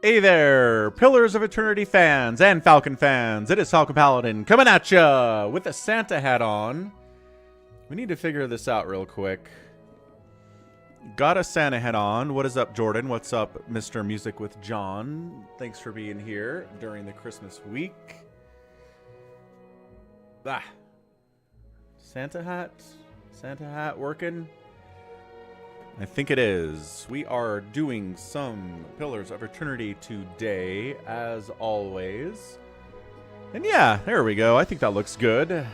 Hey there, Pillars of Eternity fans and Falcon fans. It is Falcon Paladin coming at ya with a Santa hat on. We need to figure this out real quick. Got a Santa hat on. What is up, Jordan? What's up, Mr. Music with John? Thanks for being here during the Christmas week. Ah. Santa hat? Santa hat working? I think it is. We are doing some Pillars of Eternity today, as always. And yeah, there we go. I think that looks good.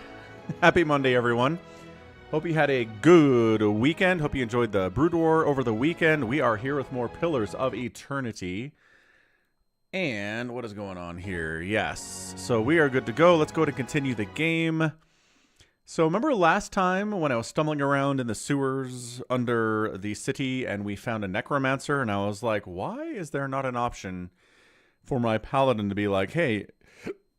Happy Monday, everyone. Hope you had a good weekend. Hope you enjoyed the Brood War over the weekend. We are here with more Pillars of Eternity. And what is going on here? Yes. So we are good to go. Let's go to continue the game. So remember last time when I was stumbling around in the sewers under the city and we found a necromancer, and I was like, why is there not an option for my paladin to be like, hey,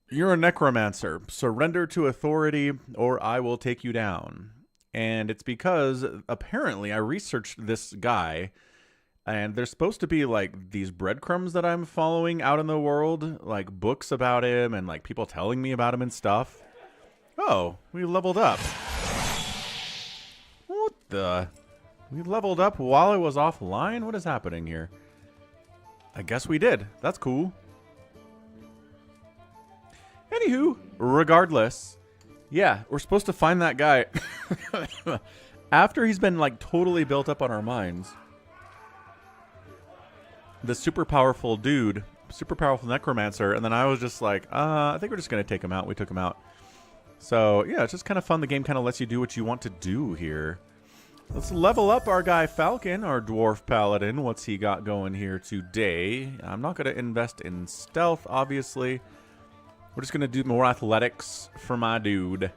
you're a necromancer, surrender to authority or I will take you down? And it's because apparently I researched this guy and there's supposed to be like these breadcrumbs that I'm following out in the world, like books about him and like people telling me about him and stuff. Oh, we leveled up. What the? We leveled up while I was offline? What is happening here? I guess we did. That's cool. Anywho, regardless, yeah, we're supposed to find that guy after he's been like totally built up on our minds. The super powerful dude, super powerful necromancer, and then I was just like, I think we're just going to take him out. We took him out. So, yeah, it's just kind of fun. The game kind of lets you do what you want to do here. Let's level up our guy Falcon, our dwarf paladin. What's he got going here today? I'm not going to invest in stealth, obviously. We're just going to do more athletics for my dude.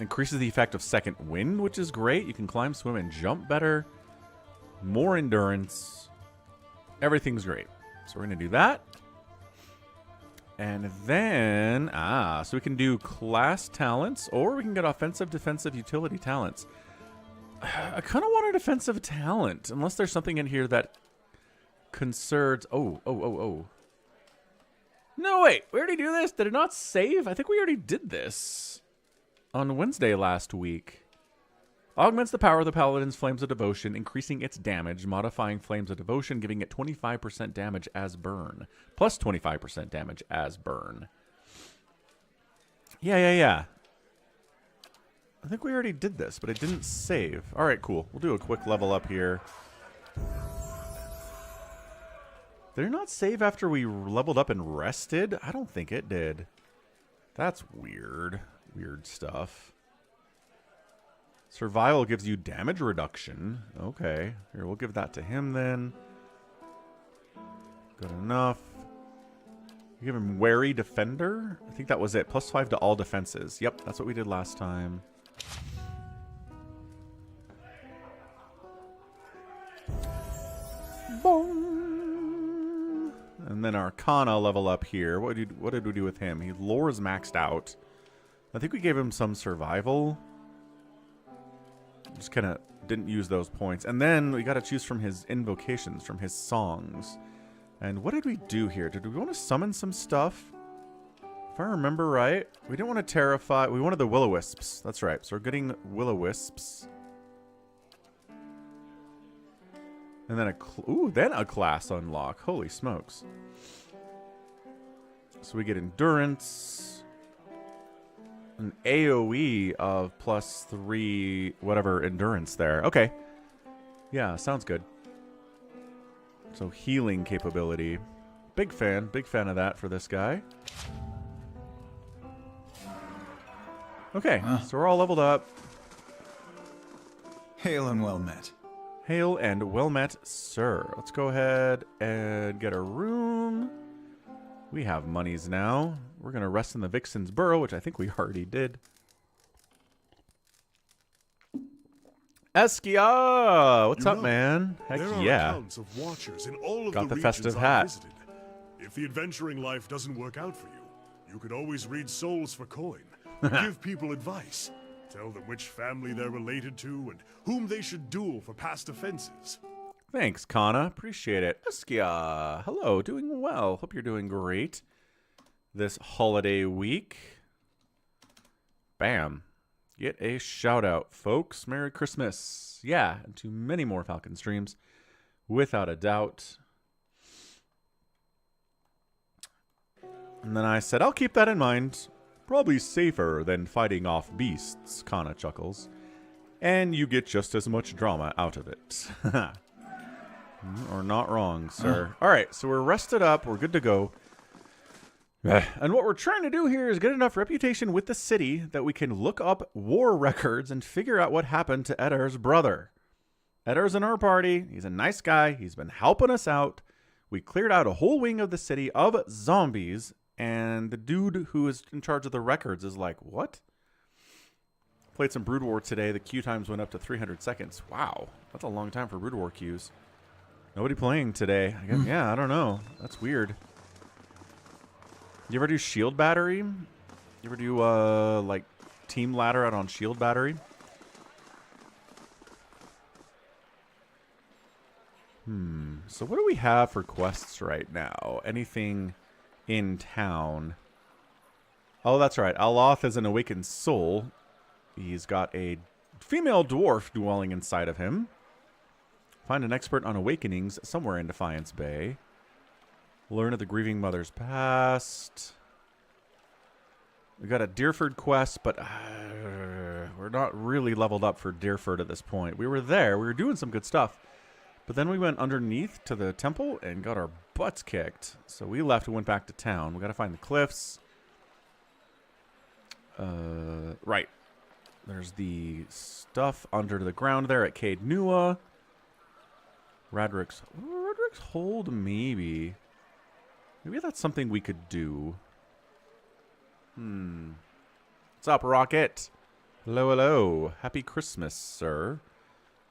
Increases the effect of second wind, which is great. You can climb, swim, and jump better. More endurance. Everything's great. So we're going to do that. And then, so we can do class talents, or we can get offensive, defensive, utility talents. I kind of want a defensive talent, unless there's something in here that concerns... Oh. No, wait, we already do this? Did it not save? I think we already did this on Wednesday last week. Augments the power of the Paladin's Flames of Devotion, increasing its damage, modifying Flames of Devotion, giving it 25% damage as burn. Plus 25% damage as burn. Yeah. I think we already did this, but it didn't save. Alright, cool. We'll do a quick level up here. Did it not save after we leveled up and rested? I don't think it did. That's weird. Weird stuff. Survival gives you damage reduction. Okay. Here, we'll give that to him then. Good enough. Give him Wary Defender? I think that was it. Plus 5 to all defenses. Yep, that's what we did last time. Boom. And then Arcana level up here. What did we do with him? He lore's maxed out. I think we gave him some survival. Just kind of didn't use those points. And then we got to choose from his invocations, from his songs. And what did we do here? Did we want to summon some stuff? If I remember right, we didn't want to terrify. We wanted the Will-O-Wisps. That's right. So we're getting Will-O-Wisps. And then then a class unlock. Holy smokes. So we get endurance. An AoE of plus 3 whatever endurance there. Okay. Yeah, sounds good. So healing capability. Big fan of that for this guy. Okay, so we're all leveled up. Hail and well met. Hail and well met, sir. Let's go ahead and get a room. We have monies now. We're going to rest in the Vixen's Burrow, which I think we already did. Eskia! What's up, man? Heck there are yeah. accounts of watchers in all of Got the regions festive I've hat. visited. If the adventuring life doesn't work out for you, you could always read souls for coin. Give people advice. Tell them which family they're related to and whom they should duel for past offenses. Thanks, Kana. Appreciate it. Eskia, hello. Doing well. Hope you're doing great this holiday week. Bam. Get a shout out, folks. Merry Christmas. Yeah, and to many more Falcon streams, without a doubt. And then I said, I'll keep that in mind. Probably safer than fighting off beasts, Kana chuckles. And you get just as much drama out of it. Or not wrong, sir. All right, so we're rested up. We're good to go. And what we're trying to do here is get enough reputation with the city that we can look up war records and figure out what happened to Edar's brother. Edar's in our party. He's a nice guy. He's been helping us out. We cleared out a whole wing of the city of zombies, and the dude who is in charge of the records is like, what? Played some Brood War today. The queue times went up to 300 seconds. Wow, that's a long time for Brood War queues. Nobody playing today. I guess, yeah, I don't know. That's weird. You ever do shield battery? You ever do, like, team ladder out on shield battery? So what do we have for quests right now? Anything in town? Oh, that's right. Aloth is an awakened soul. He's got a female dwarf dwelling inside of him. Find an expert on awakenings somewhere in Defiance Bay. Learn of the grieving mother's past. We got a Deerford quest, but we're not really leveled up for Deerford at this point. We were there. We were doing some good stuff. But then we went underneath to the temple and got our butts kicked. So we left and went back to town. We got to find the cliffs. Right. There's the stuff under the ground there at Cade Nua. Radrick's hold, maybe. Maybe that's something we could do. What's up, Rocket? Hello, hello. Happy Christmas, sir.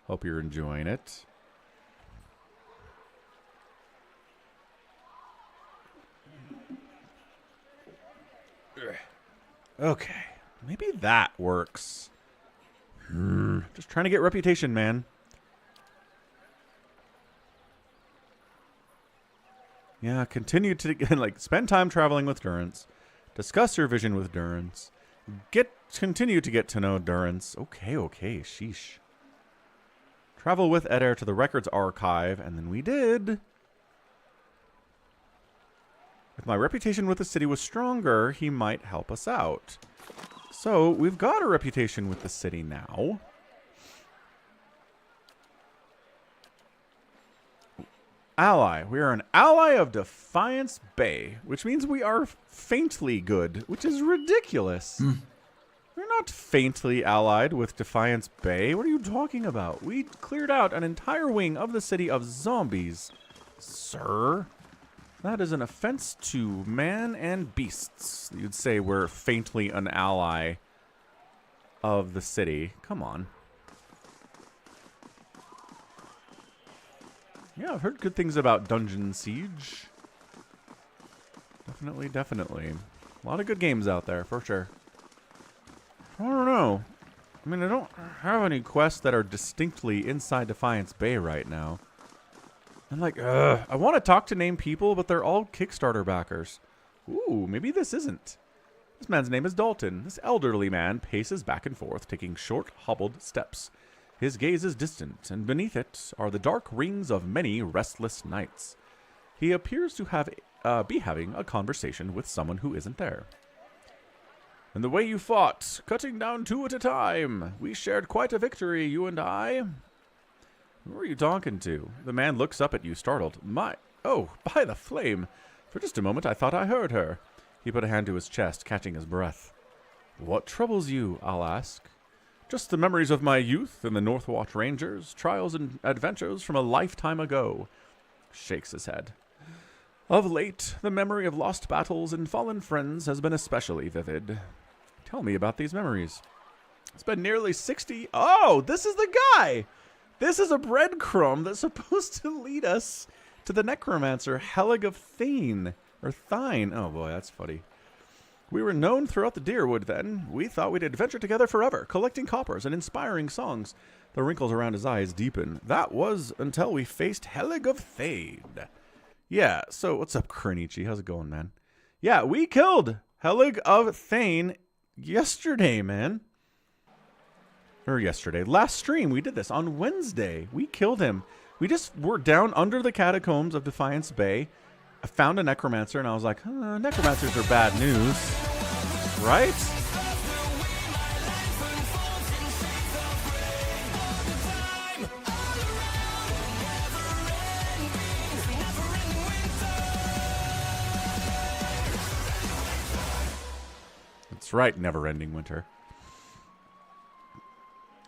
Hope you're enjoying it. Okay. Maybe that works. Just trying to get reputation, man. Yeah, continue to like spend time traveling with Durance. Discuss your vision with Durance. Continue to get to know Durance. Okay, sheesh. Travel with Edar to the records archive, and then we did. If my reputation with the city was stronger, he might help us out. So, we've got a reputation with the city now. Ally. We are an ally of Defiance Bay, which means we are faintly good, which is ridiculous. We're not faintly allied with Defiance Bay. What are you talking about? We cleared out an entire wing of the city of zombies, sir. That is an offense to man and beasts. You'd say we're faintly an ally of the city. Come on. Yeah, I've heard good things about Dungeon Siege. Definitely. A lot of good games out there, for sure. I don't know. I mean, I don't have any quests that are distinctly inside Defiance Bay right now. I'm like, I want to talk to named people, but they're all Kickstarter backers. Ooh, maybe this isn't. This man's name is Dalton. This elderly man paces back and forth, taking short, hobbled steps. His gaze is distant, and beneath it are the dark rings of many restless nights. He appears to be having a conversation with someone who isn't there. And the way you fought, cutting down two at a time. We shared quite a victory, you and I. Who are you talking to? The man looks up at you, startled. Oh, by the flame. For just a moment, I thought I heard her. He put a hand to his chest, catching his breath. What troubles you, I'll ask. Just the memories of my youth and the Northwatch Rangers, trials and adventures from a lifetime ago. Shakes his head. Of late, the memory of lost battles and fallen friends has been especially vivid. Tell me about these memories. It's been nearly 60... Oh, this is the guy! This is a breadcrumb that's supposed to lead us to the necromancer Helig of Thane. Or Thine. Oh boy, that's funny. We were known throughout the Deerwood then. We thought we'd adventure together forever, collecting coppers and inspiring songs. The wrinkles around his eyes deepen. That was until we faced Helig of Thade. Yeah, so what's up, Krinichi? How's it going, man? Yeah, we killed Helig of Thane yesterday, man. Or yesterday. Last stream, we did this on Wednesday. We killed him. We just were down under the catacombs of Defiance Bay. I found a necromancer, and I was like, necromancers are bad news. Right? That's right, never-ending winter.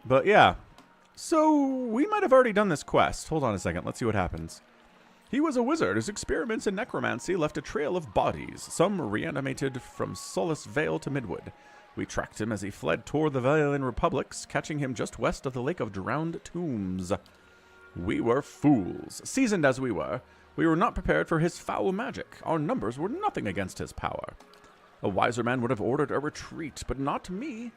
But yeah, so we might have already done this quest. Hold on a second, let's see what happens. He was a wizard whose experiments in necromancy left a trail of bodies, some reanimated from Solace Vale to Midwood. We tracked him as he fled toward the Vailian Republics, catching him just west of the Lake of Drowned Tombs. We were fools. Seasoned as we were not prepared for his foul magic. Our numbers were nothing against his power. A wiser man would have ordered a retreat, but not me.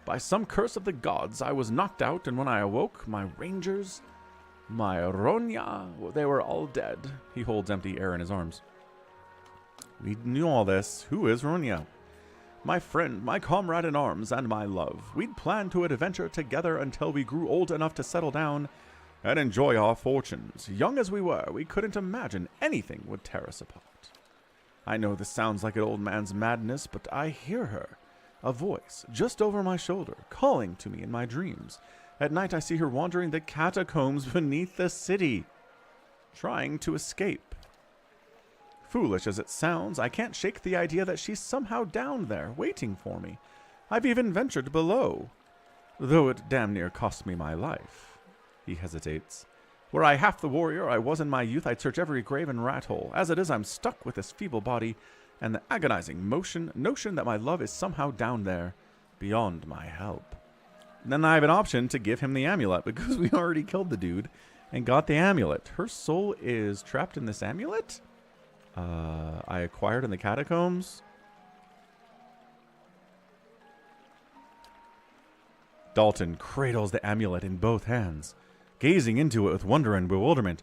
By some curse of the gods, I was knocked out, and when I awoke, my rangers, my Ronya, they were all dead. He holds empty air in his arms. We knew all this. Who is Ronya? My friend, my comrade in arms, and my love. We'd planned to adventure together until we grew old enough to settle down and enjoy our fortunes. Young as we were, we couldn't imagine anything would tear us apart. I know this sounds like an old man's madness, but I hear her. A voice, just over my shoulder, calling to me in my dreams. At night I see her wandering the catacombs beneath the city, trying to escape. Foolish as it sounds, I can't shake the idea that she's somehow down there, waiting for me. I've even ventured below, though it damn near cost me my life. He hesitates. Were I half the warrior I was in my youth, I'd search every grave and rat hole. As it is, I'm stuck with this feeble body and the agonizing notion that my love is somehow down there, beyond my help. Then I have an option to give him the amulet, because we already killed the dude and got the amulet. Her soul is trapped in this amulet? I acquired in the catacombs? Dalton cradles the amulet in both hands, gazing into it with wonder and bewilderment.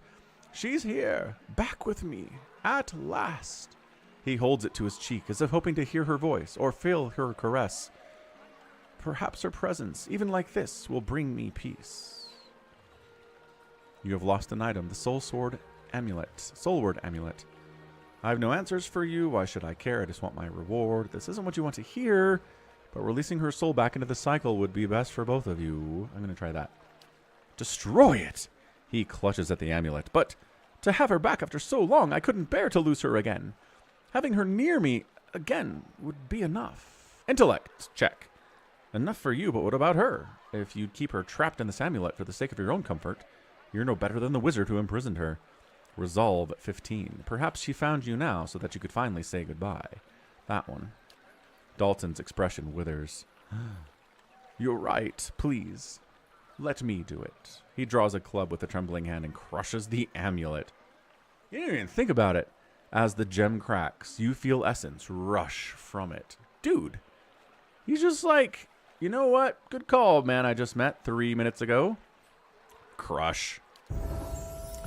She's here, back with me, at last. He holds it to his cheek, as if hoping to hear her voice, or feel her caress. Perhaps her presence, even like this, will bring me peace. You have lost an item, the Soulward Amulet. I have no answers for you. Why should I care? I just want my reward. This isn't what you want to hear, but releasing her soul back into the cycle would be best for both of you. I'm going to try that. Destroy it! He clutches at the amulet. But to have her back after so long, I couldn't bear to lose her again. Having her near me again would be enough. Intellect, check. Enough for you, but what about her? If you'd keep her trapped in this amulet for the sake of your own comfort, you're no better than the wizard who imprisoned her. Resolve 15. Perhaps she found you now so that you could finally say goodbye. That one. Dalton's expression withers. You're right. Please, let me do it. He draws a club with a trembling hand and crushes the amulet. You didn't even think about it. As the gem cracks, you feel essence rush from it. Dude, he's just like, you know what? Good call, man I just met 3 minutes ago. Crush.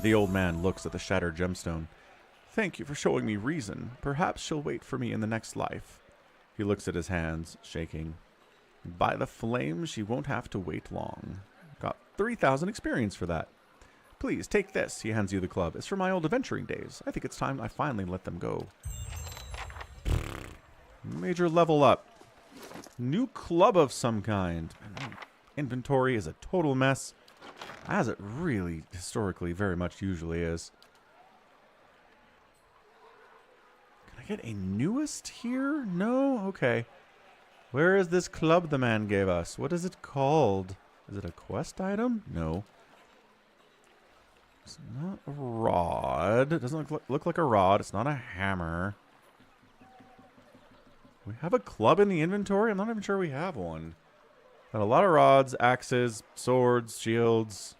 The old man looks at the shattered gemstone. Thank you for showing me reason. Perhaps she'll wait for me in the next life. He looks at his hands, shaking. By the flame, she won't have to wait long. Got 3,000 experience for that. Please, take this. He hands you the club. It's from my old adventuring days. I think it's time I finally let them go. Major level up. New club of some kind. Inventory is a total mess, as it really, historically, very much usually is. Can I get a newest here? No? Okay. Where is this club the man gave us? What is it called? Is it a quest item? No. It's not a rod. It doesn't look like a rod. It's not a hammer. We have a club in the inventory? I'm not even sure we have one. Got a lot of rods, axes, swords, shields.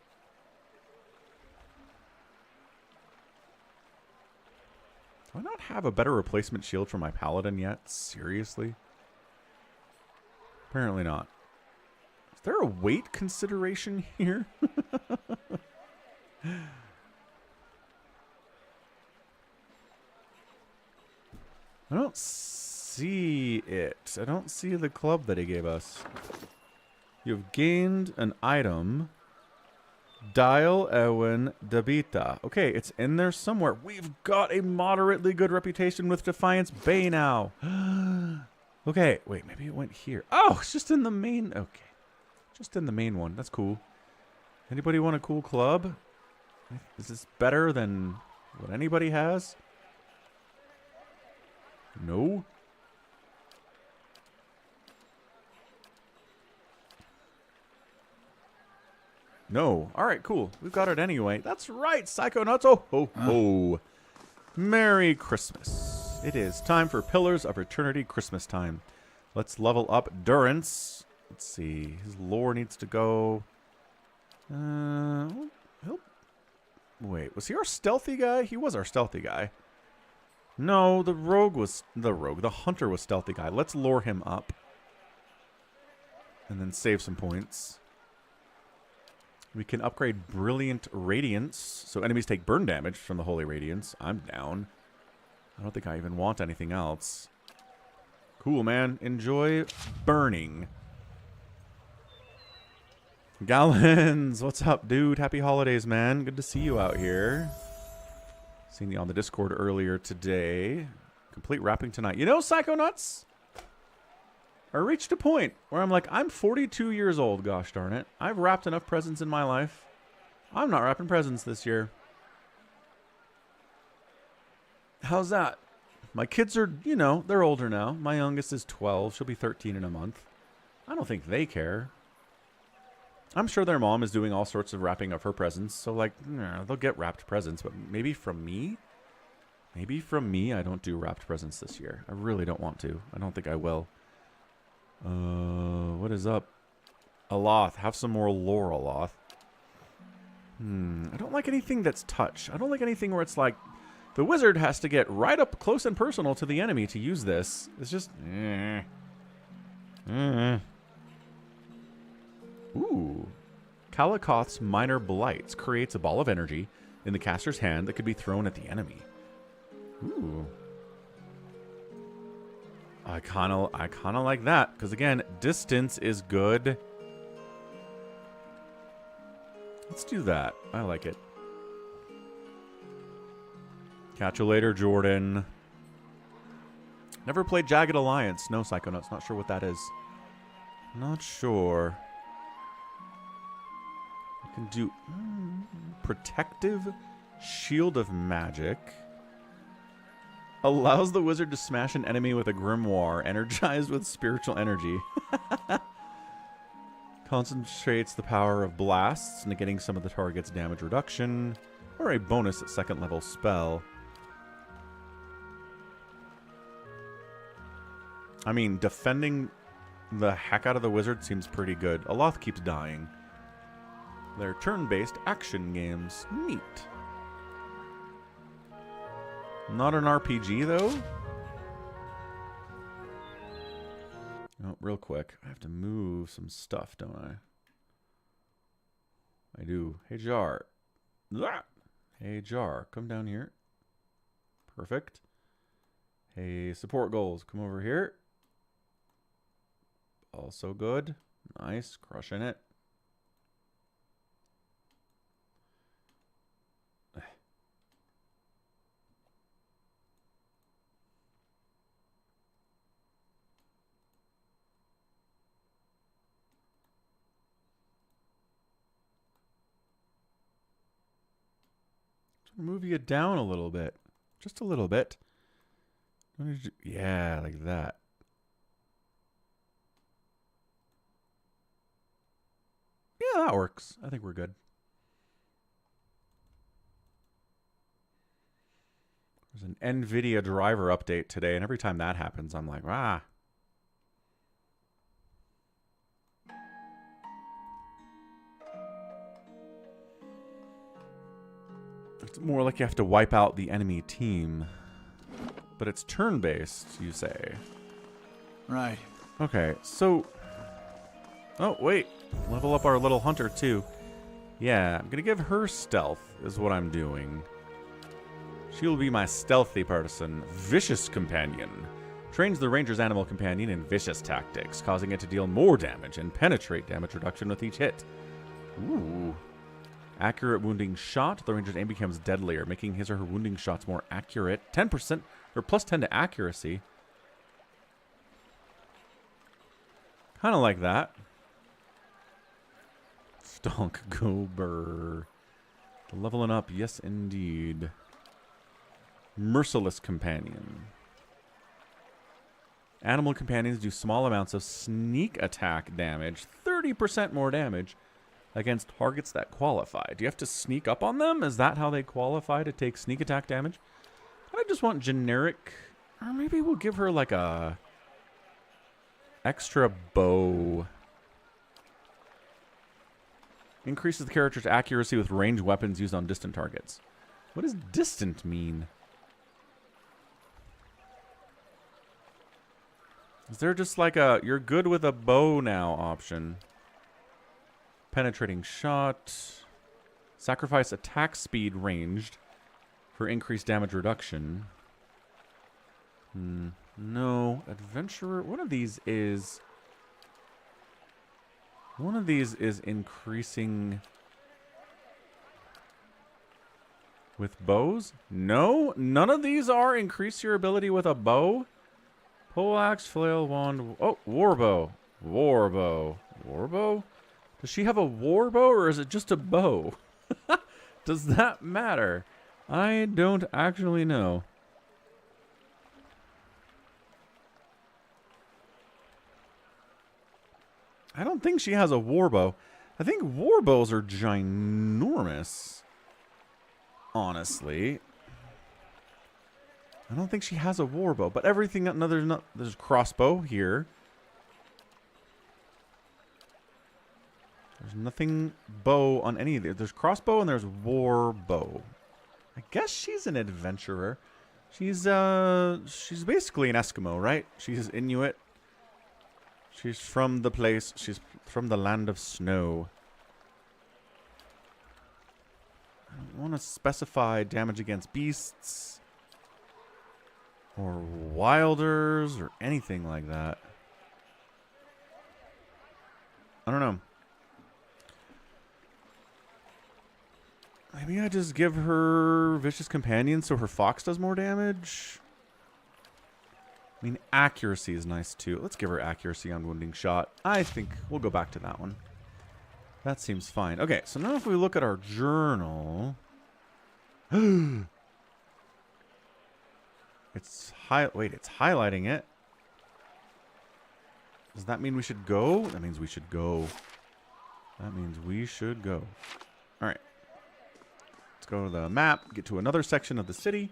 Do I not have a better replacement shield for my paladin yet? Seriously? Apparently not. Is there a weight consideration here? I don't see it. I don't see the club that he gave us. You've gained an item. Dial Ewen Dabita. Okay, it's in there somewhere. We've got a moderately good reputation with Defiance Bay now. Okay, wait, maybe it went here. Oh, it's just in the main. Okay. Just in the main one. That's cool. Anybody want a cool club? Is this better than what anybody has? No. No. All right, cool. We've got it anyway. That's right, Psychonauts. Oh, ho, ho. Merry Christmas. It is time for Pillars of Eternity Christmas time. Let's level up Durance. Let's see. His lore needs to go. Wait, was he our stealthy guy? He was our stealthy guy. No, the hunter was stealthy guy. Let's lure him up. And then save some points. We can upgrade Brilliant Radiance, so enemies take burn damage from the Holy Radiance. I'm down. I don't think I even want anything else. Cool, man. Enjoy burning. Gallons, what's up, dude? Happy holidays, man. Good to see you out here. Seen you on the Discord earlier today. Complete wrapping tonight. You know, Psychonauts? I reached a point where I'm like, I'm 42 years old, gosh darn it. I've wrapped enough presents in my life. I'm not wrapping presents this year. How's that? My kids are, you know, they're older now. My youngest is 12. She'll be 13 in a month. I don't think they care. I'm sure their mom is doing all sorts of wrapping of her presents. So, like, they'll get wrapped presents. But maybe from me? Maybe from me, I don't do wrapped presents this year. I really don't want to. I don't think I will. What is up? Aloth. Have some more lore, Aloth. I don't like anything that's touch. I don't like anything where it's like, the wizard has to get right up close and personal to the enemy to use this. It's just... Ooh. Kalikoth's Minor Blights creates a ball of energy in the caster's hand that could be thrown at the enemy. Ooh. I kind of like that, because again, distance is good. Let's do that. I like it. Catch you later, Jordan. Never played Jagged Alliance. No, Psychonauts. Not sure what that is. Not sure. You can do Protective Shield of Magic. Allows the wizard to smash an enemy with a grimoire, energized with spiritual energy. Concentrates the power of blasts, negating some of the target's damage reduction, or a bonus at second level spell. I mean, defending the heck out of the wizard seems pretty good. Aloth keeps dying. They're turn-based action games. Neat. Not an RPG, though. Oh, real quick. I have to move some stuff, don't I? I do. Hey, Jar. Blah! Hey, Jar. Come down here. Perfect. Hey, support goals. Come over here. Also good. Nice. Crushing it. Move you down a little bit. Just a little bit. Yeah, like that. Yeah, that works. I think we're good. There's an NVIDIA driver update today, and every time that happens, I'm like, ah. It's more like you have to wipe out the enemy team. But it's turn-based, you say. Right. Okay, so... Oh, wait. Level up our little hunter, too. Yeah, I'm going to give her stealth, is what I'm doing. She will be my stealthy person. Vicious companion. Trains the ranger's animal companion in vicious tactics, causing it to deal more damage and penetrate damage reduction with each hit. Ooh. Accurate wounding shot. The ranger's aim becomes deadlier, making his or her wounding shots more accurate. 10%, or plus 10 to accuracy. Kind of like that. Stonk Gober. Leveling up, yes indeed. Merciless companion. Animal companions do small amounts of sneak attack damage, 30% more damage against targets that qualify. Do you have to sneak up on them? Is that how they qualify to take sneak attack damage? I just want generic, or maybe we'll give her like a extra bow. Increases the character's accuracy with ranged weapons used on distant targets. What does distant mean? Is there just like a you're good with a bow now option? Penetrating shot. Sacrifice attack speed ranged for increased damage reduction. No. Adventurer. One of these is increasing with bows? No? None of these are increase your ability with a bow? Poleaxe, flail, wand. Oh, warbow. Warbow. Warbow? Does she have a warbow or is it just a bow? Does that matter? I don't actually know. I don't think she has a warbow. I think warbows are ginormous. Honestly. I don't think she has a warbow, but everything, there's crossbow here. There's nothing bow on any of these. There's crossbow and there's warbow. I guess she's an adventurer. She's basically an Eskimo, right? She's Inuit. She's from the place. She's from the land of snow. I don't want to specify damage against beasts or wilders or anything like that. I don't know. Maybe I just give her Vicious Companion so her fox does more damage. I mean, accuracy is nice too. Let's give her accuracy on wounding shot. I think we'll go back to that one. That seems fine. Okay, so now if we look at our journal. It's highlighting it. Does that mean we should go? That means we should go. That means we should go. All right. Let's go to the map, get to another section of the city.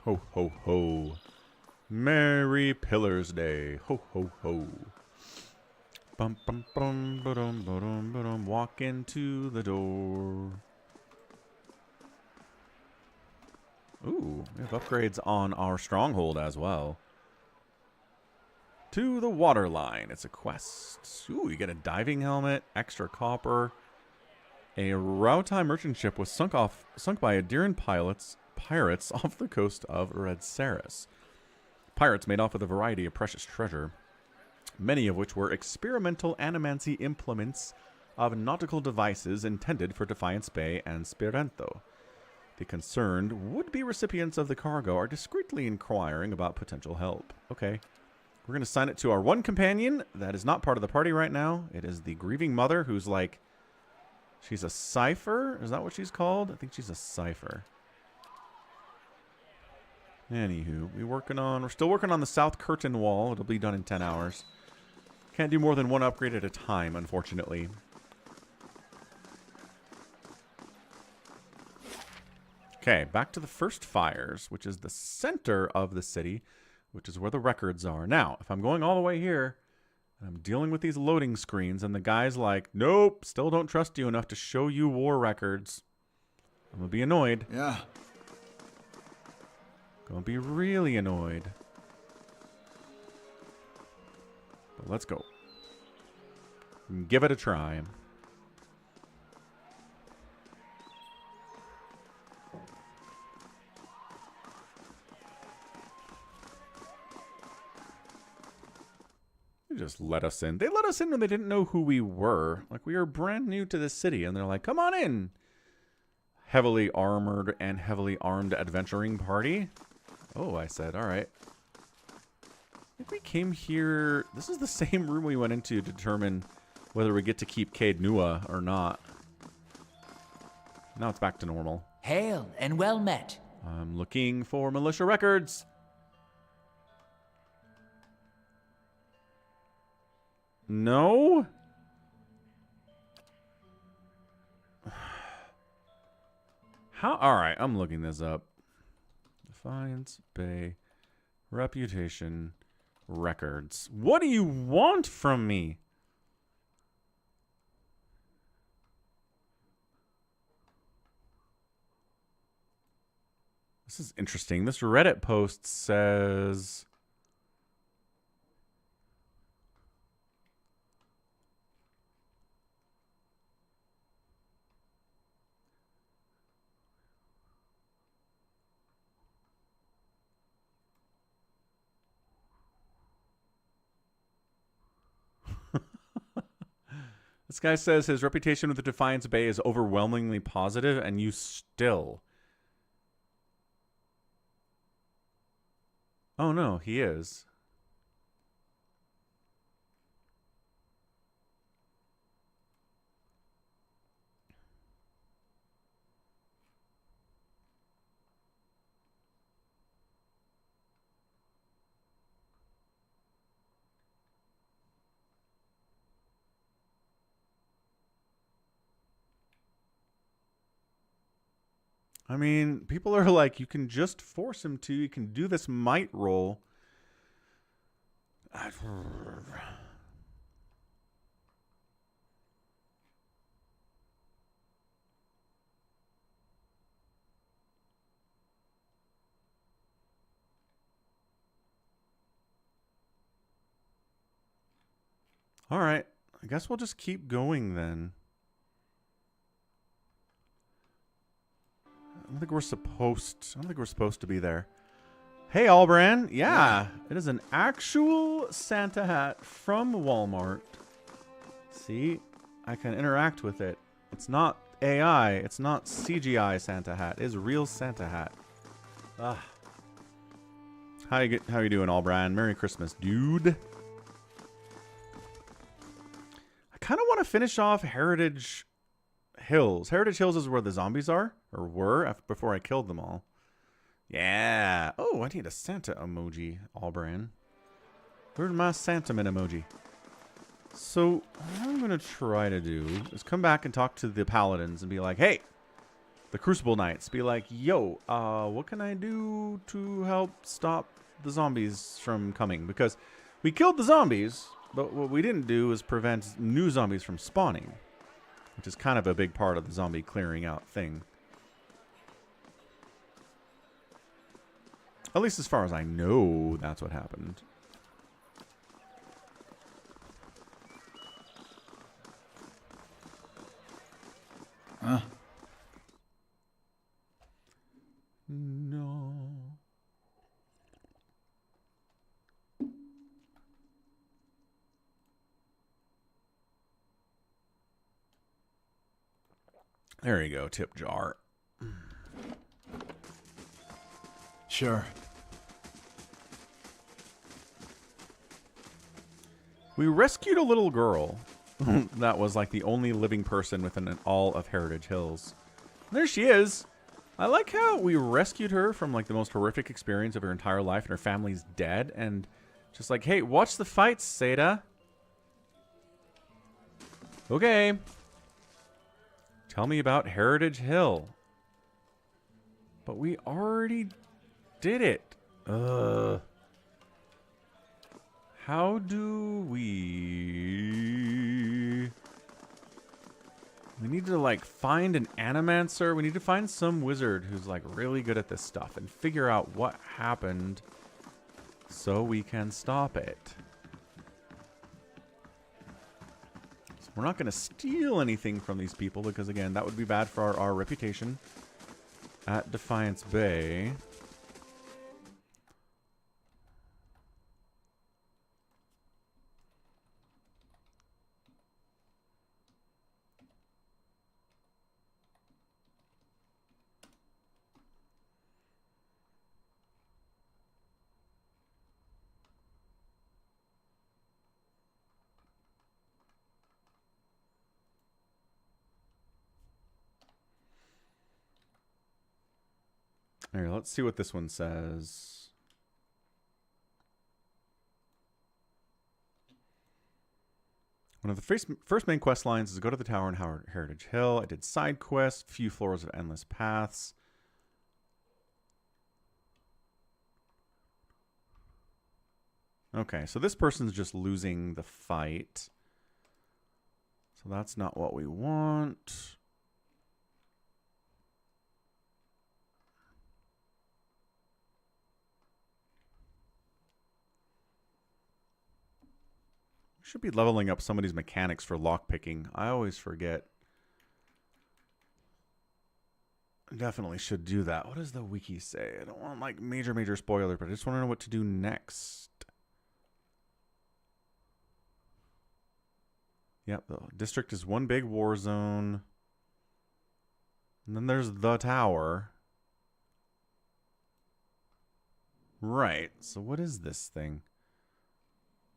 Ho, ho, ho. Merry Pillars Day. Ho, ho, ho. Bum, bum, bum, ba-dum, ba-dum, ba-dum. Walk into the door. Ooh, we have upgrades on our stronghold as well. To the water line. It's a quest. Ooh, you get a diving helmet, extra copper. A Rautai merchant ship was sunk by Adiran pirates off the coast of Red Saris. Pirates made off with a variety of precious treasure, many of which were experimental animancy implements of nautical devices intended for Defiance Bay and Spirento. The concerned would-be recipients of the cargo are discreetly inquiring about potential help. Okay. We're going to assign it to our one companion that is not part of the party right now. It is the grieving mother who's like... She's a cipher? Is that what she's called? I think she's a cipher. Anywho, we're still working on the south curtain wall. It'll be done in 10 hours. Can't do more than one upgrade at a time, unfortunately. Okay, back to the first fires, which is the center of the city, which is where the records are. Now, if I'm going all the way here, and I'm dealing with these loading screens, and the guy's like, nope, still don't trust you enough to show you war records, I'm going to be annoyed. Yeah. Gonna be really annoyed. Let's go. Give it a try. They just let us in. They let us in when they didn't know who we were. Like, we are brand new to this city, and they're like, come on in. Heavily armored and heavily armed adventuring party. Oh, I said, all right. I think we came here. This is the same room we went into to determine whether we get to keep Cade Nua or not. Now it's back to normal. Hail and well met. I'm looking for militia records. No? How? All right, I'm looking this up. Defiance Bay reputation records. What do you want from me? This is interesting. This Reddit post says... This guy says his reputation with the Defiance Bay is overwhelmingly positive, and you still... Oh, no, he is. I mean, people are like, you can just force him to. You can do this might roll. All right. I guess we'll just keep going then. I don't think we're supposed to be there. Hey, Albran. Yeah, it is an actual Santa hat from Walmart. See, I can interact with it. It's not AI. It's not CGI Santa hat. It is a real Santa hat. Ah. How you doing, Albran? Merry Christmas, dude. I kind of want to finish off Heritage Hills. Heritage Hills is where the zombies are, or were, before I killed them all. Yeah. Oh, I need a Santa emoji, Albran. Where's my Santaman emoji? So, what I'm going to try to do is come back and talk to the Paladins and be like, hey, the Crucible Knights, be like, yo, what can I do to help stop the zombies from coming? Because we killed the zombies, but what we didn't do is prevent new zombies from spawning, which is kind of a big part of the zombie clearing out thing. At least as far as I know, that's what happened. No. There you go, tip jar. Sure. We rescued a little girl that was like the only living person within all of Heritage Hills. There she is. I like how we rescued her from like the most horrific experience of her entire life and her family's dead. And just like, hey, watch the fights, Seda. Okay. Tell me about Heritage Hill. But we already did it. How do we... We need to, like, find an animancer. We need to find some wizard who's, like, really good at this stuff and figure out what happened so we can stop it. We're not going to steal anything from these people because, again, that would be bad for our reputation at Defiance Bay. All right, let's see what this one says. One of the first main quest lines is go to the tower in Heritage Hill. I did side quests, few floors of endless paths. Okay, so this person's just losing the fight. So that's not what we want. Should be leveling up somebody's mechanics for lockpicking. I always forget. Definitely should do that. What does the wiki say? I don't want like major spoiler, but I just want to know what to do next. Yep, the district is one big war zone. And then there's the tower. Right, so what is this thing?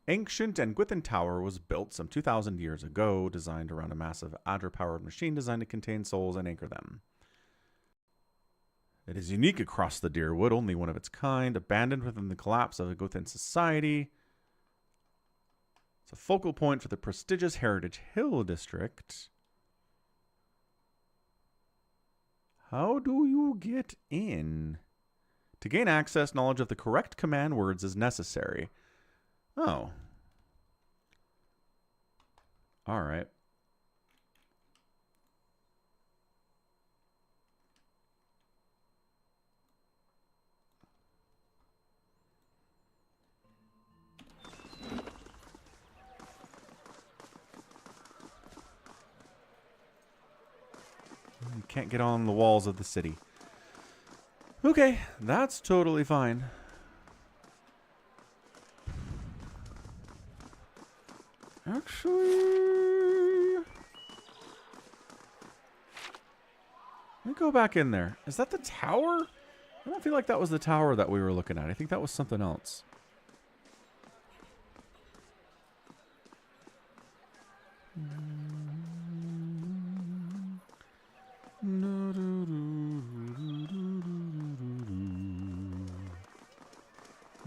Ancient and Gwithan Tower was built some 2,000 years ago, designed around a massive Adra-powered machine designed to contain souls and anchor them. It is unique across the Deerwood, only one of its kind, abandoned within the collapse of a Gwithan society. It's a focal point for the prestigious Heritage Hill district. How do you get in? To gain access, knowledge of the correct command words is necessary. Oh. All right. You can't get on the walls of the city. Okay, that's totally fine. Actually, let me go back in there. Is that the tower? I don't feel like that was the tower that we were looking at. I think that was something else.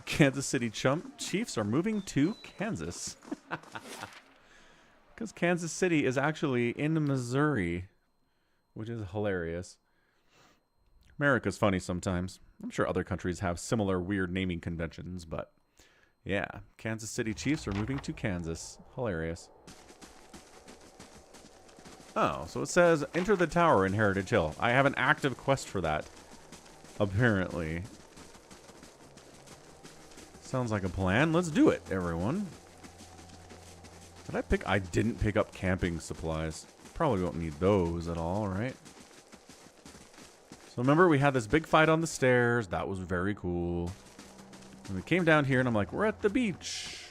Kansas City Chiefs are moving to Kansas. Because Kansas City is actually in Missouri, which is hilarious. America's funny sometimes. I'm sure other countries have similar weird naming conventions, but yeah, Kansas City Chiefs are moving to Kansas. Hilarious. Oh, so it says enter the tower in Heritage Hill. I have an active quest for that, apparently. Sounds like a plan. Let's do it, everyone. Did I pick? I didn't pick up camping supplies. Probably won't need those at all, right? So remember, we had this big fight on the stairs. That was very cool. And we came down here, and I'm like, we're at the beach.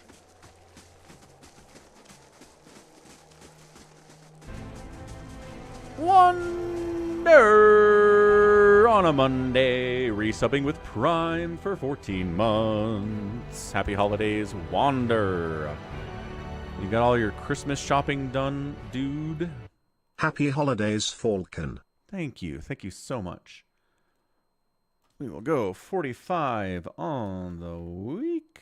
Wonder on a Monday, resubbing with Prime for 14 months. Happy holidays, Wander. You got all your Christmas shopping done, dude? Happy holidays, Falcon. Thank you. Thank you so much. We will go 45 on the week.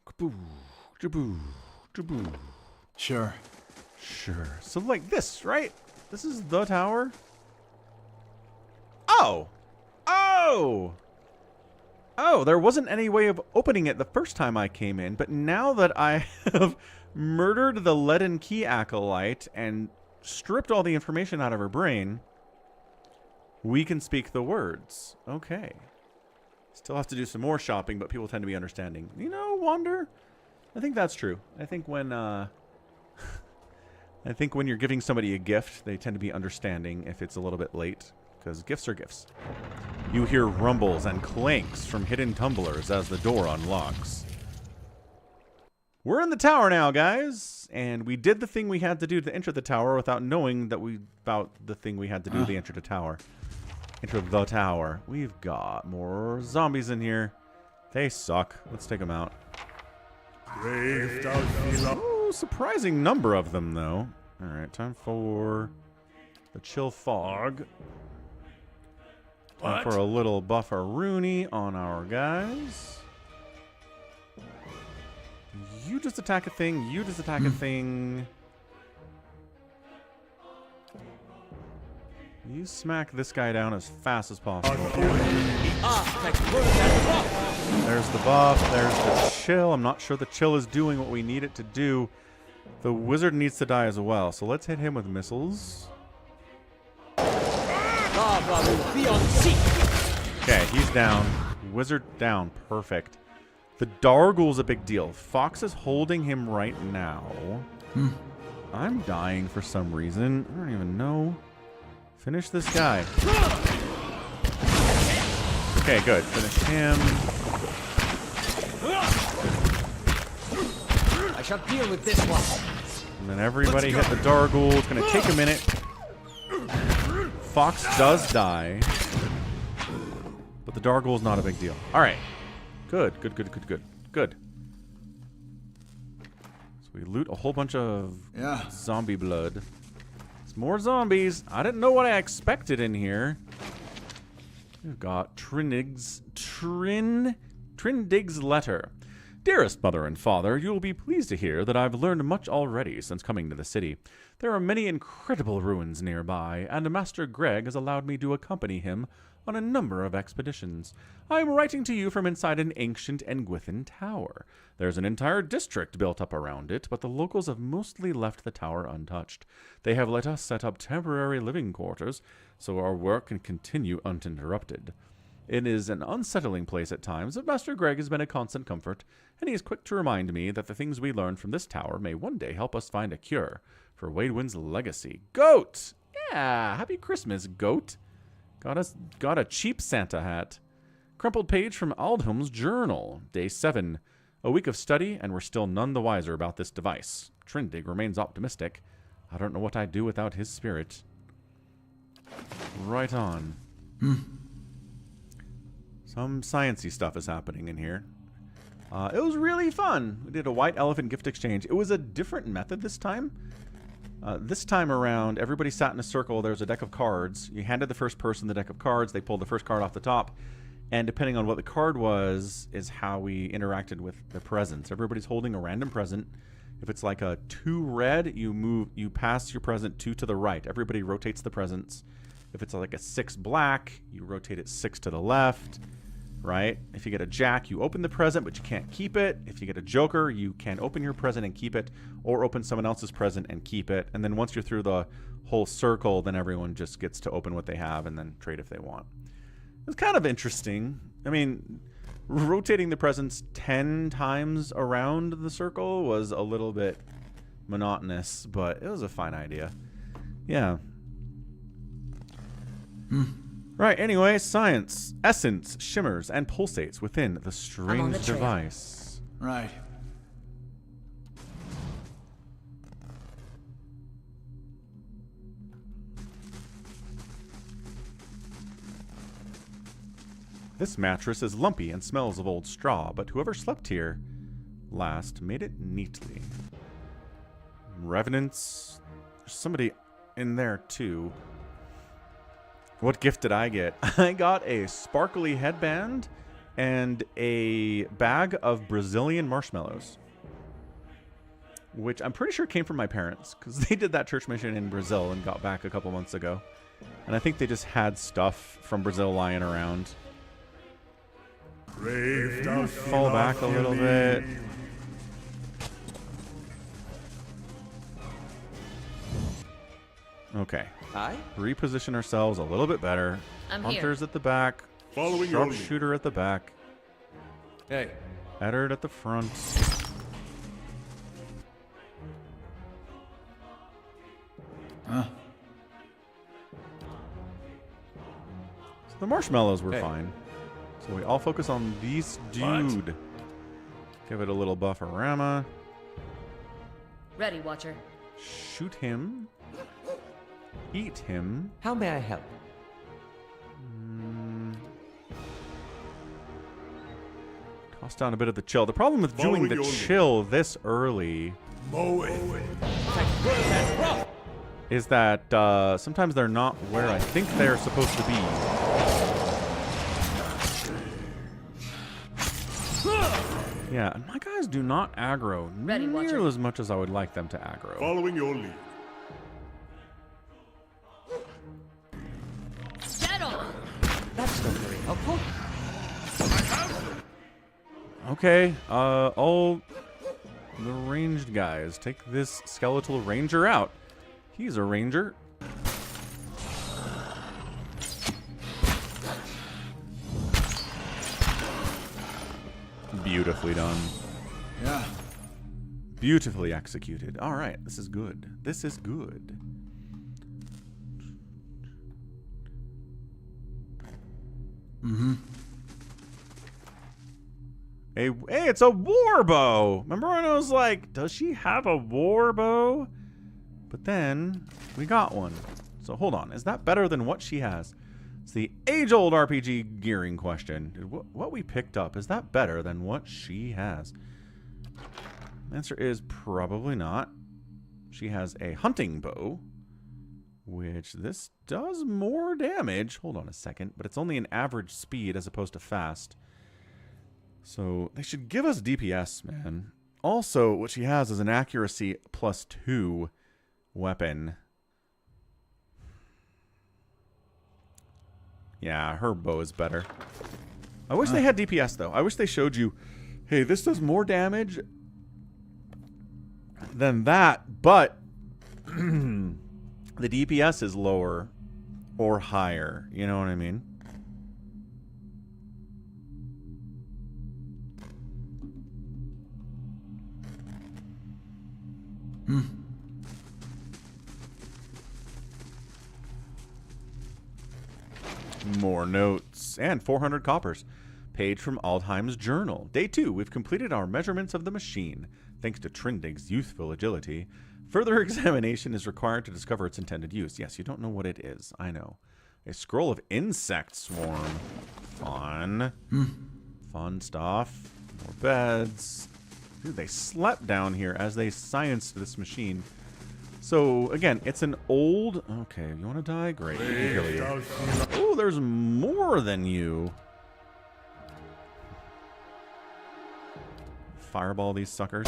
Kaboo, jaboo, jaboo. Sure. Sure. So like this, right? This is the tower? Oh! Oh! Oh, there wasn't any way of opening it the first time I came in, but now that I have murdered the leaden key acolyte and stripped all the information out of her brain, we can speak the words. Okay. Still have to do some more shopping, but people tend to be understanding. You know, Wander, I think that's true. I think when I think when you're giving somebody a gift, they tend to be understanding if it's a little bit late, because gifts are gifts. You hear rumbles and clanks from hidden tumblers as the door unlocks. We're in the tower now, guys, and we did the thing we had to do to enter the tower without knowing that about the thing we had to do to enter the tower. Enter the tower. We've got more zombies in here. They suck. Let's take them out. Oh, surprising number of them, though. All right, time for the chill fog. Time for a little buffer-rooney on our guys. You just attack a thing. You just attack a thing. You smack this guy down as fast as possible. There's the buff. There's the chill. I'm not sure the chill is doing what we need it to do. The wizard needs to die as well. So let's hit him with missiles. Okay, he's down. Wizard down. Perfect. The Dargul's a big deal. Fox is holding him right now. I'm dying for some reason. I don't even know. Finish this guy. Okay, good. Finish him. I shall deal with this one. And then everybody hit the Dargul. It's going to take a minute. Fox does die. But the Dargul's not a big deal. All right. Good. Good. So we loot a whole bunch of zombie blood. It's more zombies. I didn't know what I expected in here. We've got Trindig's letter. Dearest mother and father, you will be pleased to hear that I've learned much already since coming to the city. There are many incredible ruins nearby, and Master Greg has allowed me to accompany him on a number of expeditions. I am writing to you from inside an ancient Engwithan tower. There's an entire district built up around it, but the locals have mostly left the tower untouched. They have let us set up temporary living quarters, so our work can continue uninterrupted. It is an unsettling place at times, but Master Greg has been a constant comfort, and he is quick to remind me that the things we learn from this tower may one day help us find a cure for Waidwin's legacy. Goat! Yeah, happy Christmas, Goat. Got a cheap Santa hat. Crumpled page from Aldhelm's journal. Day 7. A week of study, and we're still none the wiser about this device. Trindig remains optimistic. I don't know what I'd do without his spirit. Right on. Some sciencey stuff is happening in here. It was really fun. We did a white elephant gift exchange. It was a different method this time. This time around, everybody sat in a circle. There was a deck of cards. You handed the first person the deck of cards. They pulled the first card off the top. And depending on what the card was, is how we interacted with the presents. Everybody's holding a random present. If it's like a 2 red, you pass your present 2 to the right. Everybody rotates the presents. If it's like a 6 black, you rotate it 6 to the left. Right? If you get a jack, you open the present, but you can't keep it. If you get a joker, you can open your present and keep it, or open someone else's present and keep it. And then once you're through the whole circle, then everyone just gets to open what they have and then trade if they want. It's kind of interesting. I mean, rotating the presents 10 times around the circle was a little bit monotonous, but it was a fine idea. Yeah. Right, anyway, science. Essence shimmers and pulsates within the strange device. Right. This mattress is lumpy and smells of old straw, but whoever slept here last made it neatly. Revenants. There's somebody in there, too. What gift did I get? I got a sparkly headband and a bag of Brazilian marshmallows, which I'm pretty sure came from my parents because they did that church mission in Brazil and got back a couple months ago. And I think they just had stuff from Brazil lying around. Fall back a little bit. Okay. Reposition ourselves a little bit better. Hunters at the back. Sharpshooter at the back. Hey. Eddard at the front. So the marshmallows were fine. So we all focus on this dude. Give it a little bufferama. Ready, Watcher. Shoot him. Eat him. How may I help? Toss down a bit of the chill. The problem with doing Following the your chill this early Mow it. is that sometimes they're not where I think they're supposed to be. Yeah, and my guys do not aggro Ready, Watcher. nearly as much as I would like them to aggro. Following your lead. Dead on! That's not very helpful. Okay, all the ranged guys, take this skeletal ranger out. He's a ranger. Beautifully done. Yeah. Beautifully executed. All right, this is good. This is good. Hey, it's a war bow. Remember when I was like, does she have a war bow? But then we got one. So hold on. Is that better than what she has? It's the age-old RPG gearing question. What we picked up, is that better than what she has? The answer is probably not. She has a hunting bow, which this does more damage. Hold on a second. But it's only an average speed as opposed to fast. So they should give us DPS, man. Also, what she has is an accuracy +2 weapon. Yeah, her bow is better. I wish they had DPS, though. I wish they showed you, hey, this does more damage than that, but the DPS is lower or higher. You know what I mean? More notes. And 400 coppers. Page from Aldheim's journal. Day 2. We've completed our measurements of the machine. Thanks to Trindig's youthful agility. Further examination is required to discover its intended use. Yes, you don't know what it is. I know. A scroll of insect swarm. Fun. Fun stuff. More beds. Dude, they slept down here as they scienced this machine. So, again, it's an old... Okay, you want to die? Great. We can kill you. Oh, there's more than you. Fireball these suckers.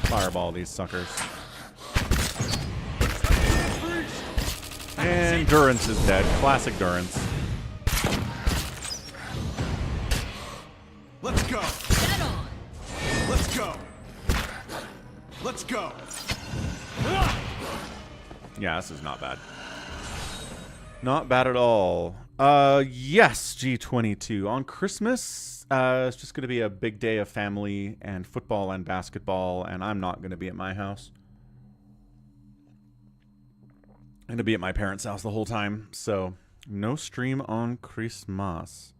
Fireball these suckers. And Durance is dead. Classic Durance. Let's go. Dead on! Let's go. Let's go. Yeah, this is not bad. Not bad at all. Yes, G22. On Christmas, it's just going to be a big day of family and football and basketball, and I'm not going to be at my house. I'm going to be at my parents' house the whole time, so no stream on Christmas.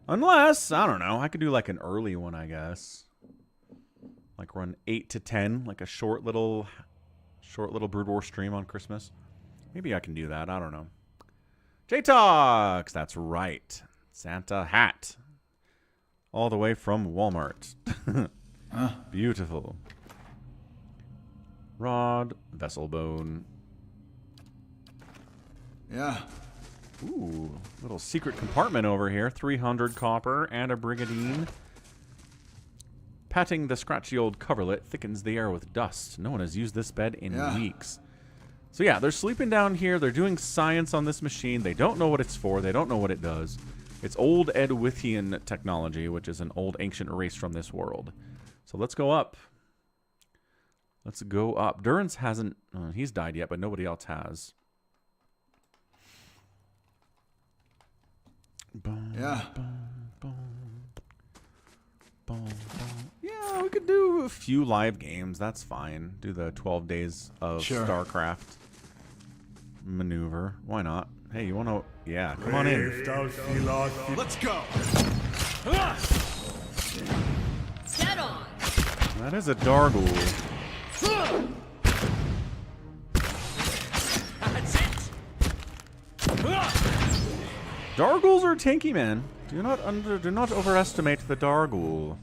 Unless, I don't know, I could do like an early one, I guess. Like run 8 to 10, like a short little Brood War stream on Christmas. Maybe I can do that. I don't know. J-Talks! That's right. Santa hat. All the way from Walmart. Beautiful. Rod, vessel bone. Yeah. Ooh, little secret compartment over here. 300 copper and a brigadine. Patting the scratchy old coverlet thickens the air with dust. No one has used this bed in weeks. So yeah, they're sleeping down here. They're doing science on this machine. They don't know what it's for. They don't know what it does. It's old Edwithian technology, which is an old ancient race from this world. So let's go up. Let's go up. Durance hasn't... he's died yet, but nobody else has. Yeah. Yeah, We could do a few live games. That's fine. Do the 12 days of Sure. StarCraft maneuver. Why not? Hey, you want to... Yeah, come on in. Let's go. Get on. That is a Dargul. That's it. Darguls are tanky, man. Do not overestimate the Dargul.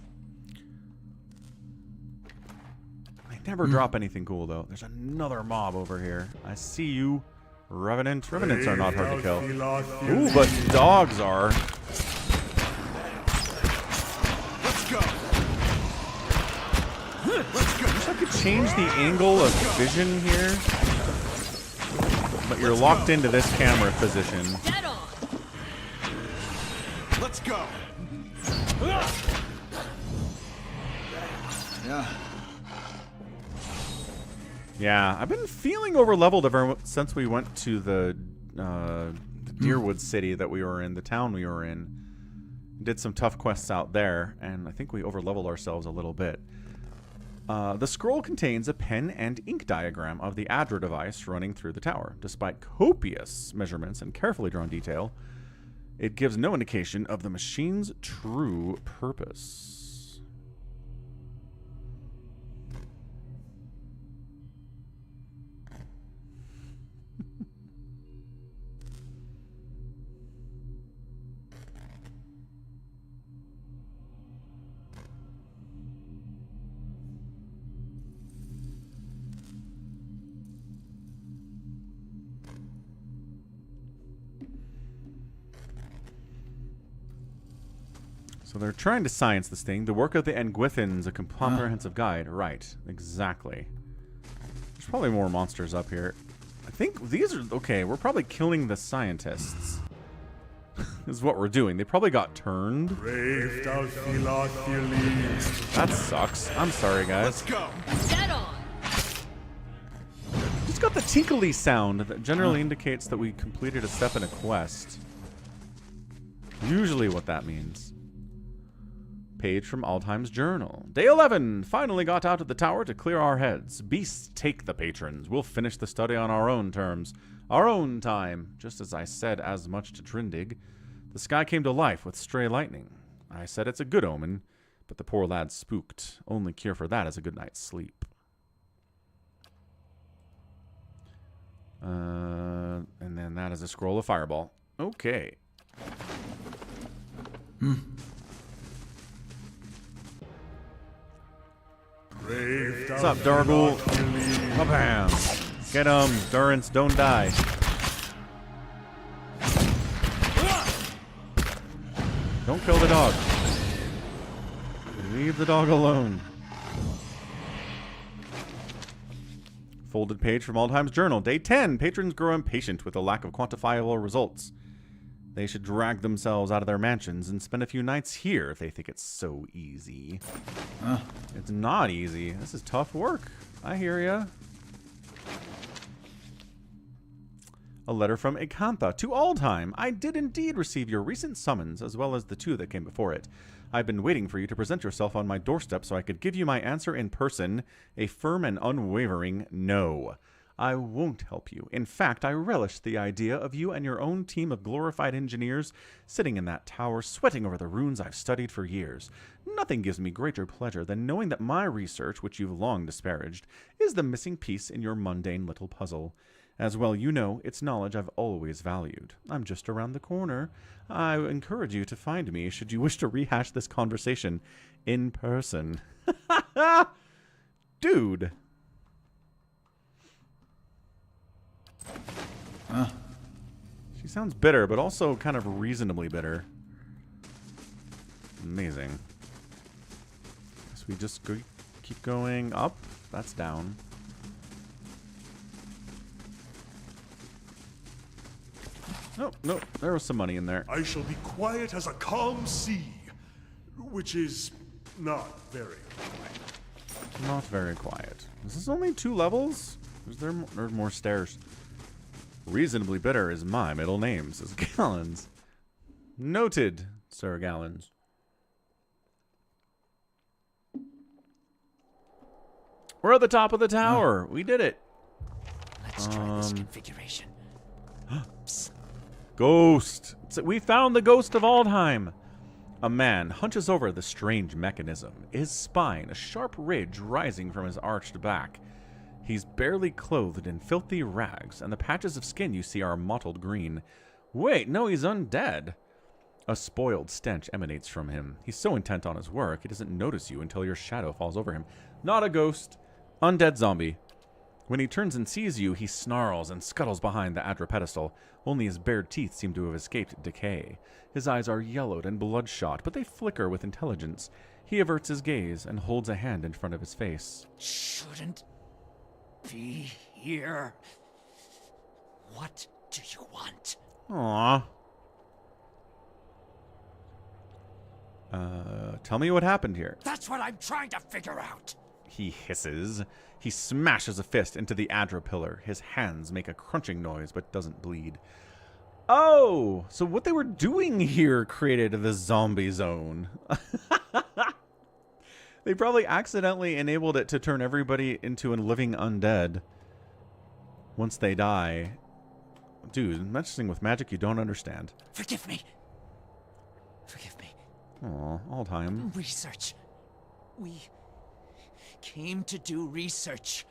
They never drop anything cool though. There's another mob over here. I see you, Revenant. Revenants are not hard to kill. Ooh, but dogs are. Let's go. Let's go. Wish I could change the angle of vision here, but you're locked into this camera position. Get on. Let's go. Yeah. Yeah, I've been feeling over-leveled ever since we went to the Deerwood city that we were in, the town we were in. Did some tough quests out there, and I think we over-leveled ourselves a little bit. The scroll contains a pen and ink diagram of the Adra device running through the tower. Despite copious measurements and carefully drawn detail, it gives no indication of the machine's true purpose. So they're trying to science this thing. The work of the Engwithans, a comprehensive guide. Right, exactly. There's probably more monsters up here. I think these are... Okay, we're probably killing the scientists. Is what we're doing. They probably got turned. That sucks. I'm sorry, guys. Let's go. Get on. Just got the tinkly sound that generally indicates that we completed a step in a quest. Usually what that means. Page from Aldheim's journal. Day 11. Finally got out of the tower to clear our heads. Beasts take the patrons. We'll finish the study on our own terms. Our own time. Just as I said as much to Trindig. The sky came to life with stray lightning. I said it's a good omen, but the poor lad spooked. Only cure for that is a good night's sleep. And then that is a scroll of fireball. Okay. What's up, Dargul? Bam! Get him, Durance, don't die. Don't kill the dog. Leave the dog alone. Folded page from Aldheim's journal. Day 10. Patrons grow impatient with the lack of quantifiable results. They should drag themselves out of their mansions and spend a few nights here if they think it's so easy. It's not easy. This is tough work. I hear ya. A letter from Ekantha to Aldheim. I did indeed receive your recent summons, as well as the two that came before it. I've been waiting for you to present yourself on my doorstep so I could give you my answer in person, a firm and unwavering no. I won't help you. In fact, I relish the idea of you and your own team of glorified engineers sitting in that tower, sweating over the runes I've studied for years. Nothing gives me greater pleasure than knowing that my research, which you've long disparaged, is the missing piece in your mundane little puzzle. As well you know, it's knowledge I've always valued. I'm just around the corner. I encourage you to find me should you wish to rehash this conversation in person. Dude. She sounds bitter, but also kind of reasonably bitter. Amazing. So we just keep going up. That's down. Oh, no, there was some money in there. I shall be quiet as a calm sea, which is not very quiet. Not very quiet. Is this only 2 levels? Is there more stairs? Reasonably bitter is my middle name, says Gallons. Noted, Sir Gallons. We're at the top of the tower. We did it. Let's try this configuration. Ghost. We found the ghost of Aldheim. A man hunches over the strange mechanism, his spine a sharp ridge rising from his arched back. He's barely clothed in filthy rags, and the patches of skin you see are mottled green. Wait, no, he's undead. A spoiled stench emanates from him. He's so intent on his work, he doesn't notice you until your shadow falls over him. Not a ghost. Undead zombie. When he turns and sees you, he snarls and scuttles behind the Adra pedestal. Only his bared teeth seem to have escaped decay. His eyes are yellowed and bloodshot, but they flicker with intelligence. He averts his gaze and holds a hand in front of his face. Shouldn't be here. What do you want? Aww. Tell me what happened here. That's what I'm trying to figure out. He hisses. He smashes a fist into the Adra pillar. His hands make a crunching noise, but doesn't bleed. Oh, so what they were doing here created the zombie zone. They probably accidentally enabled it to turn everybody into a living undead once they die. Dude, messing with magic you don't understand. Forgive me. Forgive me. Aw, all time. Research. We came to do research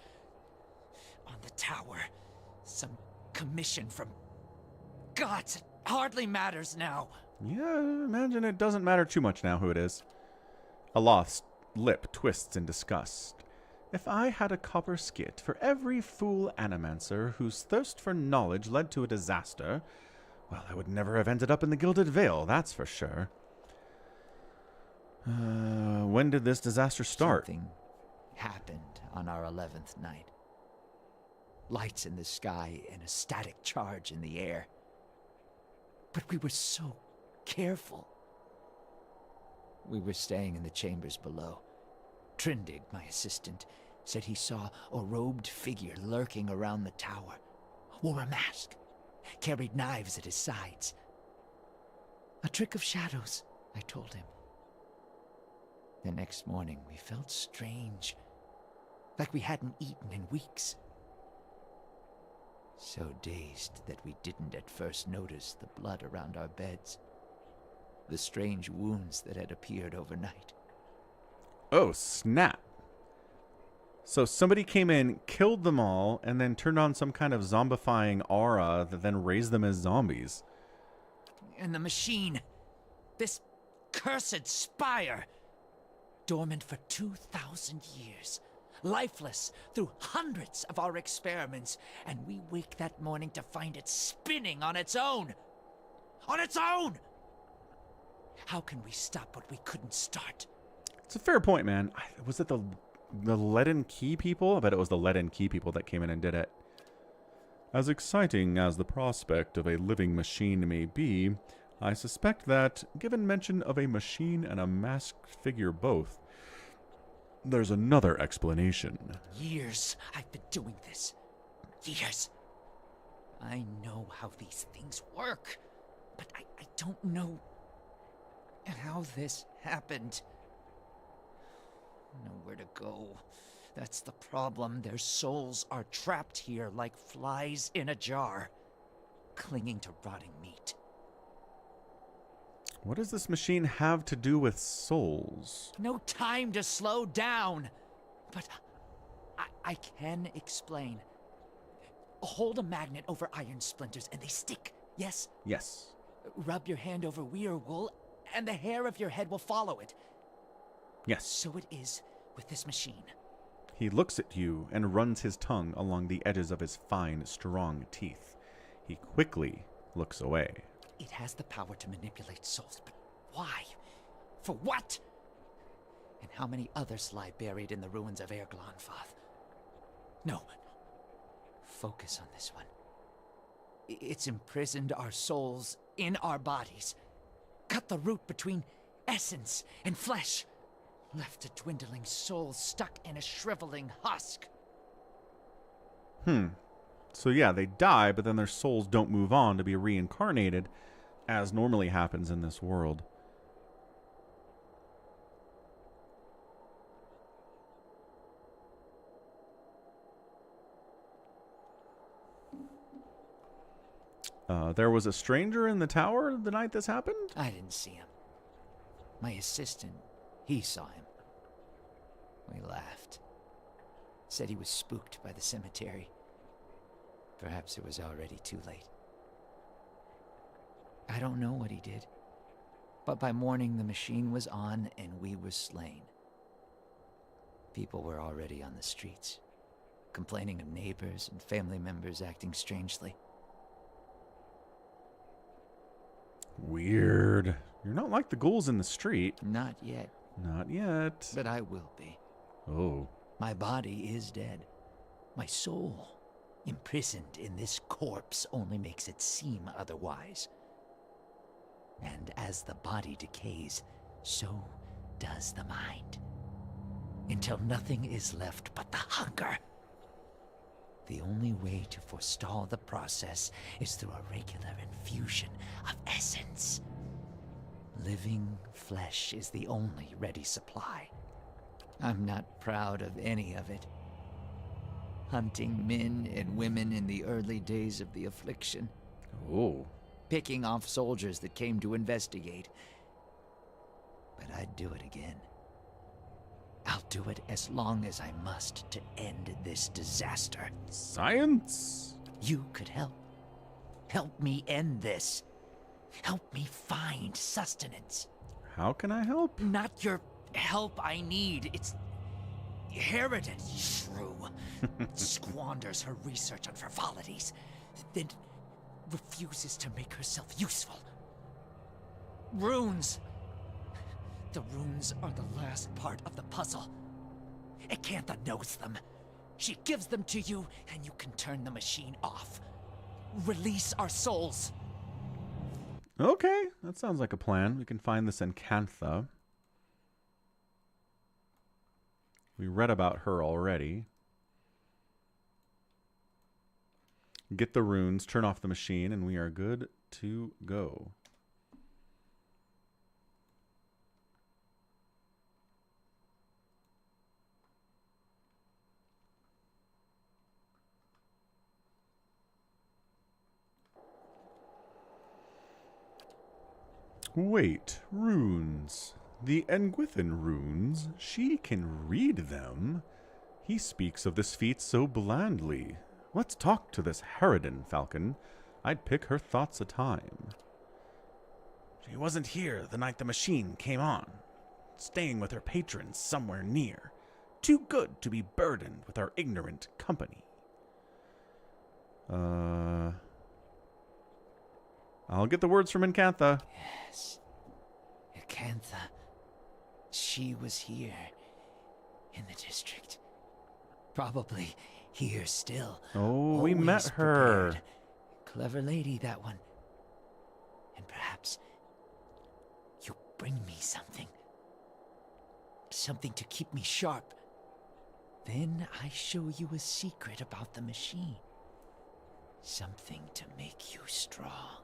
on the tower. Some commission from gods. It hardly matters now. Yeah, imagine it doesn't matter too much now who it is. Aloth's lip twists in disgust. If I had a copper skit for every fool animancer whose thirst for knowledge led to a disaster, well, I would never have ended up in the Gilded Vale, that's for sure. When did this disaster start? Something happened on our 11th night. Lights in the sky and a static charge in the air. But we were so careful. We were staying in the chambers below. Trindig, my assistant, said he saw a robed figure lurking around the tower. Wore a mask. Carried knives at his sides. A trick of shadows, I told him. The next morning, we felt strange. Like we hadn't eaten in weeks. So dazed that we didn't at first notice the blood around our beds. The strange wounds that had appeared overnight. Oh, snap. So somebody came in, killed them all, and then turned on some kind of zombifying aura that then raised them as zombies. And the machine. This cursed spire. Dormant for 2,000 years. Lifeless through hundreds of our experiments. And we wake that morning to find it spinning on its own. On its own! How can we stop what we couldn't start? It's a fair point, man. Was it the Leaden Key people? I bet it was the Leaden Key people that came in and did it. As exciting as the prospect of a living machine may be, I suspect that, given mention of a machine and a masked figure both, there's another explanation. Years I've been doing this. Years. I know how these things work, but I don't know how this happened. Nowhere to go. That's the problem. Their souls are trapped here like flies in a jar, clinging to rotting meat. What does this machine have to do with souls? No time to slow down. But I can explain. Hold a magnet over iron splinters and they stick, yes? Yes. Rub your hand over weir wool and the hair of your head will follow it. Yes. So it is with this machine. He looks at you and runs his tongue along the edges of his fine, strong teeth. He quickly looks away. It has the power to manipulate souls, but why? For what? And how many others lie buried in the ruins of Erglonfoth? No. Focus on this one. It's imprisoned our souls in our bodies. Cut the root between essence and flesh. Left a dwindling soul stuck in a shriveling husk. So yeah, they die, but then their souls don't move on to be reincarnated, as normally happens in this world. There was a stranger in the tower the night this happened? I didn't see him. My assistant, he saw him. We laughed. Said he was spooked by the cemetery. Perhaps it was already too late. I don't know what he did. But by morning, the machine was on and we were slain. People were already on the streets, complaining of neighbors and family members acting strangely. Weird. You're not like the ghouls in the street. Not yet, Not yet. but I will be. Oh. My body is dead. My soul, imprisoned in this corpse, only makes it seem otherwise. And as the body decays, so does the mind. Until nothing is left but the hunger. The only way to forestall the process is through a regular infusion of essence. Living flesh is the only ready supply. I'm not proud of any of it. Hunting men and women in the early days of the affliction. Oh. Picking off soldiers that came to investigate. But I'd do it again. I'll do it as long as I must to end this disaster. Science? You could help. Help me end this. Help me find sustenance. How can I help? Not your help I need. It's Harridan, shrew. Squanders her research on frivolities, then refuses to make herself useful. Runes. The runes are the last part of the puzzle. Acantha knows them. She gives them to you, and you can turn the machine off. Release our souls. Okay, that sounds like a plan. We can find this Encantha. We read about her already. Get the runes, turn off the machine, and we are good to go. Wait, runes. The Engwithan runes, she can read them. He speaks of this feat so blandly. Let's talk to this Harridan, Falcon. I'd pick her thoughts a time. She wasn't here the night the machine came on. Staying with her patrons somewhere near. Too good to be burdened with our ignorant company. I'll get the words from Encantha. Yes. Acantha. She was here. In the district. Probably here still. Oh, we met Always her. prepared. Clever lady, that one. And perhaps you bring me something. Something to keep me sharp. Then I show you a secret about the machine. Something to make you strong.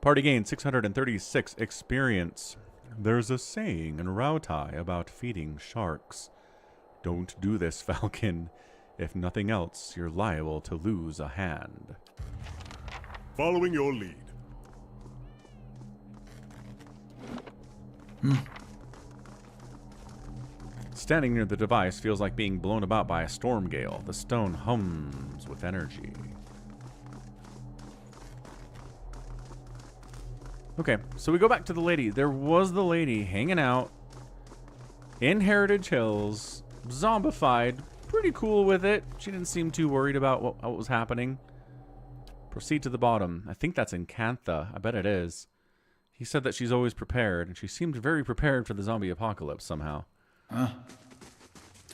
Party gained 636 experience. There's a saying in Rautai about feeding sharks. Don't do this, Falcon. If nothing else, you're liable to lose a hand. Following your lead. Standing near the device feels like being blown about by a storm gale. The stone hums with energy. Okay, so we go back to the lady. There was the lady hanging out in Heritage Hills, zombified, pretty cool with it. She didn't seem too worried about what was happening. Proceed to the bottom. I think that's Encantha. I bet it is. He said that she's always prepared, and she seemed very prepared for the zombie apocalypse somehow. Huh?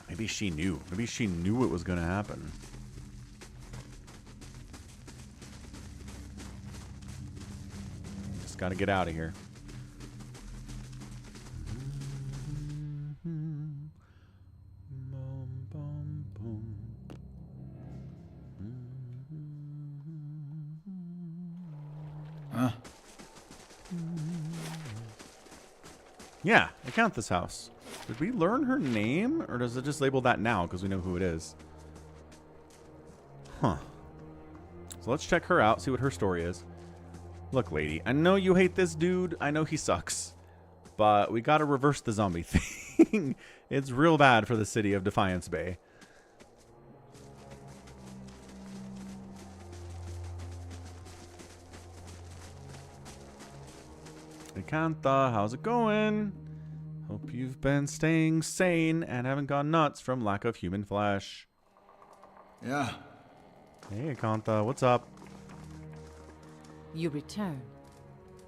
Maybe she knew. Maybe she knew it was going to happen. Just got to get out of here. Huh? Yeah, Acantha's house. Did we learn her name, or does it just label that now because we know who it is? Huh. So let's check her out, see what her story is. Look, lady, I know you hate this dude. I know he sucks. But we gotta reverse the zombie thing. It's real bad for the city of Defiance Bay. Hey, Kantha, how's it going? Hope you've been staying sane and haven't gone nuts from lack of human flesh. Yeah. Hey, Kantha, what's up? You return.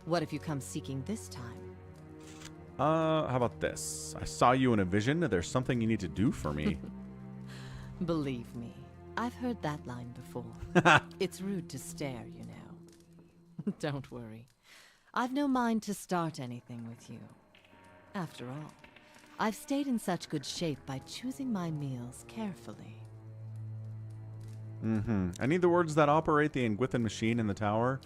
What if you come seeking this time? How about this? I saw you in a vision. There's something you need to do for me. Believe me, I've heard that line before. It's rude to stare, you know. Don't worry. I've no mind to start anything with you. After all, I've stayed in such good shape by choosing my meals carefully. I need the words that operate the Engwithan machine in the tower.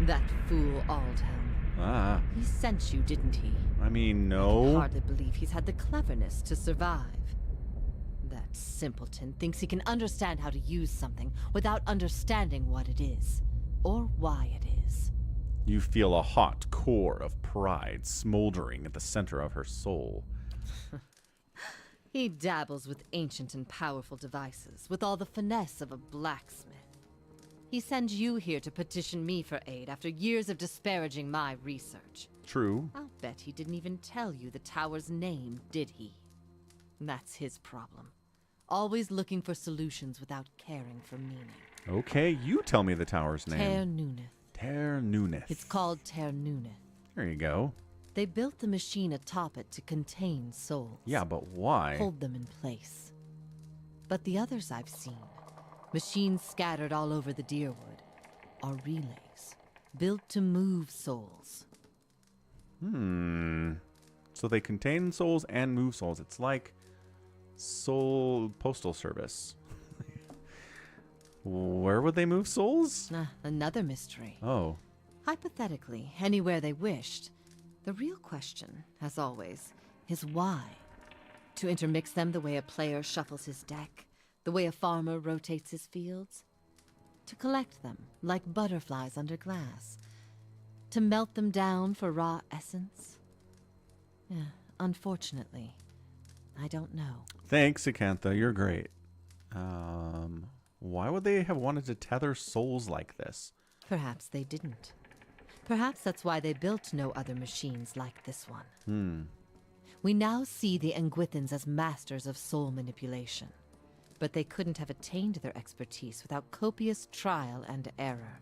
That fool Aldhelm. Ah, He sent you, didn't he? I mean, I can no. hardly believe he's had the cleverness to survive. That simpleton thinks he can understand how to use something without understanding what it is, or why it is. You feel a hot core of pride smoldering at the center of her soul. He dabbles with ancient and powerful devices, with all the finesse of a blacksmith. He sends you here to petition me for aid after years of disparaging my research. True. I'll bet he didn't even tell you the tower's name, did he? That's his problem. Always looking for solutions without caring for meaning. Okay, you tell me the tower's name. Ter Nuneth. Ter Nuneth. It's called Ter Nuneth. There you go. They built the machine atop it to contain souls. Yeah, but why? Hold them in place. But the others I've seen, machines scattered all over the Deerwood, are relays, built to move souls. So they contain souls and move souls. It's like Soul Postal Service. Where would they move souls? Another mystery. Oh. Hypothetically, anywhere they wished. The real question, as always, is why? To intermix them the way a player shuffles his deck, the way a farmer rotates his fields? To collect them, like butterflies under glass? To melt them down for raw essence? Unfortunately, I don't know. Thanks, Akantha. You're great. Why would they have wanted to tether souls like this? Perhaps they didn't. Perhaps that's why they built no other machines like this one. We now see the Engwithans as masters of soul manipulation. But they couldn't have attained their expertise without copious trial and error.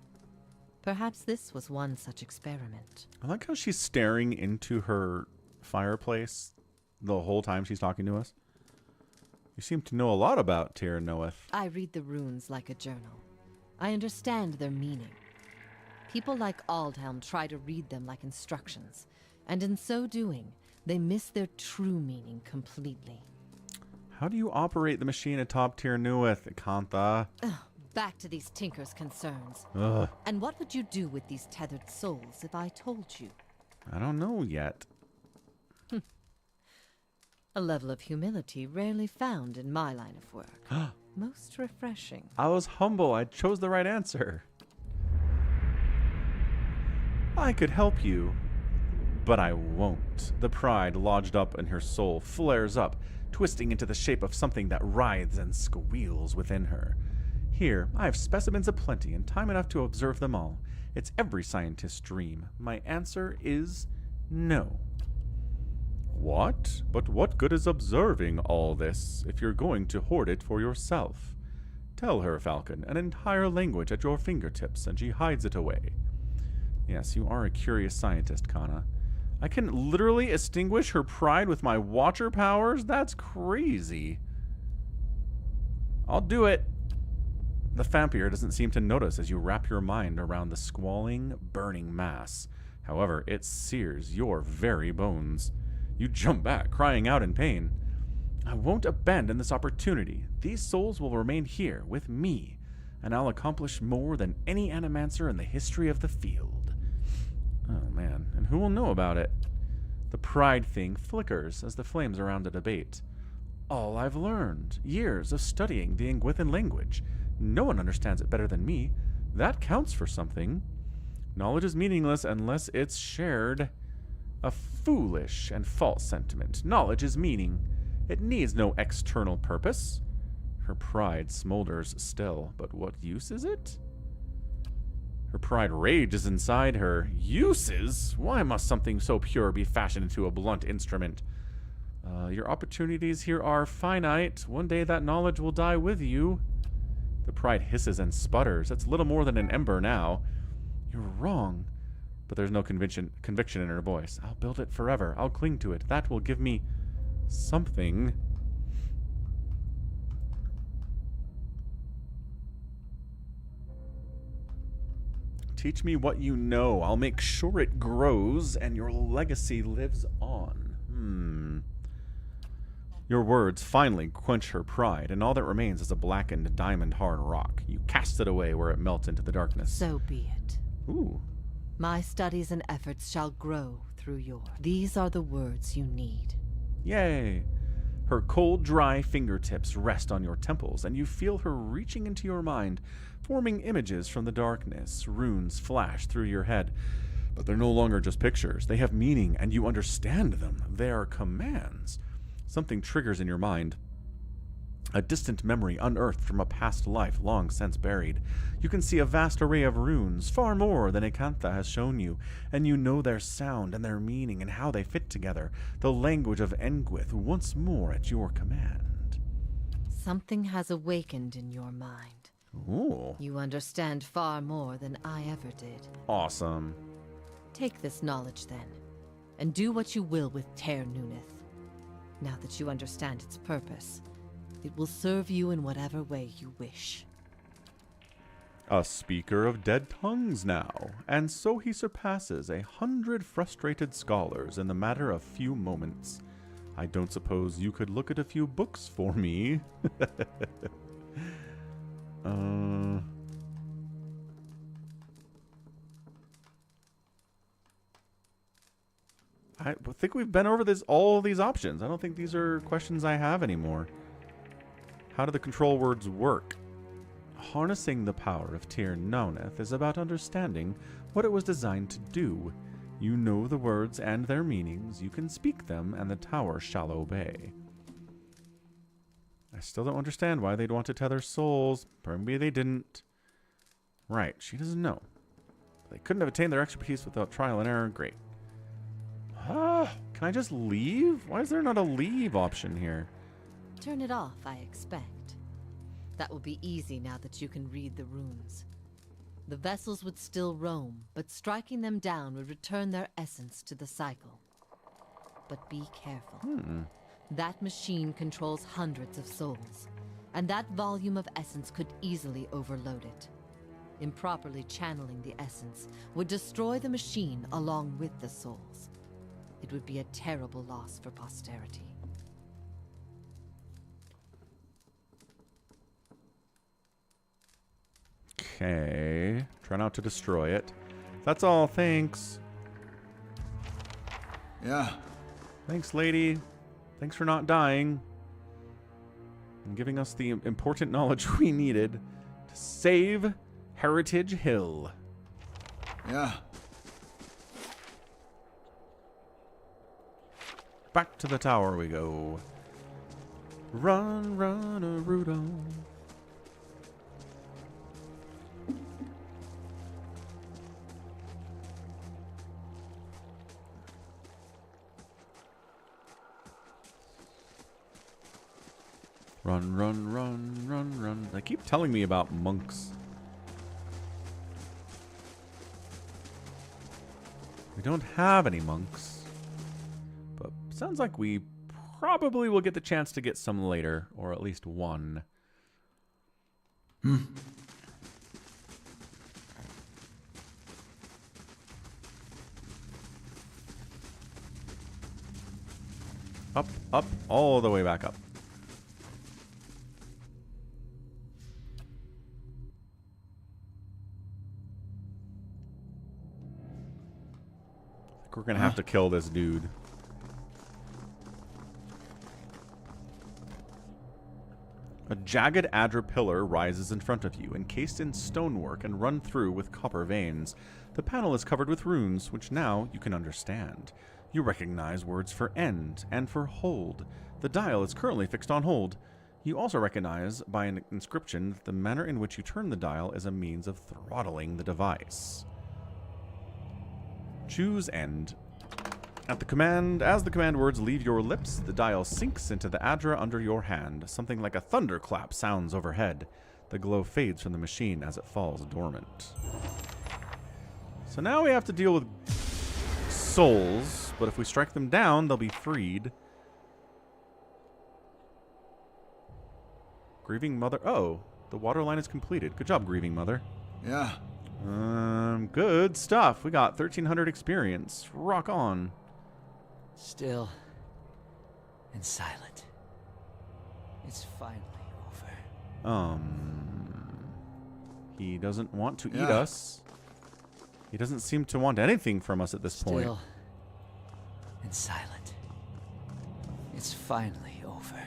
Perhaps this was one such experiment. I like how she's staring into her fireplace the whole time she's talking to us. You seem to know a lot about Tir Noeth. I read the runes like a journal. I understand their meaning. People like Aldhelm try to read them like instructions, and in so doing, they miss their true meaning completely. How do you operate the machine atop Tir Noeth, Akantha? Back to these tinkers' concerns. Ugh, And what would you do with these tethered souls if I told you? I don't know yet. A level of humility rarely found in my line of work. Most refreshing. I was humble. I chose the right answer. I could help you, but I won't. The pride lodged up in her soul flares up, twisting into the shape of something that writhes and squeals within her. Here, I have specimens aplenty and time enough to observe them all. It's every scientist's dream. My answer is no. What? But what good is observing all this if you're going to hoard it for yourself? Tell her, Falcon, an entire language at your fingertips, and she hides it away. Yes, you are a curious scientist, Kana. I can literally extinguish her pride with my watcher powers? That's crazy. I'll do it. The vampire doesn't seem to notice as you wrap your mind around the squalling, burning mass. However, it sears your very bones. You jump back, crying out in pain. I won't abandon this opportunity. These souls will remain here with me, and I'll accomplish more than any animancer in the history of the field. Oh man, and who will know about it? The pride thing flickers as the flames around it abate. All I've learned, years of studying the Engwithan language, No one understands it better than me. That counts for something. Knowledge is meaningless unless it's shared. A foolish and false sentiment. Knowledge is meaning. It needs no external purpose. Her pride smolders still, but what use is it? Her pride rages inside her. Uses? Why must something so pure be fashioned into a blunt instrument? Your opportunities here are finite. One day that knowledge will die with you. The pride hisses and sputters. It's little more than an ember now. You're wrong. But there's no conviction in her voice. I'll build it forever. I'll cling to it. That will give me something. Teach me what you know. I'll make sure it grows and your legacy lives on. Your words finally quench her pride, and all that remains is a blackened diamond-hard rock. You cast it away where it melts into the darkness. So be it. Ooh. My studies and efforts shall grow through yours. These are the words you need. Yay! Her cold, dry fingertips rest on your temples, and you feel her reaching into your mind, forming images from the darkness. Runes flash through your head. But they're no longer just pictures. They have meaning, and you understand them. They are commands. Something triggers in your mind. A distant memory unearthed from a past life long since buried. You can see a vast array of runes, far more than Acantha has shown you, and you know their sound and their meaning and how they fit together. The language of Engwith once more at your command. Something has awakened in your mind. Ooh. You understand far more than I ever did. Awesome. Take this knowledge, then, and do what you will with Ter Nuneth. Now that you understand its purpose, it will serve you in whatever way you wish. A speaker of dead tongues now, and so he surpasses 100 frustrated scholars in the matter of few moments. I don't suppose you could look at a few books for me. I think we've been over all these options. I don't think these are questions I have anymore. How do the control words work? Harnessing the power of Tir Noneth is about understanding what it was designed to do. You know the words and their meanings, you can speak them, and the tower shall obey. I still don't understand why they'd want to tether souls. Maybe they didn't. Right, she doesn't know. They couldn't have attained their expertise without trial and error. Great. Can I just leave? Why is there not a leave option here? Turn it off, I expect. That will be easy now that you can read the runes. The vessels would still roam, but striking them down would return their essence to the cycle. But be careful. That machine controls hundreds of souls, and that volume of essence could easily overload it. Improperly channeling the essence would destroy the machine along with the souls. It would be a terrible loss for posterity. Okay. Try not to destroy it. That's all. Thanks. Yeah. Thanks, lady. Thanks for not dying. And giving us the important knowledge we needed to save Heritage Hill. Yeah. Back to the tower we go. Run, run, Naruto. Run, run, run, run, run. They keep telling me about monks. We don't have any monks. But sounds like we probably will get the chance to get some later, or at least one. Up, up, all the way back up. I think we're gonna have to kill this dude. A jagged Adra pillar rises in front of you, encased in stonework and run through with copper veins. The panel is covered with runes, which now you can understand. You recognize words for end and for hold. The dial is currently fixed on hold. You also recognize by an inscription that the manner in which you turn the dial is a means of throttling the device. Choose end. As the command words leave your lips, the dial sinks into the Adra under your hand. Something like a thunderclap sounds overhead. The glow fades from the machine as it falls dormant. So now we have to deal with souls, but if we strike them down, they'll be freed. Grieving Mother. Oh, the water line is completed. Good job, Grieving Mother. Yeah. Good stuff. We got 1,300 experience. Rock on. Still and silent. It's finally over. He doesn't want to eat Yeah. us. He doesn't seem to want anything from us at this point. Still and silent. It's finally over.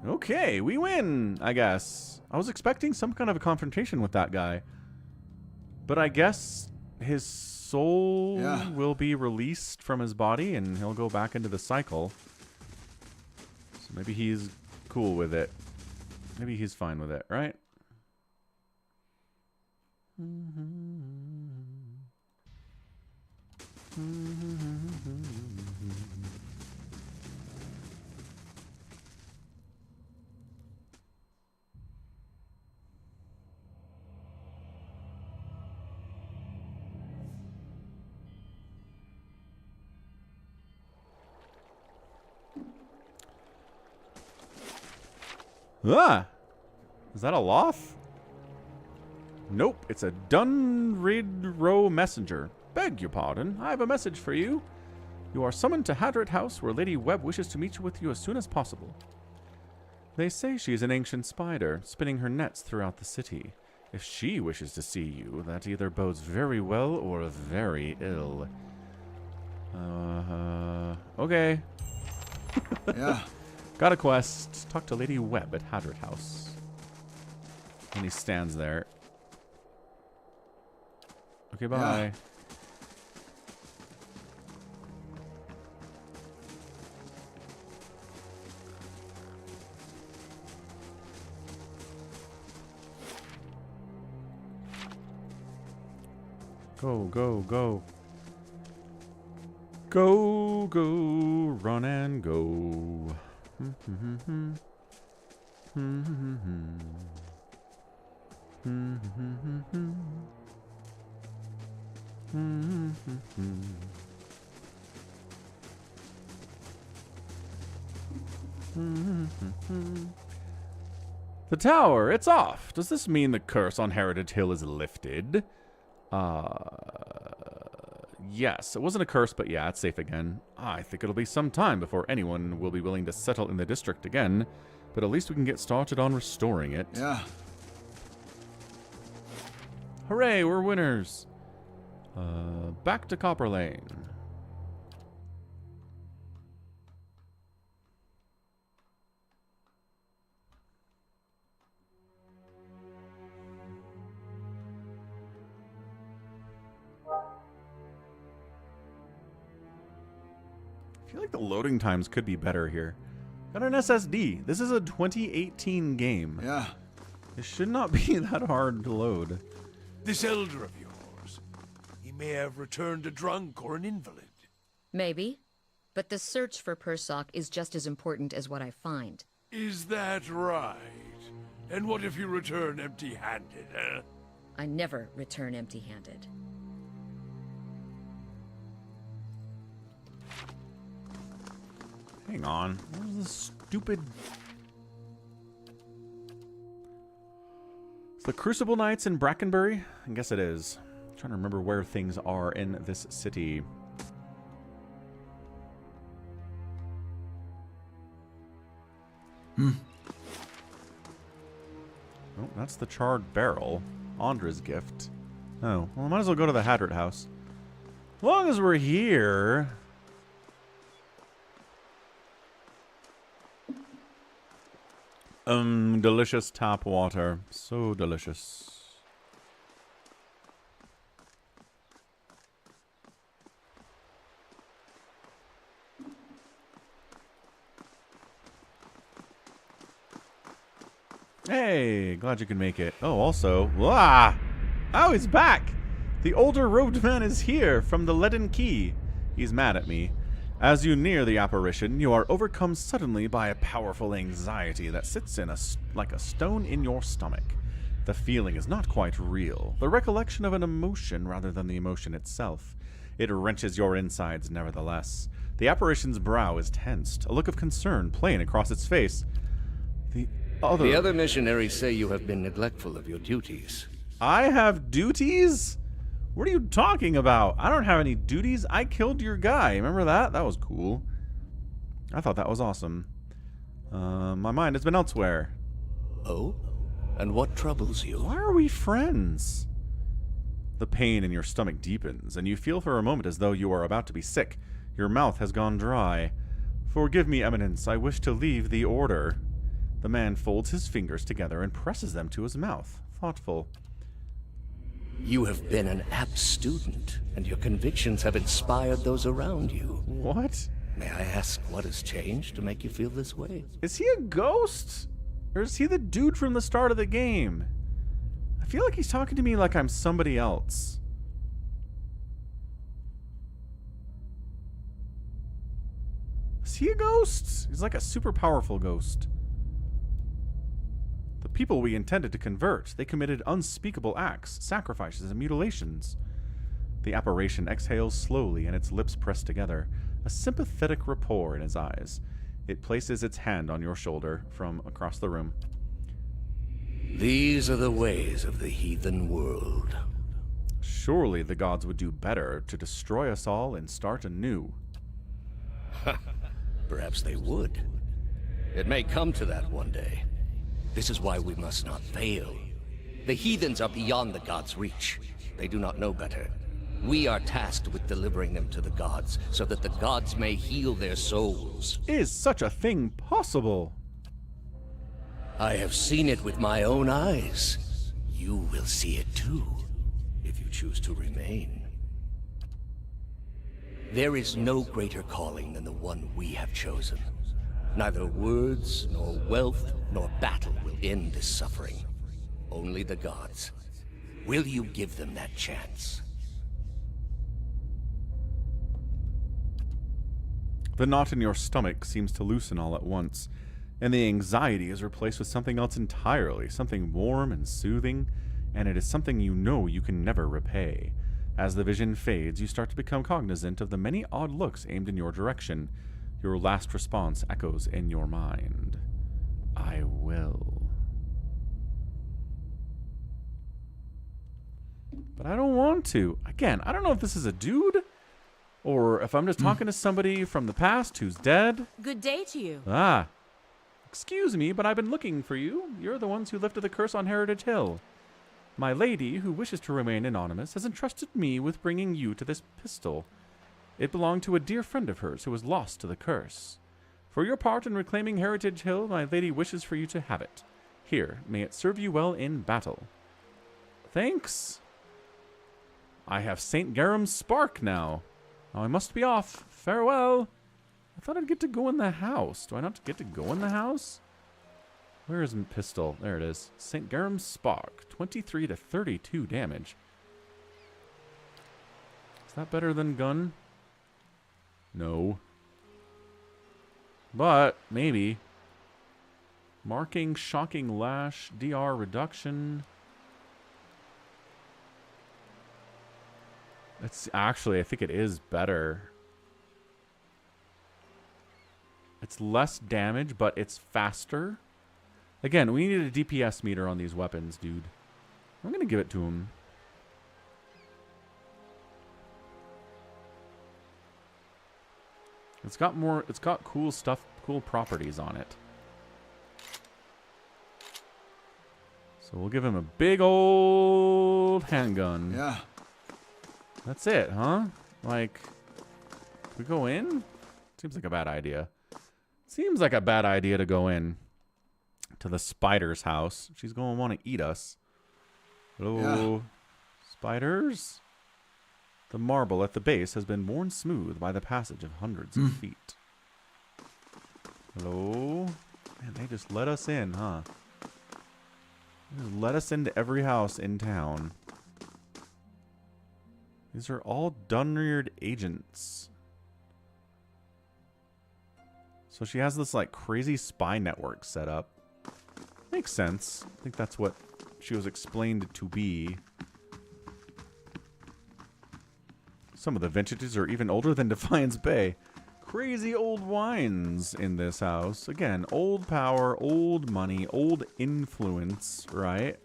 Okay, we win, I guess. I was expecting some kind of a confrontation with that guy. But I guess his soul will be released from his body and he'll go back into the cycle. So maybe he's cool with it. Maybe he's fine with it, right? Ah! Is that a loth? Nope, it's a Dunridrow messenger. Beg your pardon, I have a message for you. You are summoned to Hadrat House, where Lady Webb wishes to meet with you as soon as possible. They say she is an ancient spider, spinning her nets throughout the city. If she wishes to see you, that either bodes very well or very ill. Okay. Yeah. Got a quest. Talk to Lady Webb at Hadrat House. And he stands there. Okay, bye. Yeah. Go, go, go. Go, go, run and go. The tower, it's off. Does this mean the curse on Heritage Hill is lifted? Yes, it wasn't a curse, but yeah, it's safe again. I think it'll be some time before anyone will be willing to settle in the district again, but at least we can get started on restoring it. Yeah. Hooray, we're winners. Back to Copper Lane. I feel like the loading times could be better here. Got an SSD. This is a 2018 game. Yeah. It should not be that hard to load. This elder of yours, he may have returned a drunk or an invalid. Maybe. But the search for Persok is just as important as what I find. Is that right? And what if you return empty-handed, eh? I never return empty-handed. Hang on. What is this stupid... It's the Crucible Knights in Brackenbury? I guess it is. I'm trying to remember where things are in this city. Oh, that's the charred barrel. Andra's gift. Oh, well, I might as well go to the Hadrat House. As long as we're here... Delicious tap water. So delicious. Hey, glad you can make it. Oh, also, oh, he's back. The older robed man is here from the Leaden Key. He's mad at me. As you near the apparition, you are overcome suddenly by a powerful anxiety that sits in like a stone in your stomach. The feeling is not quite real. The recollection of an emotion rather than the emotion itself. It wrenches your insides nevertheless. The apparition's brow is tensed, a look of concern playing across its face. The other missionaries say you have been neglectful of your duties. I have duties? What are you talking about? I don't have any duties. I killed your guy. Remember that? That was cool. I thought that was awesome. My mind has been elsewhere. Oh? And what troubles you? Why are we friends? The pain in your stomach deepens, and you feel for a moment as though you are about to be sick. Your mouth has gone dry. Forgive me, Eminence. I wish to leave the order. The man folds his fingers together and presses them to his mouth. Thoughtful. You have been an apt student, and your convictions have inspired those around you. What? May I ask what has changed to make you feel this way? Is he a ghost? Or is he the dude from the start of the game? I feel like he's talking to me like I'm somebody else. Is he a ghost? He's like a super powerful ghost. The people we intended to convert, they committed unspeakable acts, sacrifices, and mutilations. The apparition exhales slowly and its lips press together, a sympathetic rapport in his eyes. It places its hand on your shoulder from across the room. These are the ways of the heathen world. Surely the gods would do better to destroy us all and start anew. Perhaps they would. It may come to that one day. This is why we must not fail. The heathens are beyond the gods' reach. They do not know better. We are tasked with delivering them to the gods, so that the gods may heal their souls. Is such a thing possible? I have seen it with my own eyes. You will see it too, if you choose to remain. There is no greater calling than the one we have chosen. Neither words, nor wealth, nor battle will end this suffering. Only the gods. Will you give them that chance? The knot in your stomach seems to loosen all at once, and the anxiety is replaced with something else entirely, something warm and soothing, and it is something you know you can never repay. As the vision fades, you start to become cognizant of the many odd looks aimed in your direction. Your last response echoes in your mind. I will. But I don't want to. Again, I don't know if this is a dude or if I'm just talking to somebody from the past who's dead. Good day to you. Excuse me, but I've been looking for you. You're the ones who lifted the curse on Heritage Hill. My lady, who wishes to remain anonymous, has entrusted me with bringing you to this pistol. It belonged to a dear friend of hers who was lost to the curse. For your part in reclaiming Heritage Hill, my lady wishes for you to have it. Here, may it serve you well in battle. Thanks. I have St. Garam's spark now. Now I must be off. Farewell. I thought I'd get to go in the house. Do I not get to go in the house? Where is my pistol? There it is. St. Garam's spark. 23 to 32 damage. Is that better than gun? No. But, maybe. Marking, shocking lash, DR reduction. It's actually, I think it is better. It's less damage, but it's faster. Again, we need a DPS meter on these weapons, dude. I'm going to give it to him. It's got cool stuff, cool properties on it. So we'll give him a big old handgun. Yeah. That's it, huh? Like, we go in? Seems like a bad idea. Seems like a bad idea to go in. to the spider's house. She's going to want to eat us. Hello, Yeah. spiders? The marble at the base has been worn smooth by the passage of hundreds of feet. Hello? Man, they just let us in, huh? They just let us into every house in town. These are all Dunreard agents. So she has this like crazy spy network set up. Makes sense. I think that's what she was explained to be. Some of the vintages are even older than Defiance Bay. Crazy old wines in this house. Again, old power, old money, old influence, right?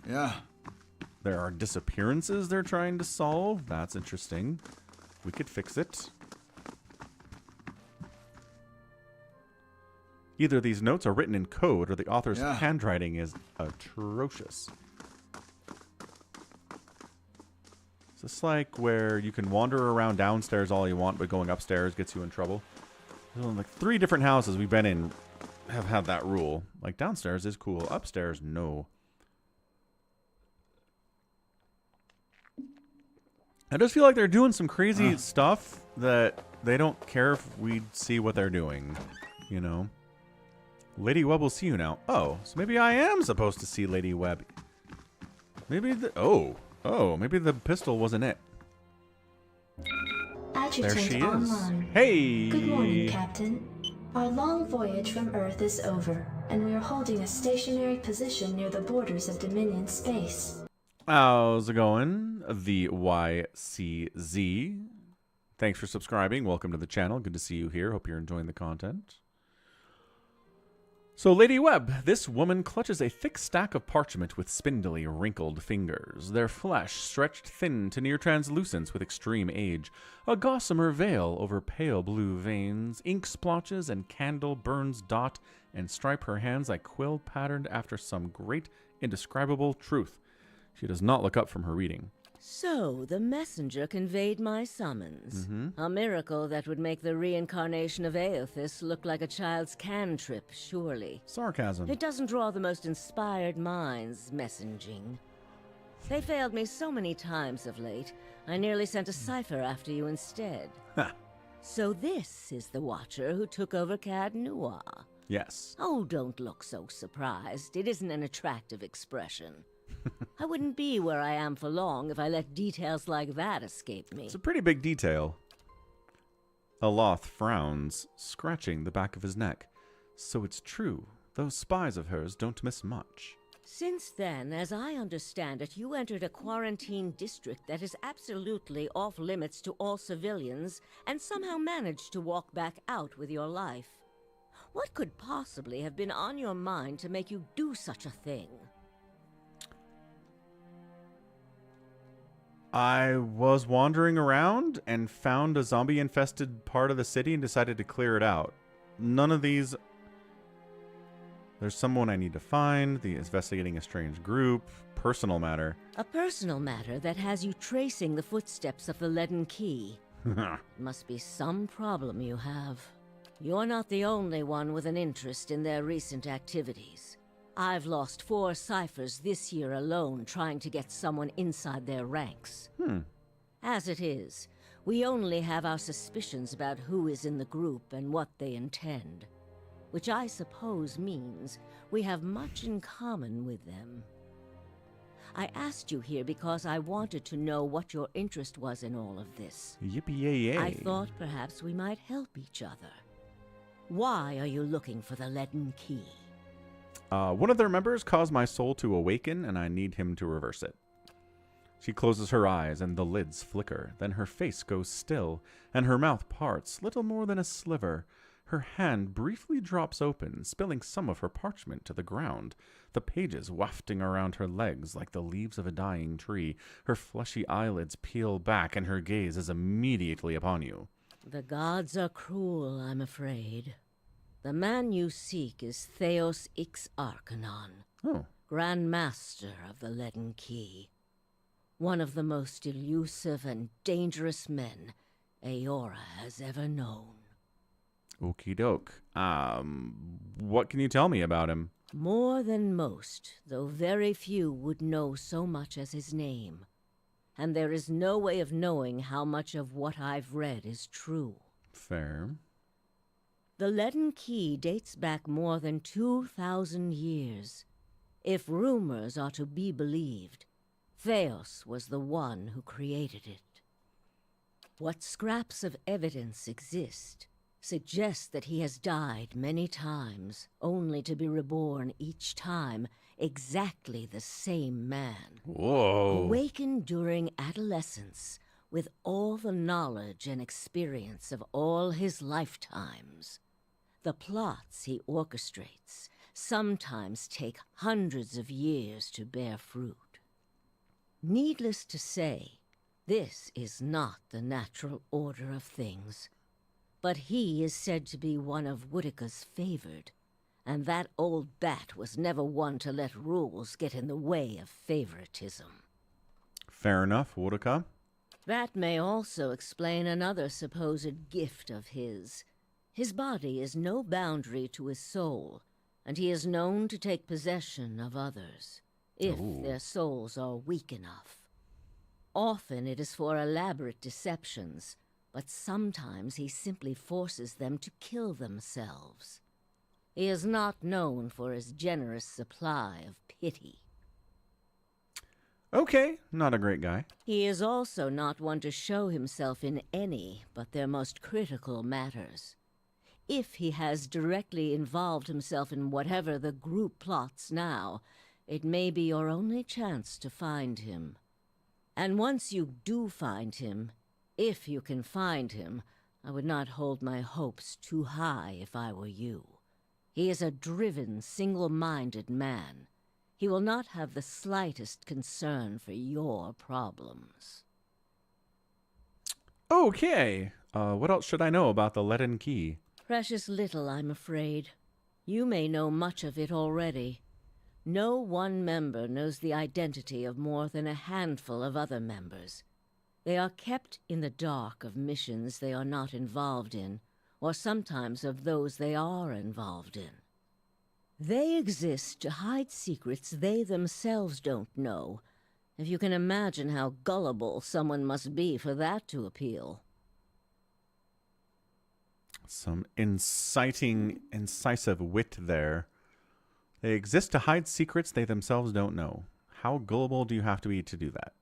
Yeah. There are disappearances they're trying to solve. That's interesting. We could fix it. Either these notes are written in code or the author's handwriting is atrocious. Is this like where you can wander around downstairs all you want, but going upstairs gets you in trouble? Like 3 different houses we've been in have had that rule. Like downstairs is cool, upstairs no. I just feel like they're doing some crazy stuff that they don't care if we see what they're doing, you know? Lady Webb will see you now. Oh, so maybe I am supposed to see Lady Webb. Maybe the... maybe the pistol wasn't it. Adjutant There she is. online. Hey! Good morning, Captain. Our long voyage from Earth is over, and we are holding a stationary position near the borders of Dominion space. How's it going? The YCZ. Thanks for subscribing. Welcome to the channel. Good to see you here. Hope you're enjoying the content. So, Lady Webb, this woman clutches a thick stack of parchment with spindly, wrinkled fingers, their flesh stretched thin to near translucence with extreme age, a gossamer veil over pale blue veins, ink splotches and candle burns dot and stripe her hands like quill patterned after some great, indescribable truth. She does not look up from her reading. So, the messenger conveyed my summons. A miracle that would make the reincarnation of Aothis look like a child's cantrip, surely. Sarcasm. It doesn't draw the most inspired minds, messaging. They failed me so many times of late, I nearly sent a cipher after you instead. So this is the Watcher who took over Cad Noir. Yes. Oh, don't look so surprised. It isn't an attractive expression. I wouldn't be where I am for long if I let details like that escape me. It's a pretty big detail. Aloth frowns, scratching the back of his neck. So it's true. Those spies of hers don't miss much. Since then, as I understand it, you entered a quarantine district that is absolutely off limits to all civilians and somehow managed to walk back out with your life. What could possibly have been on your mind to make you do such a thing? I was wandering around and found a zombie-infested part of the city and decided to clear it out. None of these... There's someone I need to find, the investigating a strange group, personal matter. A personal matter that has you tracing the footsteps of the Leaden Key. Must be some problem you have. You're not the only one with an interest in their recent activities. I've lost 4 ciphers this year alone trying to get someone inside their ranks. As it is, we only have our suspicions about who is in the group and what they intend. Which I suppose means we have much in common with them. I asked you here because I wanted to know what your interest was in all of this. Yippee-yay-yay. I thought perhaps we might help each other. Why are you looking for the Leaden Key? One of their members caused my soul to awaken, and I need him to reverse it. She closes her eyes, and the lids flicker. Then her face goes still, and her mouth parts, little more than a sliver. Her hand briefly drops open, spilling some of her parchment to the ground, the pages wafting around her legs like the leaves of a dying tree. Her fleshy eyelids peel back, and her gaze is immediately upon you. The gods are cruel, I'm afraid. The man you seek is Theos Ix Arcanon, Grand Master of the Leaden Key. One of the most elusive and dangerous men, Aora has ever known. Okie doke. What can you tell me about him? More than most, though very few would know so much as his name. And there is no way of knowing how much of what I've read is true. Fair. The Leaden Key dates back more than 2,000 years. If rumors are to be believed, Theos was the one who created it. What scraps of evidence exist suggest that he has died many times, only to be reborn each time exactly the same man. Whoa. Awakened during adolescence with all the knowledge and experience of all his lifetimes. The plots he orchestrates sometimes take hundreds of years to bear fruit. Needless to say, this is not the natural order of things. But he is said to be one of Woodica's favored, and that old bat was never one to let rules get in the way of favoritism. Fair enough, Woodica. That may also explain another supposed gift of his. His body is no boundary to his soul, and he is known to take possession of others, if their souls are weak enough. Often it is for elaborate deceptions, but sometimes he simply forces them to kill themselves. He is not known for his generous supply of pity. Okay, not a great guy. He is also not one to show himself in any but their most critical matters. If he has directly involved himself in whatever the group plots now, it may be your only chance to find him. And once you do find him, if you can find him, I would not hold my hopes too high if I were you. He is a driven, single-minded man. He will not have the slightest concern for your problems. Okay. What else should I know about the Leaden Key? Precious little, I'm afraid. You may know much of it already. No one member knows the identity of more than a handful of other members. They are kept in the dark of missions they are not involved in, or sometimes of those they are involved in. They exist to hide secrets they themselves don't know, if you can imagine how gullible someone must be for that to appeal. Some incisive wit there. They exist to hide secrets they themselves don't know. How gullible do you have to be to do that?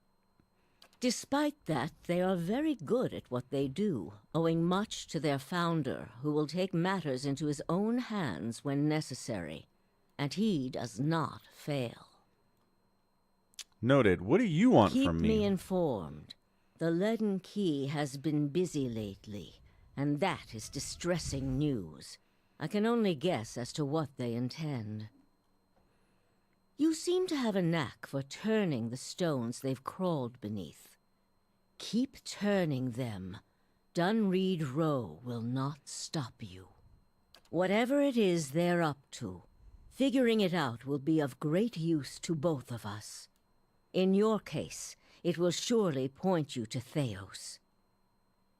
Despite that, they are very good at what they do, owing much to their founder, who will take matters into his own hands when necessary. And he does not fail. Noted. What do you want from me? Keep me informed. The Leaden Key has been busy lately, and that is distressing news. I can only guess as to what they intend. You seem to have a knack for turning the stones they've crawled beneath. Keep turning them. Dunreed Row will not stop you. Whatever it is they're up to, figuring it out will be of great use to both of us. In your case, it will surely point you to Theos.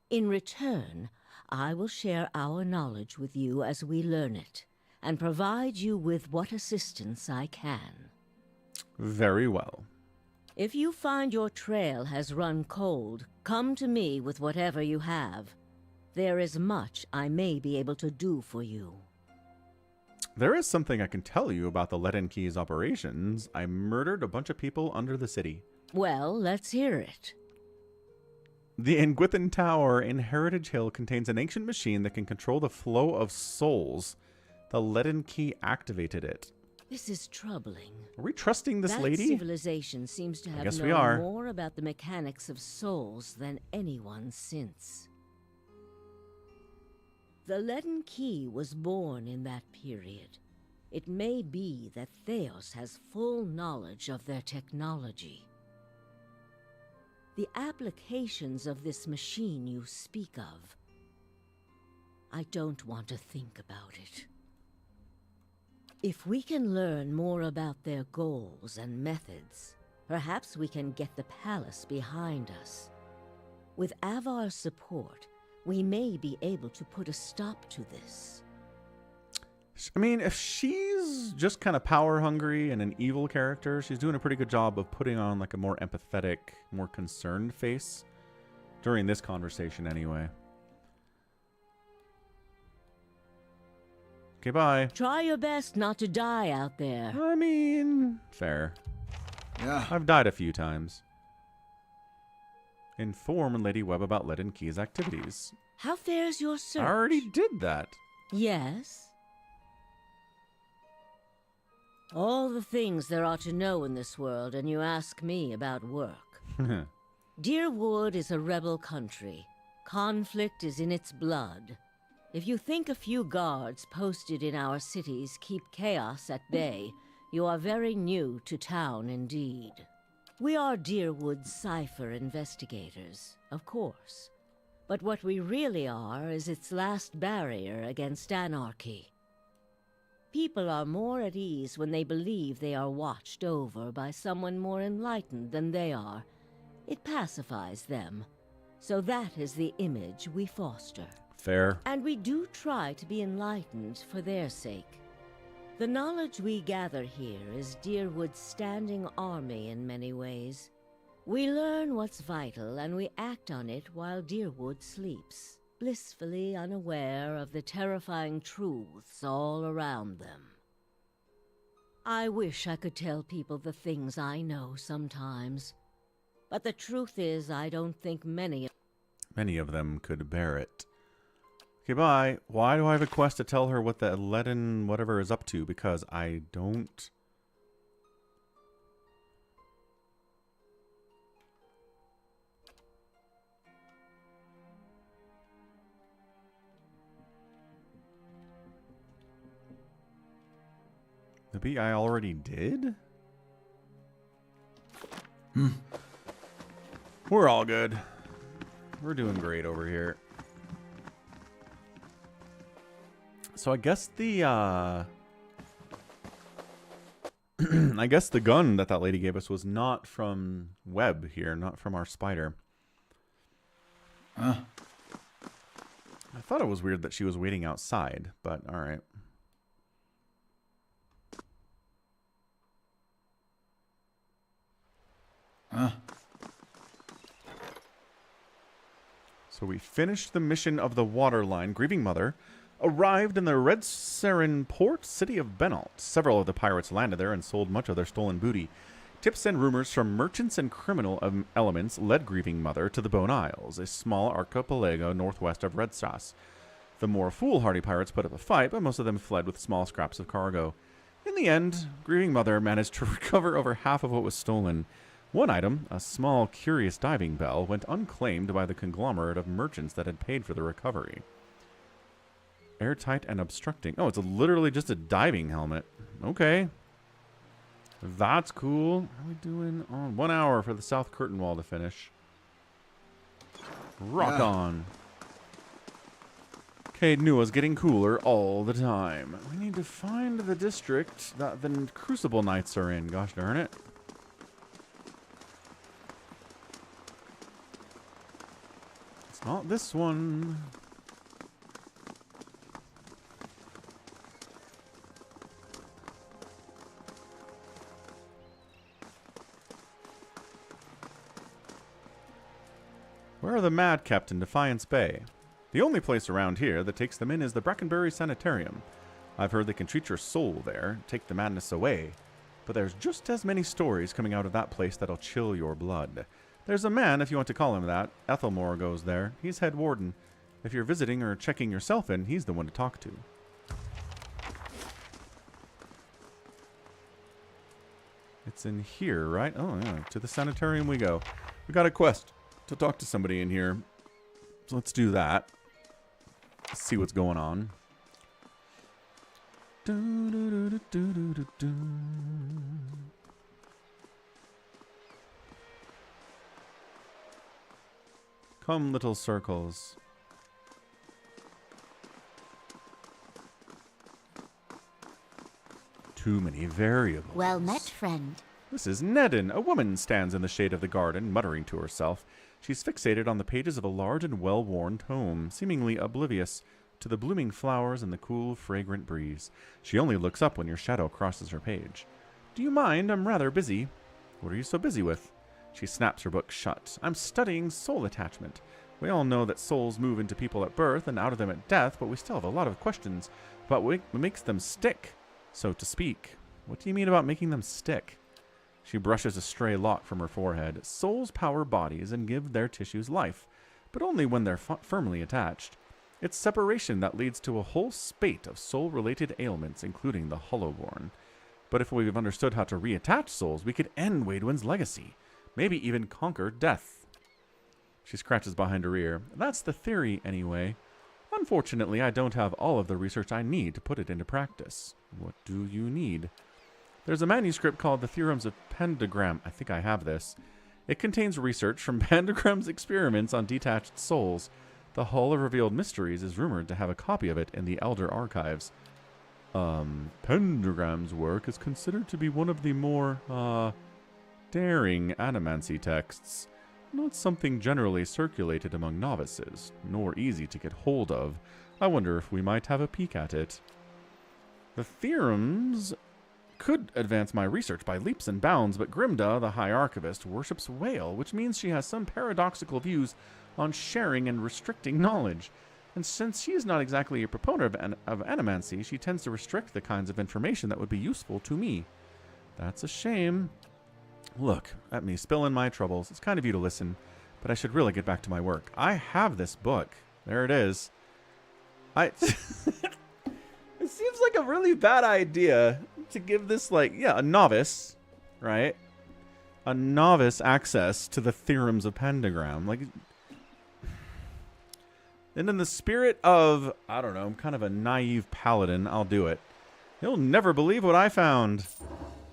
In return, I will share our knowledge with you as we learn it, and provide you with what assistance I can. Very well. If you find your trail has run cold, come to me with whatever you have. There is much I may be able to do for you. There is something I can tell you about the Leaden Key's operations. I murdered a bunch of people under the city. Well, let's hear it. The Engwithan Tower in Heritage Hill contains an ancient machine that can control the flow of souls. The Leaden Key activated it. This is troubling. Are we trusting this lady? That civilization seems to have known more about the mechanics of souls than anyone since. The Leaden Key was born in that period. It may be that Theos has full knowledge of their technology. The applications of this machine you speak of, I don't want to think about it. If we can learn more about their goals and methods, perhaps we can get the palace behind us. With Avar's support, we may be able to put a stop to this. I mean, if she's just kind of power hungry and an evil character, she's doing a pretty good job of putting on like a more empathetic, more concerned face during this conversation anyway. Okay, bye. Try your best not to die out there. I mean, fair. Yeah. I've died a few times. Inform Lady Webb about Leaden Key's activities. How fares your search? I already did that. Yes? All the things there are to know in this world, and you ask me about work. Deerwood is a rebel country. Conflict is in its blood. If you think a few guards posted in our cities keep chaos at bay, you are very new to town indeed. We are Deerwood's cipher investigators, of course. But what we really are is its last barrier against anarchy. People are more at ease when they believe they are watched over by someone more enlightened than they are. It pacifies them. So that is the image we foster. Fair. And we do try to be enlightened for their sake. The knowledge we gather here is Deerwood's standing army in many ways. We learn what's vital and we act on it while Deerwood sleeps, blissfully unaware of the terrifying truths all around them. I wish I could tell people the things I know sometimes. But the truth is, I don't think many of them could bear it. Okay, bye. Why do I have a quest to tell her what the Leaden whatever is up to? Because I don't... Maybe I already did? We're all good. We're doing great over here. So I guess the, I guess the gun that lady gave us was not from Webb here, not from our spider. I thought it was weird that she was waiting outside, but alright. So we finished the mission of the water line. Grieving Mother arrived in the Red Saren port city of Benalt. Several of the pirates landed there and sold much of their stolen booty. Tips and rumors from merchants and criminal elements led Grieving Mother to the Bone Isles, a small archipelago northwest of Redstrass. The more foolhardy pirates put up a fight, but most of them fled with small scraps of cargo. In the end, Grieving Mother managed to recover over half of what was stolen. One item, a small, curious diving bell, went unclaimed by the conglomerate of merchants that had paid for the recovery. Airtight and obstructing. Oh, it's literally just a diving helmet. Okay. That's cool. How are we doing? Oh, 1 hour for the South Curtain Wall to finish. Rock on. Cade Nua's getting cooler all the time. We need to find the district that the Crucible Knights are in. Gosh darn it. It's not this one. Where are the Mad kept in Defiance Bay? The only place around here that takes them in is the Brackenbury Sanitarium. I've heard they can treat your soul there, take the madness away. But there's just as many stories coming out of that place that'll chill your blood. There's a man, if you want to call him that. Ethelmore goes there. He's head warden. If you're visiting or checking yourself in, he's the one to talk to. It's in here, right? Oh, yeah. To the sanitarium we go. We got a quest to talk to somebody in here. So let's do that. Let's see what's going on. Come, little circles. Too many variables. Well met, friend. This is Nedden. A woman stands in the shade of the garden, muttering to herself. She's fixated on the pages of a large and well-worn tome, seemingly oblivious to the blooming flowers and the cool, fragrant breeze. She only looks up when your shadow crosses her page. Do you mind? I'm rather busy. What are you so busy with? She snaps her book shut. I'm studying soul attachment. We all know that souls move into people at birth and out of them at death, but we still have a lot of questions about what makes them stick, so to speak. What do you mean about making them stick? She brushes a stray lock from her forehead. Souls power bodies and give their tissues life, but only when they're firmly attached. It's separation that leads to a whole spate of soul-related ailments, including the Hollowborn. But if we've understood how to reattach souls, we could end Waidwen's legacy. Maybe even conquer death. She scratches behind her ear. That's the theory, anyway. Unfortunately, I don't have all of the research I need to put it into practice. What do you need? There's a manuscript called The Theorems of Pentagram. I think I have this. It contains research from Pentagram's experiments on detached souls. The Hall of Revealed Mysteries is rumored to have a copy of it in the Elder Archives. Pentagram's work is considered to be one of the more, daring animancy texts. Not something generally circulated among novices, nor easy to get hold of. I wonder if we might have a peek at it. The theorems could advance my research by leaps and bounds, but Grimda, the High Archivist, worships whale, which means she has some paradoxical views on sharing and restricting knowledge. And since she is not exactly a proponent of animancy, she tends to restrict the kinds of information that would be useful to me. That's a shame. Look at me spilling my troubles. It's kind of you to listen, but I should really get back to my work. I have this book. There it is. It seems like a really bad idea to give this, like, a novice, right? A novice access to the theorems of Pentagram. Like, and in the spirit of, I don't know, I'm kind of a naive paladin, I'll do it. You'll never believe what I found.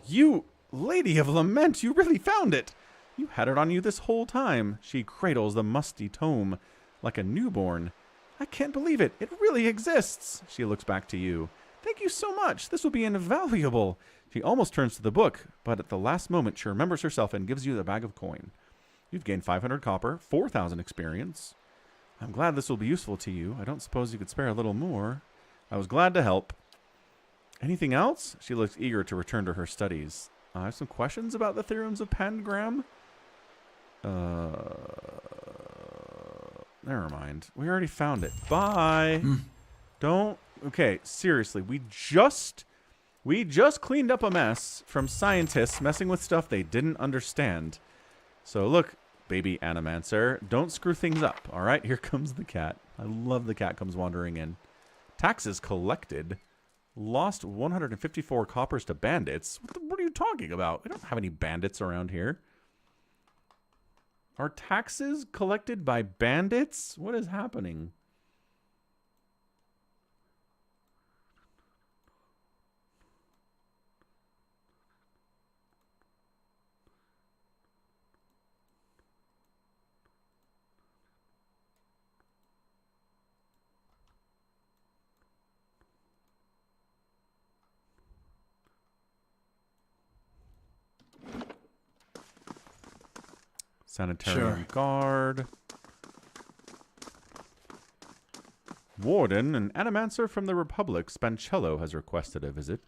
You... Lady of Lament, you really found it! You had it on you this whole time. She cradles the musty tome like a newborn. I can't believe it. It really exists. She looks back to you. Thank you so much. This will be invaluable. She almost turns to the book, but at the last moment she remembers herself and gives you the bag of coin. You've gained 500 copper, 4,000 experience. I'm glad this will be useful to you. I don't suppose you could spare a little more. I was glad to help. Anything else? She looks eager to return to her studies. I have some questions about the theorems of Pentagram. Never mind. We already found it. Bye. Don't. Okay, seriously. We just cleaned up a mess from scientists messing with stuff they didn't understand. So look, baby Animancer, don't screw things up. All right, here comes the cat. I love the cat comes wandering in. Taxes collected. Lost 154 coppers to bandits. What are you talking about? We don't have any bandits around here. Are taxes collected by bandits? What is happening? Sanitarium guard. Warden, an animancer from the Republic, Spancello, has requested a visit.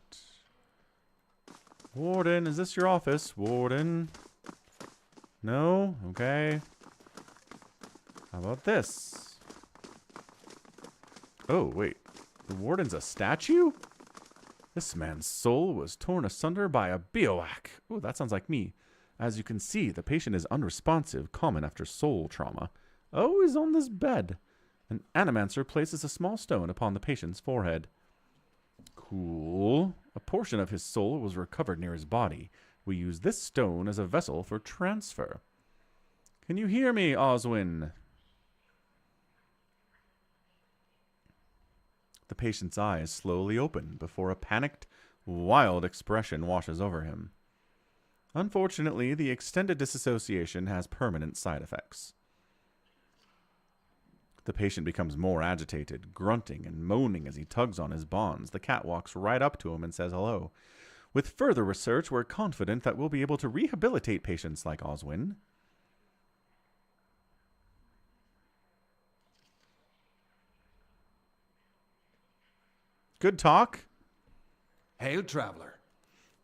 Warden, is this your office? Warden? No? Okay. How about this? Oh, wait. The warden's a statue? This man's soul was torn asunder by a bioac. Oh, that sounds like me. As you can see, the patient is unresponsive, common after soul trauma. Oh, he's on this bed. An animancer places a small stone upon the patient's forehead. Cool. A portion of his soul was recovered near his body. We use this stone as a vessel for transfer. Can you hear me, Oswin? The patient's eyes slowly open before a panicked, wild expression washes over him. Unfortunately, the extended disassociation has permanent side effects. The patient becomes more agitated, grunting and moaning as he tugs on his bonds. The cat walks right up to him and says hello. With further research, we're confident that we'll be able to rehabilitate patients like Oswin. Good talk. Hail, traveler.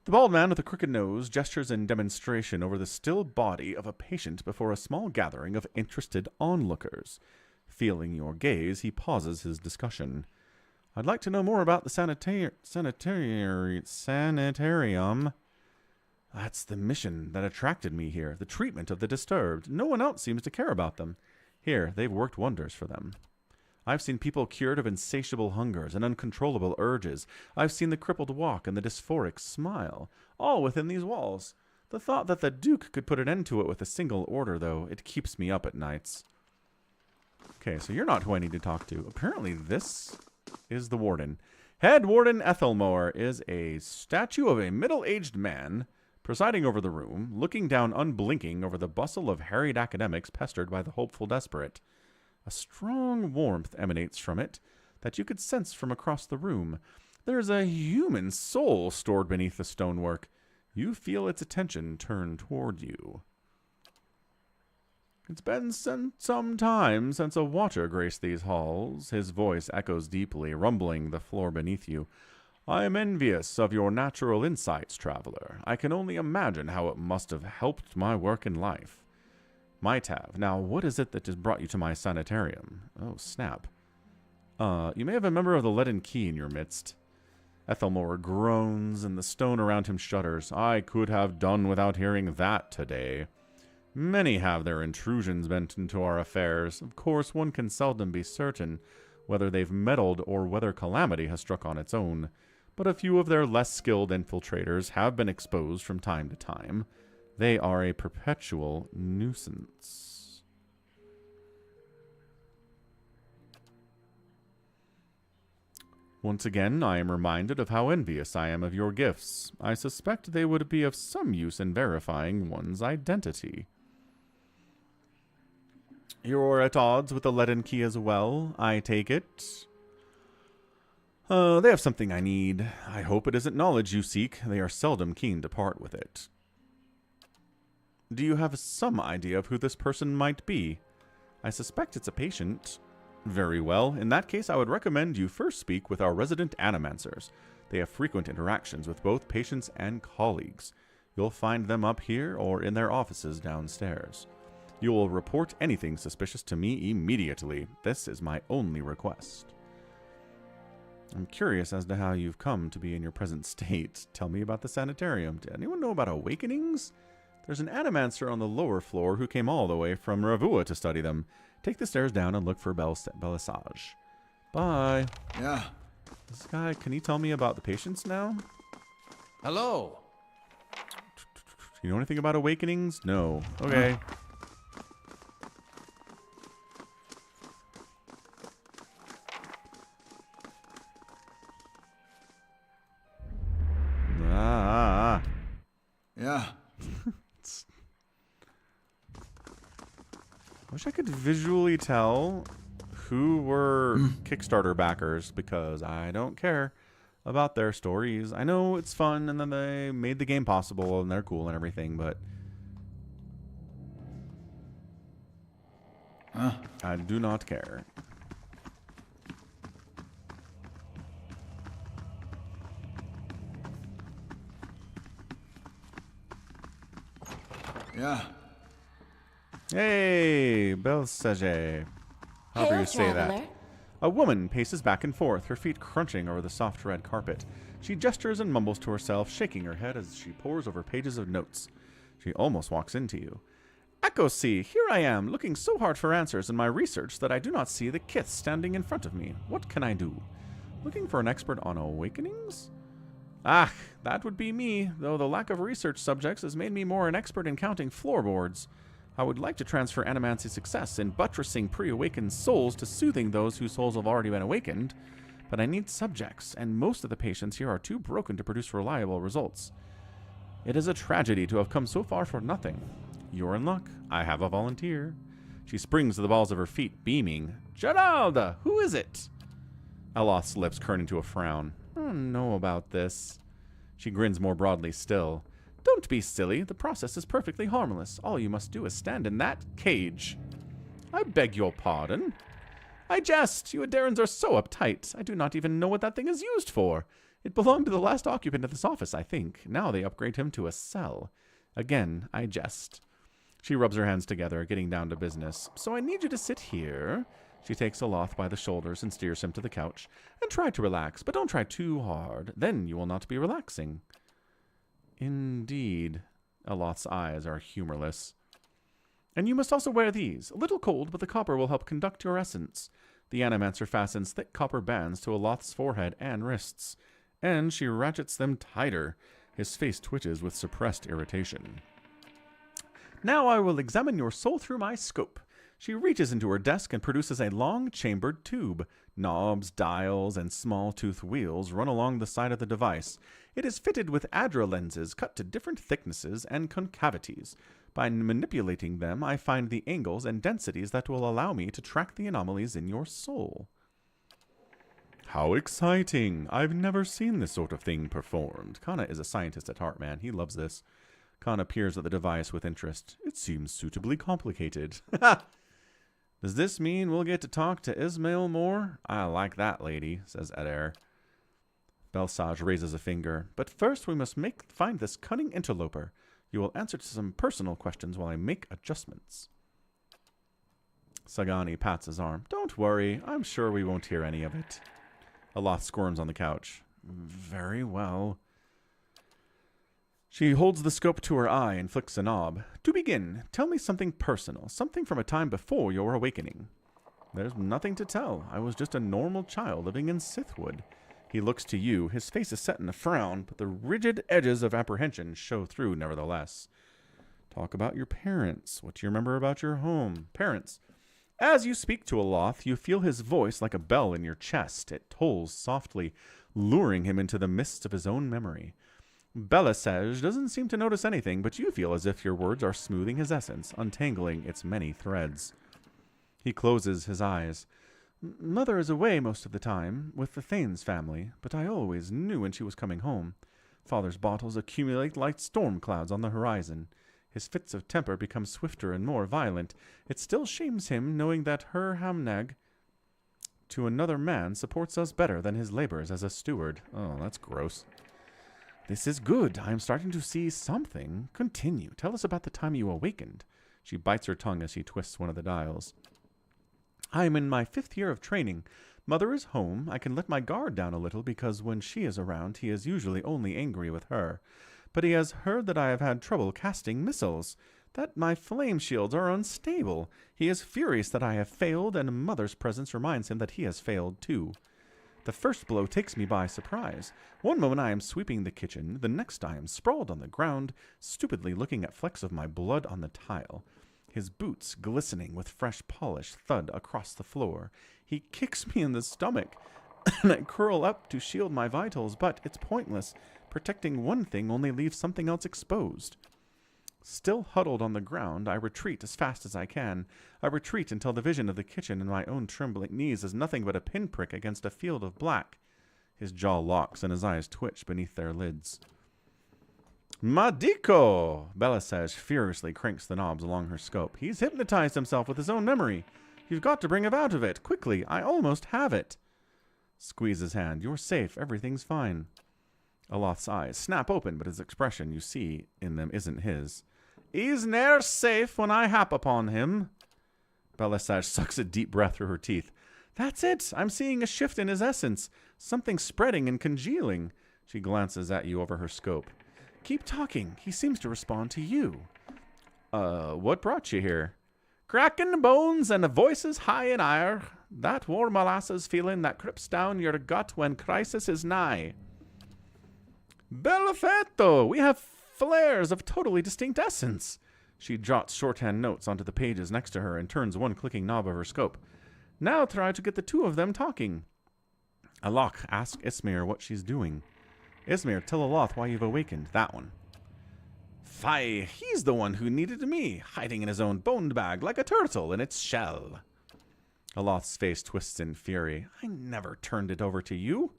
The bald man with the crooked nose gestures in demonstration over the still body of a patient before a small gathering of interested onlookers. Feeling your gaze, he pauses his discussion. I'd like to know more about the sanitarium. That's the mission that attracted me here, the treatment of the disturbed. No one else seems to care about them. Here, they've worked wonders for them. I've seen people cured of insatiable hungers and uncontrollable urges. I've seen the crippled walk and the dysphoric smile, all within these walls. The thought that the Duke could put an end to it with a single order, though, it keeps me up at nights. Okay, so you're not who I need to talk to. Apparently this is the warden. Head Warden Ethelmore is a statue of a middle-aged man presiding over the room, looking down unblinking over the bustle of harried academics pestered by the hopeful desperate. A strong warmth emanates from it that you could sense from across the room. There's a human soul stored beneath the stonework. You feel its attention turn toward you. It's been some time since a watcher graced these halls. His voice echoes deeply, rumbling the floor beneath you. I am envious of your natural insights, traveler. I can only imagine how it must have helped my work in life. Might have. Now, what is it that has brought you to my sanitarium? Oh, snap. You may have a member of the Leaden Key in your midst. Ethelmore groans, and the stone around him shudders. I could have done without hearing that today. Many have their intrusions bent into our affairs. Of course, one can seldom be certain whether they've meddled or whether calamity has struck on its own. But a few of their less skilled infiltrators have been exposed from time to time. They are a perpetual nuisance. Once again, I am reminded of how envious I am of your gifts. I suspect they would be of some use in verifying one's identity. You're at odds with the Leaden Key as well, I take it. They have something I need. I hope it isn't knowledge you seek. They are seldom keen to part with it. Do you have some idea of who this person might be? I suspect it's a patient. Very well. In that case, I would recommend you first speak with our resident animancers. They have frequent interactions with both patients and colleagues. You'll find them up here or in their offices downstairs. You will report anything suspicious to me immediately. This is my only request. I'm curious as to how you've come to be in your present state. Tell me about the sanitarium. Did anyone know about awakenings? There's an animancer on the lower floor who came all the way from Ravua to study them. Take the stairs down and look for Belisage. Bye. Yeah. This guy, can he tell me about the patients now? Hello. You know anything about awakenings? No. Okay. Yeah. I wish I could visually tell who were Kickstarter backers, because I don't care about their stories. I know it's fun, and then they made the game possible, and they're cool and everything, but I do not care. Yeah. Hey, Belisage. However you say that. A woman paces back and forth, her feet crunching over the soft red carpet. She gestures and mumbles to herself, shaking her head as she pores over pages of notes. She almost walks into you. Echosi, here I am, looking so hard for answers in my research that I do not see the kith standing in front of me. What can I do? Looking for an expert on awakenings? Ah, that would be me, though the lack of research subjects has made me more an expert in counting floorboards. I would like to transfer Animancy's success in buttressing pre-awakened souls to soothing those whose souls have already been awakened, but I need subjects, and most of the patients here are too broken to produce reliable results. It is a tragedy to have come so far for nothing. You're in luck. I have a volunteer. She springs to the balls of her feet, beaming. Geralda, who is it? Eloth's lips curl into a frown. I don't know about this. She grins more broadly still. Don't be silly. The process is perfectly harmless. All you must do is stand in that cage. I beg your pardon. I jest. You Adarans are so uptight. I do not even know what that thing is used for. It belonged to the last occupant of this office, I think. Now they upgrade him to a cell. Again, I jest. She rubs her hands together, getting down to business. So I need you to sit here. She takes Aloth by the shoulders and steers him to the couch. And try to relax, but don't try too hard. Then you will not be relaxing. Indeed. Aloth's eyes are humorless. And you must also wear these. A little cold, but the copper will help conduct your essence. The Animancer fastens thick copper bands to Aloth's forehead and wrists. And she ratchets them tighter. His face twitches with suppressed irritation. Now I will examine your soul through my scope. She reaches into her desk and produces a long chambered tube. Knobs, dials, and small tooth wheels run along the side of the device. It is fitted with ADRA lenses cut to different thicknesses and concavities. By manipulating them, I find the angles and densities that will allow me to track the anomalies in your soul. How exciting! I've never seen this sort of thing performed. Kana is a scientist at heart, man. He loves this. Kana peers at the device with interest. It seems suitably complicated. Does this mean we'll get to talk to Ismail more? I like that lady, says Adair. Belsage raises a finger. But first we must find this cunning interloper. You will answer to some personal questions while I make adjustments. Sagani pats his arm. Don't worry. I'm sure we won't hear any of it. Aloth squirms on the couch. Very well. She holds the scope to her eye and flicks a knob. To begin, tell me something personal, something from a time before your awakening. There's nothing to tell. I was just a normal child living in Sithwood. He looks to you. His face is set in a frown, but the rigid edges of apprehension show through nevertheless. Talk about your parents. What do you remember about your home? Parents. As you speak to Aloth, you feel his voice like a bell in your chest. It tolls softly, luring him into the mists of his own memory. Belisage doesn't seem to notice anything, but you feel as if your words are smoothing his essence, untangling its many threads. He closes his eyes. Mother is away most of the time, with the Thanes family, but I always knew when she was coming home. Father's bottles accumulate like storm clouds on the horizon. His fits of temper become swifter and more violent. It still shames him knowing that her Hamnag to another man supports us better than his labors as a steward. Oh, that's gross. This is good. I am starting to see something. Continue. Tell us about the time you awakened. She bites her tongue as she twists one of the dials. I am in my 5th year of training. Mother is home. I can let my guard down a little because when she is around, he is usually only angry with her. But he has heard that I have had trouble casting missiles, that my flame shields are unstable. He is furious that I have failed, and Mother's presence reminds him that he has failed too. The first blow takes me by surprise. One moment I am sweeping the kitchen, the next I am sprawled on the ground, stupidly looking at flecks of my blood on the tile. His boots, glistening with fresh polish, thud across the floor. He kicks me in the stomach, and I curl up to shield my vitals, but it's pointless. Protecting one thing only leaves something else exposed. Still huddled on the ground, I retreat as fast as I can. I retreat until the vision of the kitchen and my own trembling knees is nothing but a pinprick against a field of black. His jaw locks and his eyes twitch beneath their lids. Madiko! Belisage furiously cranks the knobs along her scope. He's hypnotized himself with his own memory. You've got to bring him out of it. Quickly, I almost have it. Squeeze his hand. You're safe. Everything's fine. Aloth's eyes snap open, but his expression you see in them isn't his. He's ne'er safe when I hap upon him. Belisage sucks a deep breath through her teeth. That's it. I'm seeing a shift in his essence. Something spreading and congealing. She glances at you over her scope. Keep talking. He seems to respond to you. What brought you here? Cracking bones and voices high in ire. That warm molasses feeling that creeps down your gut when crisis is nigh. Bellafetto! We have flares of totally distinct essence. She jots shorthand notes onto the pages next to her and turns one clicking knob of her scope. Now try to get the two of them talking. Alok asks Ismir what she's doing. Ismir, tell Aloth why you've awakened. That one. Fie, he's the one who needed me, hiding in his own bone bag like a turtle in its shell. Aloth's face twists in fury. I never turned it over to you.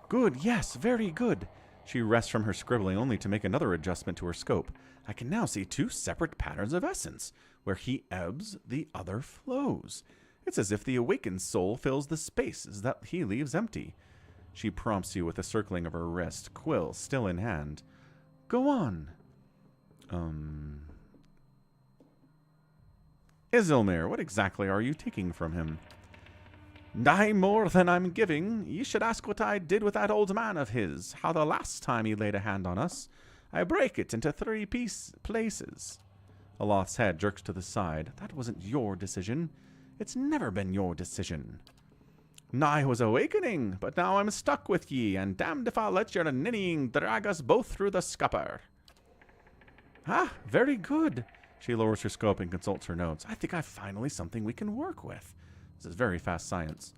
Good, yes, very good. She rests from her scribbling only to make another adjustment to her scope. I can now see two separate patterns of essence. Where he ebbs, the other flows. It's as if the awakened soul fills the spaces that he leaves empty. She prompts you with a circling of her wrist, quill still in hand. Go on. Isilmir, what exactly are you taking from him? Nigh more than I'm giving. Ye should ask what I did with that old man of his, how the last time he laid a hand on us, I break it into 3 places. Aloth's head jerks to the side. That wasn't your decision. It's never been your decision. Nigh was awakening, but now I'm stuck with ye, and damned if I'll let your ninnying drag us both through the scupper. Ah, very good. She lowers her scope and consults her notes. I think I've finally something we can work with. This is very fast science.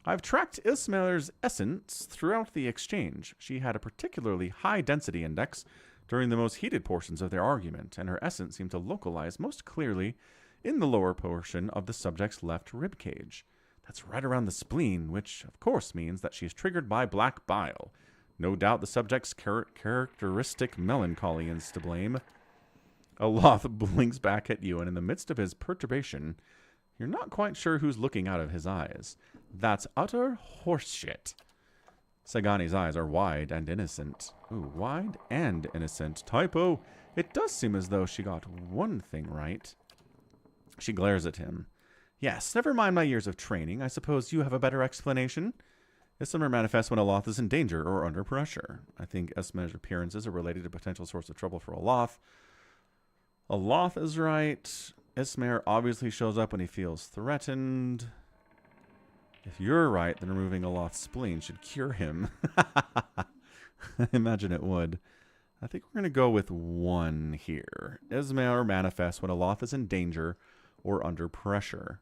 I've tracked Ismail's essence throughout the exchange. She had a particularly high density index during the most heated portions of their argument, and her essence seemed to localize most clearly in the lower portion of the subject's left rib cage. That's right around the spleen, which of course means that she's triggered by black bile. No doubt the subject's characteristic melancholy is to blame. Aloth blinks back at you, and in the midst of his perturbation, you're not quite sure who's looking out of his eyes. That's utter horseshit. Sagani's eyes are wide and innocent. Ooh, wide and innocent. Typo. It does seem as though she got one thing right. She glares at him. Yes, never mind my years of training. I suppose you have a better explanation? Ismail manifests when Aloth is in danger or under pressure. I think Ismail's appearances are related to a potential source of trouble for Aloth. Aloth is right. Ismail obviously shows up when he feels threatened. If you're right, then removing Aloth's spleen should cure him. I imagine it would. I think we're going to go with 1 here. Ismail manifests when Aloth is in danger or under pressure.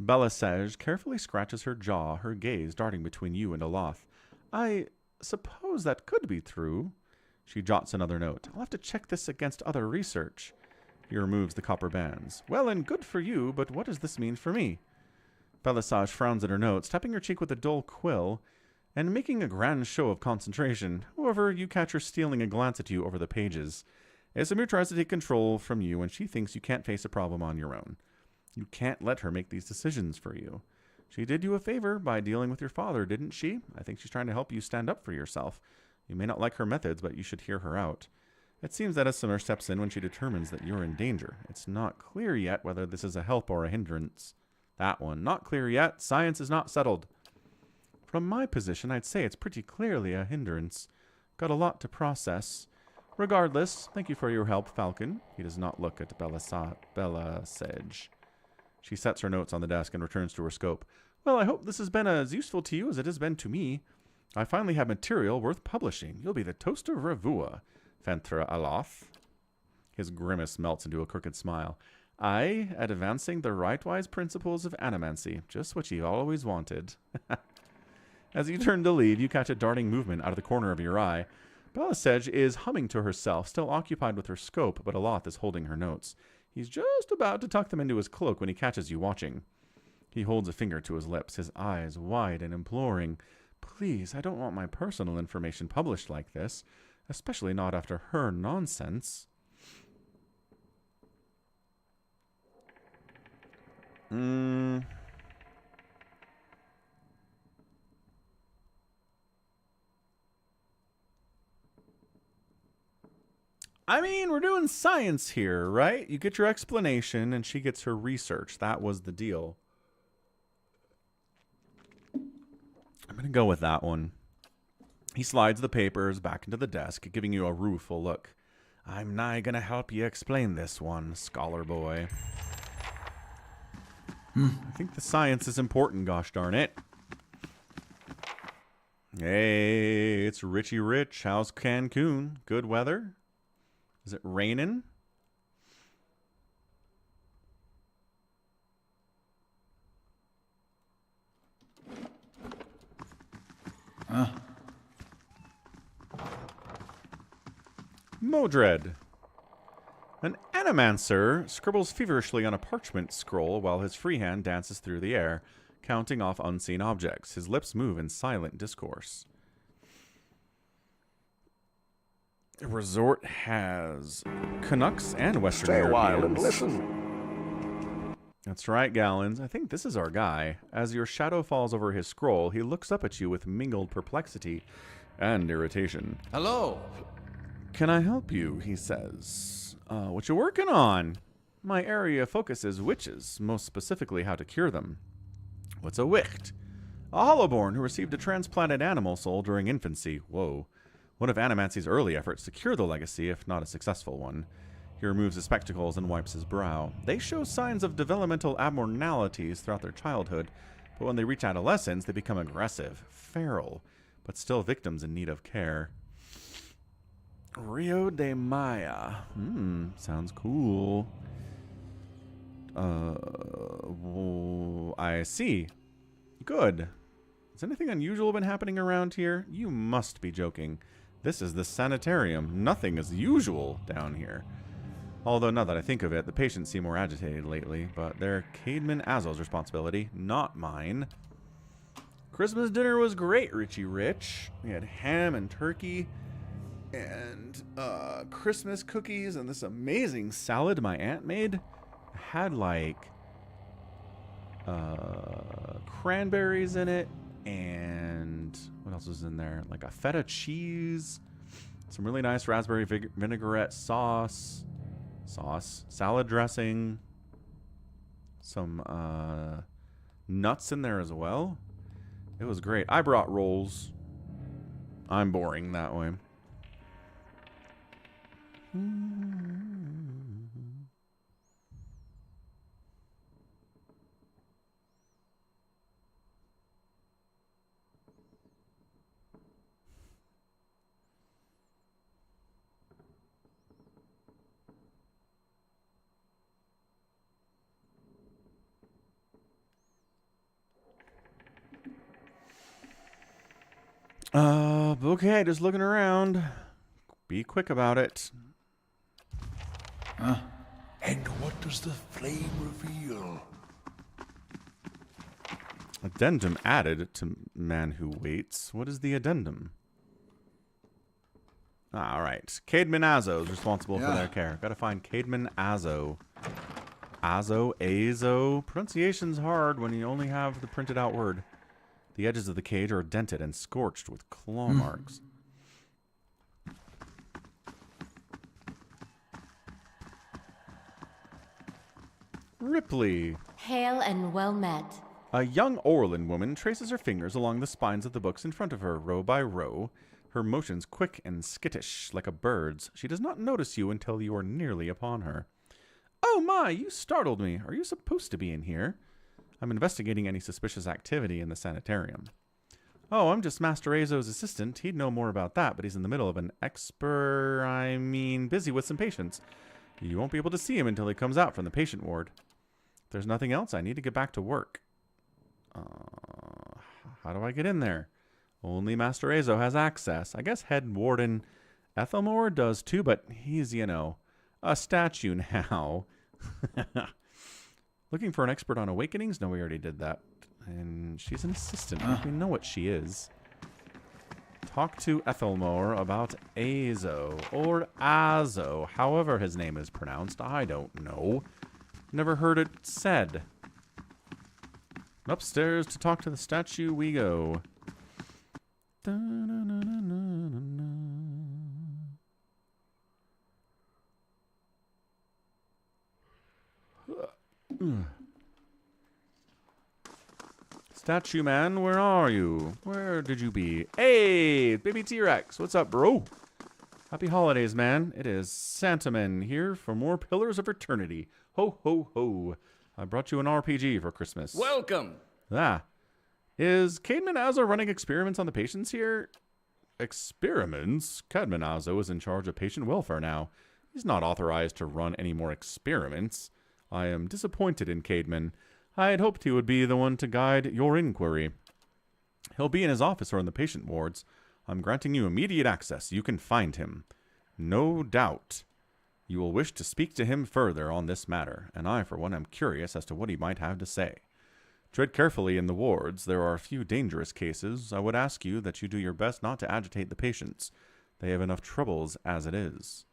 Belisage carefully scratches her jaw, her gaze darting between you and Aloth. I suppose that could be true. She jots another note. I'll have to check this against other research. He removes the copper bands. Well and good for you, but what does this mean for me? Belisage frowns at her notes, tapping her cheek with a dull quill, and making a grand show of concentration. However, you catch her stealing a glance at you over the pages. Isilmir tries to take control from you, and she thinks you can't face a problem on your own. You can't let her make these decisions for you. She did you a favor by dealing with your father, didn't she? I think she's trying to help you stand up for yourself. You may not like her methods, but you should hear her out. It seems that Isilmir steps in when she determines that you're in danger. It's not clear yet whether this is a help or a hindrance. That one, not clear yet. Science is not settled. From my position, I'd say it's pretty clearly a hindrance. Got a lot to process. Regardless, thank you for your help, Falcon. He does not look at Belisage. She sets her notes on the desk and returns to her scope. Well, I hope this has been as useful to you as it has been to me. I finally have material worth publishing. You'll be the toast of Ravua, Fentra Aloth. His grimace melts into a crooked smile. Aye, at advancing the rightwise principles of animancy, just what you always wanted. As you turn to leave, you catch a darting movement out of the corner of your eye. Belisage is humming to herself, still occupied with her scope, but Aloth is holding her notes. He's just about to tuck them into his cloak when he catches you watching. He holds a finger to his lips, his eyes wide and imploring. Please, I don't want my personal information published like this, especially not after her nonsense. I mean, we're doing science here, right? You get your explanation, and she gets her research. That was the deal. I'm going to go with that one. He slides the papers back into the desk, giving you a rueful look. I'm nigh going to help you explain this one, scholar boy. I think the science is important, gosh darn it. Hey, it's Richie Rich. How's Cancun? Good weather? Is it raining? Modred. An animancer scribbles feverishly on a parchment scroll while his free hand dances through the air, counting off unseen objects. His lips move in silent discourse. The resort has Canucks and Western Stay a while and Europeans. listen. That's right, Gallons. I think this is our guy. As your shadow falls over his scroll, he looks up at you with mingled perplexity and irritation. Hello. Can I help you? He says. What you working on? My area of focus is witches, most specifically how to cure them. What's a wicht? A hollowborn who received a transplanted animal soul during infancy. Whoa. One of Animancy's early efforts to cure the legacy, if not a successful one. He removes his spectacles and wipes his brow. They show signs of developmental abnormalities throughout their childhood, but when they reach adolescence, they become aggressive, feral, but still victims in need of care. Rio de Maya. Sounds cool. I see. Good. Has anything unusual been happening around here? You must be joking. This is the sanitarium. Nothing is usual down here. Although, now that I think of it, the patients seem more agitated lately, but they're Caedmon Azo's responsibility, not mine. Christmas dinner was great, Richie Rich. We had ham and turkey and Christmas cookies and this amazing salad my aunt made. Had like cranberries in it, and what else was in there? Like a feta cheese, some really nice raspberry vinaigrette sauce, salad dressing, some nuts in there as well. It was great. I brought rolls. I'm boring that way. Okay, just looking around. Be quick about it. And what does the flame reveal? Addendum added to man who waits. What is the addendum? All right. Caedmon Azo is responsible for their care. Gotta find Caedmon Azo. Azo. Pronunciation's hard when you only have the printed out word. The edges of the cage are dented and scorched with claw marks. Ripley. Hail and well met. A young Orlin woman traces her fingers along the spines of the books in front of her, row by row, her motions quick and skittish, like a bird's. She does not notice you until you are nearly upon her. Oh my, you startled me. Are you supposed to be in here? I'm investigating any suspicious activity in the sanitarium. Oh, I'm just Master Azo's assistant. He'd know more about that, but he's in the middle of an busy with some patients. You won't be able to see him until he comes out from the patient ward. If there's nothing else, I need to get back to work. How do I get in there? Only Master Azo has access. I guess Head Warden Ethelmore does too, but he's, a statue now. Looking for an expert on awakenings? No, we already did that. And she's an assistant. We know what she is. Talk to Ethelmore about Azo. Or Azo. However his name is pronounced. I don't know. Never heard it said. Upstairs to talk to the statue we go. Statue man, where are you? Where did you be? Hey, baby T-Rex. What's up, bro? Happy holidays, man. It is Santaman here for more Pillars of Eternity. Ho, ho, ho. I brought you an RPG for Christmas. Welcome. Is Caedmon Azo running experiments on the patients here? Experiments? Caedmon Azo is in charge of patient welfare now. He's not authorized to run any more experiments. I am disappointed in Caedmon. I had hoped he would be the one to guide your inquiry. He'll be in his office or in the patient wards. I'm granting you immediate access. You can find him. No doubt. You will wish to speak to him further on this matter, and I, for one, am curious as to what he might have to say. Tread carefully in the wards. There are a few dangerous cases. I would ask you that you do your best not to agitate the patients. They have enough troubles as it is.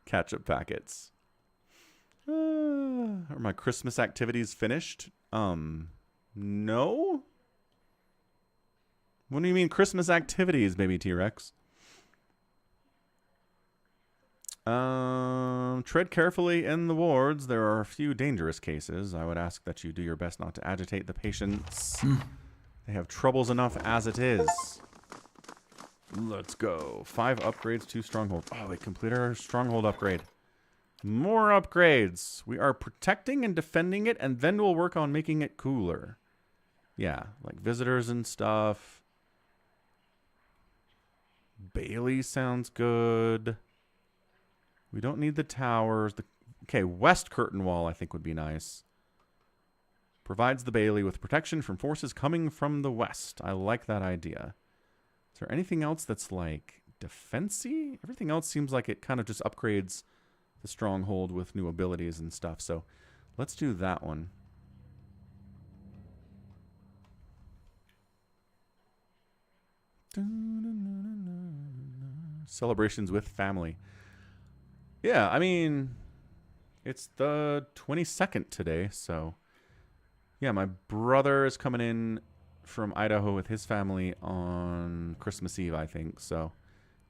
Ketchup packets. Are my Christmas activities finished? No? What do you mean Christmas activities, baby T-Rex? Tread carefully in the wards. There are a few dangerous cases. I would ask that you do your best not to agitate the patients. They have troubles enough as it is. Let's go. 5 upgrades, 2 stronghold. Oh, we completed our stronghold upgrade. More upgrades. We are protecting and defending it, and then we'll work on making it cooler. Yeah, like visitors and stuff. Bailey sounds good. We don't need the towers. Okay, west curtain wall I think would be nice. Provides the Bailey with protection from forces coming from the west. I like that idea. Is there anything else that's like defense-y? Everything else seems like it kind of just upgrades the stronghold with new abilities and stuff. So let's do that one. Celebrations with family. Yeah, I mean, it's the 22nd today, so yeah, my brother is coming in from Idaho with his family on Christmas Eve, I think. So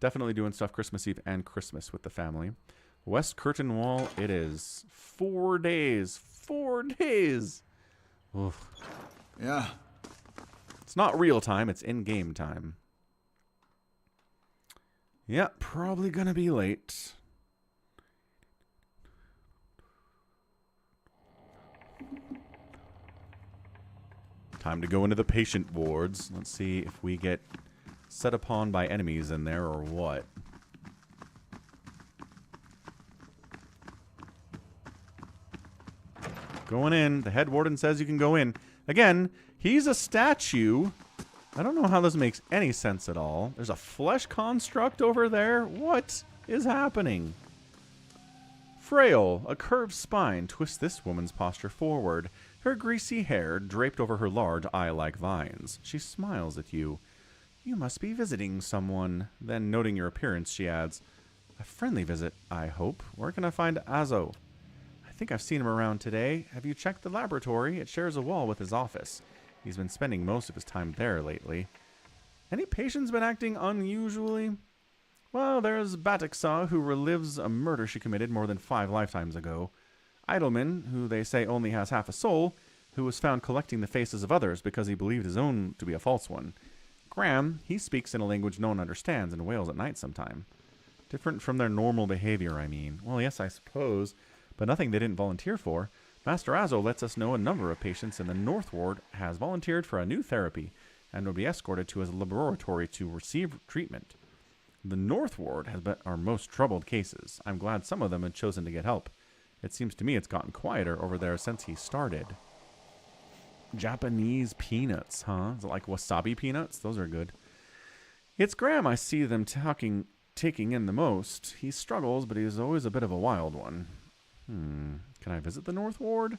definitely doing stuff Christmas Eve and Christmas with the family. West Curtain Wall it is. 4 days. 4 days. Oof. Yeah. It's not real time, it's in-game time. Yeah, probably gonna be late. Time to go into the patient wards. Let's see if we get set upon by enemies in there or what. Going in. The head warden says you can go in. Again, he's a statue. I don't know how this makes any sense at all. There's a flesh construct over there. What is happening? Frail, a curved spine twists this woman's posture forward. Her greasy hair draped over her large eye-like vines. She smiles at you. You must be visiting someone. Then, noting your appearance, she adds, a friendly visit, I hope. Where can I find Azo? I think I've seen him around today. Have you checked the laboratory? It shares a wall with his office. He's been spending most of his time there lately. Any patients been acting unusually? Well, there's Batiksaw, who relives a murder she committed more than 5 lifetimes ago. Idleman, who they say only has half a soul, who was found collecting the faces of others because he believed his own to be a false one. Graham, he speaks in a language no one understands and wails at night sometime. Different from their normal behavior, I mean. Well, yes, I suppose, but nothing they didn't volunteer for. Master Azo lets us know a number of patients in the North Ward has volunteered for a new therapy and will be escorted to his laboratory to receive treatment. The North Ward has been our most troubled cases. I'm glad some of them have chosen to get help. It seems to me it's gotten quieter over there since he started. Japanese peanuts, huh? Is it like wasabi peanuts? Those are good. It's Graham I see them taking in the most. He struggles, but he's always a bit of a wild one. Can I visit the North Ward?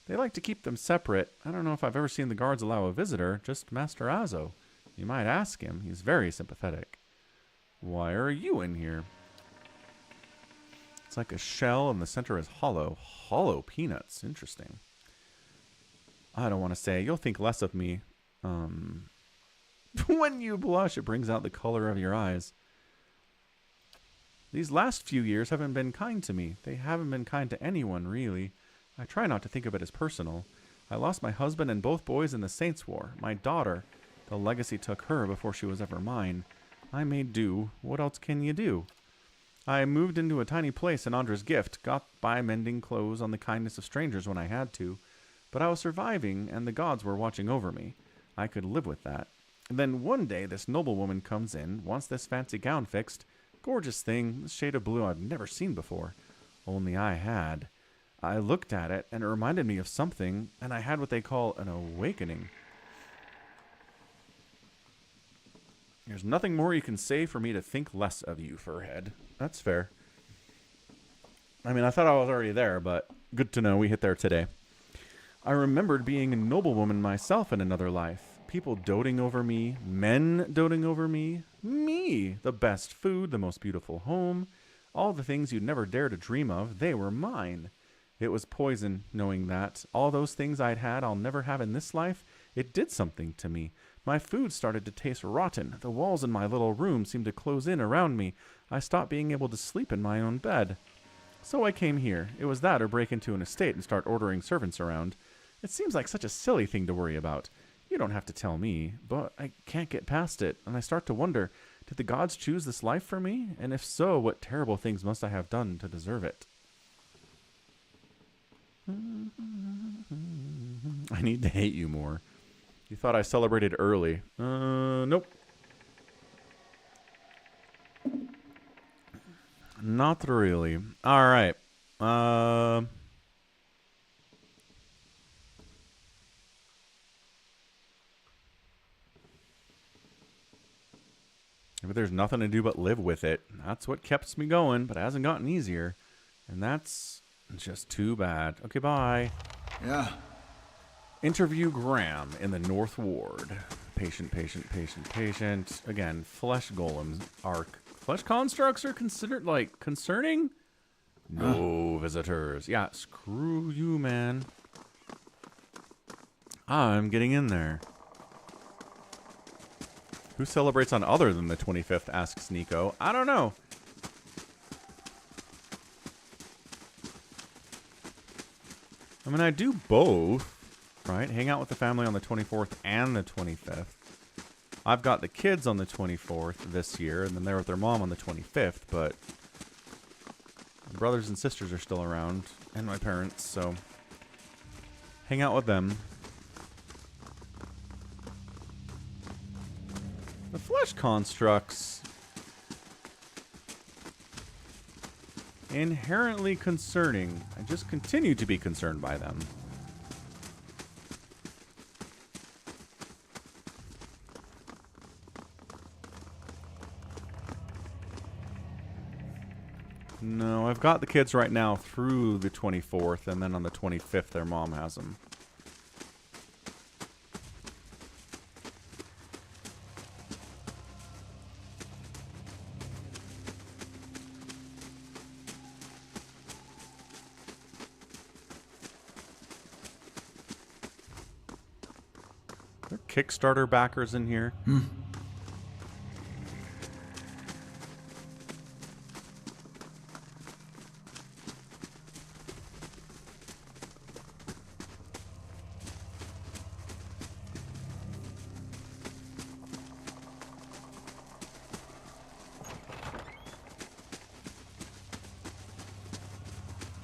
They like to keep them separate. I don't know if I've ever seen the guards allow a visitor, just Master Azo. You might ask him. He's very sympathetic. Why are you in here? It's like a shell and the center is hollow. Hollow peanuts. Interesting. I don't want to say. You'll think less of me. When you blush, it brings out the color of your eyes. These last few years haven't been kind to me. They haven't been kind to anyone, really. I try not to think of it as personal. I lost my husband and both boys in the Saints' War. My daughter. The legacy took her before she was ever mine. I made do. What else can you do? I moved into a tiny place in Andra's gift, got by mending clothes on the kindness of strangers when I had to. But I was surviving, and the gods were watching over me. I could live with that. And then one day, this noblewoman comes in, wants this fancy gown fixed. Gorgeous thing, this shade of blue I've never seen before. Only I had. I looked at it, and it reminded me of something, and I had what they call an awakening. There's nothing more you can say for me to think less of you, Furhead. That's fair. I mean, I thought I was already there, but good to know we hit there today. I remembered being a noblewoman myself in another life. People doting over me, men doting over me, the best food, the most beautiful home. All the things you'd never dare to dream of, they were mine. It was poison, knowing that. All those things I'd had I'll never have in this life, it did something to me. My food started to taste rotten. The walls in my little room seemed to close in around me. I stopped being able to sleep in my own bed. So I came here. It was that or break into an estate and start ordering servants around. It seems like such a silly thing to worry about. You don't have to tell me, but I can't get past it, and I start to wonder, did the gods choose this life for me? And if so, what terrible things must I have done to deserve it? I need to hate you more. You thought I celebrated early. Nope. Not really. All right. But there's nothing to do but live with it. That's what keeps me going, but it hasn't gotten easier. And that's just too bad. Okay, bye. Yeah. Interview Graham in the North Ward. Patient. Again, flesh golems are... Flesh constructs are considered, like, concerning? No visitors. Yeah, screw you, man. I'm getting in there. Who celebrates on other than the 25th, asks Nico. I don't know. I mean, I do both, right? Hang out with the family on the 24th and the 25th. I've got the kids on the 24th this year, and then they're with their mom on the 25th, but my brothers and sisters are still around, and my parents, so hang out with them. The flesh constructs, inherently concerning. I just continue to be concerned by them. No, I've got the kids right now through the 24th, and then on the 25th their mom has them. Are there Kickstarter backers in here?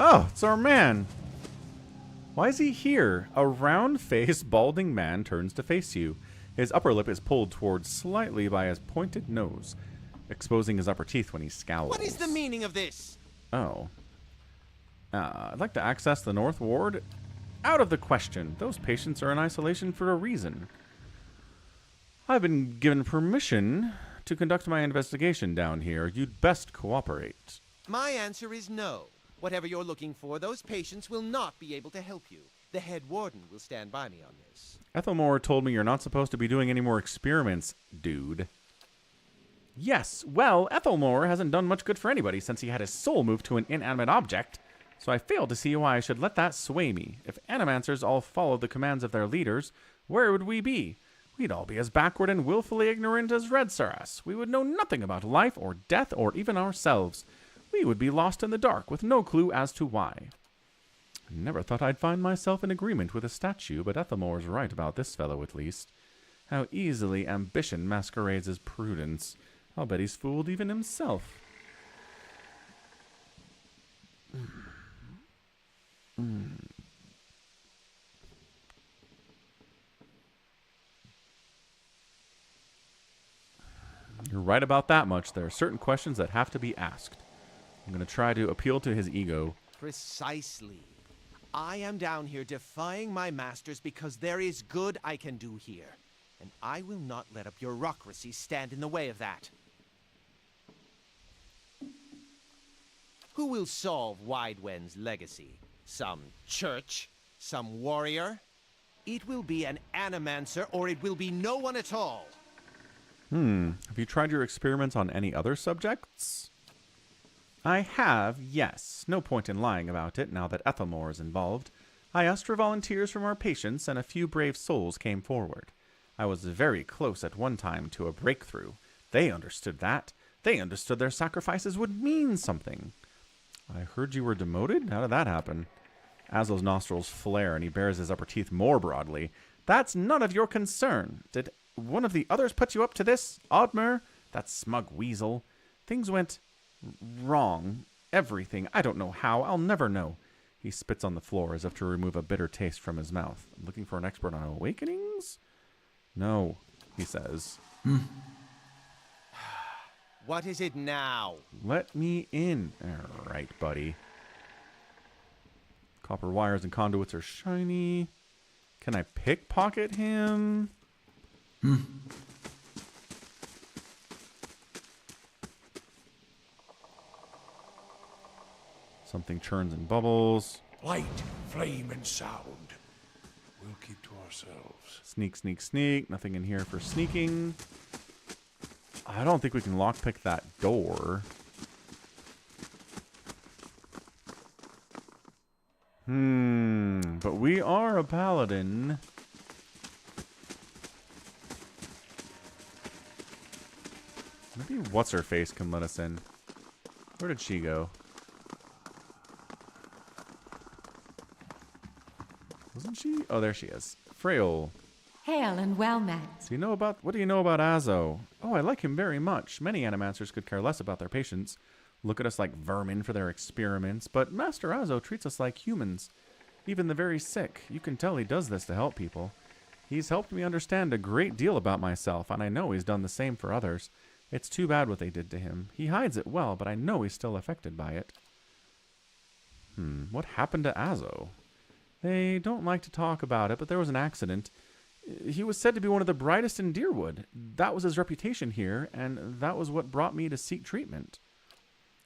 Oh, it's our man. Why is he here? A round-faced, balding man turns to face you. His upper lip is pulled towards slightly by his pointed nose, exposing his upper teeth when he scowls. What is the meaning of this? Oh. I'd like to access the North Ward. Out of the question. Those patients are in isolation for a reason. I've been given permission to conduct my investigation down here. You'd best cooperate. My answer is no. Whatever you're looking for, those patients will not be able to help you. The head warden will stand by me on this. Ethelmore told me you're not supposed to be doing any more experiments, dude. Yes, well, Ethelmore hasn't done much good for anybody since he had his soul moved to an inanimate object, so I fail to see why I should let that sway me. If animancers all followed the commands of their leaders, where would we be? We'd all be as backward and willfully ignorant as Red Saras. We would know nothing about life or death or even ourselves. We would be lost in the dark with no clue as to why. I never thought I'd find myself in agreement with a statue, but Ethelmore's right about this fellow at least. How easily ambition masquerades as prudence. I'll bet he's fooled even himself. You're right about that much. There are certain questions that have to be asked. I'm going to try to appeal to his ego. Precisely. I am down here defying my masters because there is good I can do here. And I will not let a bureaucracy stand in the way of that. Who will solve Widewen's legacy? Some church? Some warrior? It will be an animancer or it will be no one at all. Have you tried your experiments on any other subjects? I have, yes. No point in lying about it now that Ethelmore is involved. I asked for volunteers from our patients, and a few brave souls came forward. I was very close at one time to a breakthrough. They understood that. They understood their sacrifices would mean something. I heard you were demoted? How did that happen? Azo's nostrils flare, and he bares his upper teeth more broadly. That's none of your concern. Did one of the others put you up to this? Oddmer? That smug weasel. Things went wrong. Everything. I don't know how. I'll never know. He spits on the floor as if to remove a bitter taste from his mouth. Looking for an expert on awakenings? No, he says. What is it now? Let me in. All right, buddy. Copper wires and conduits are shiny. Can I pickpocket him? Something churns and bubbles. Light, flame, and sound. We'll keep to ourselves. Sneak, sneak, sneak. Nothing in here for sneaking. I don't think we can lockpick that door. But we are a paladin. Maybe what's-her-face can let us in. Where did she go? Wasn't she? Oh, there she is. Frail. Hail and well met. So what do you know about Azo? Oh, I like him very much. Many animancers could care less about their patients. Look at us like vermin for their experiments. But Master Azo treats us like humans. Even the very sick. You can tell he does this to help people. He's helped me understand a great deal about myself, and I know he's done the same for others. It's too bad what they did to him. He hides it well, but I know he's still affected by it. What happened to Azo? They don't like to talk about it, but there was an accident. He was said to be one of the brightest in Deerwood. That was his reputation here, and that was what brought me to seek treatment.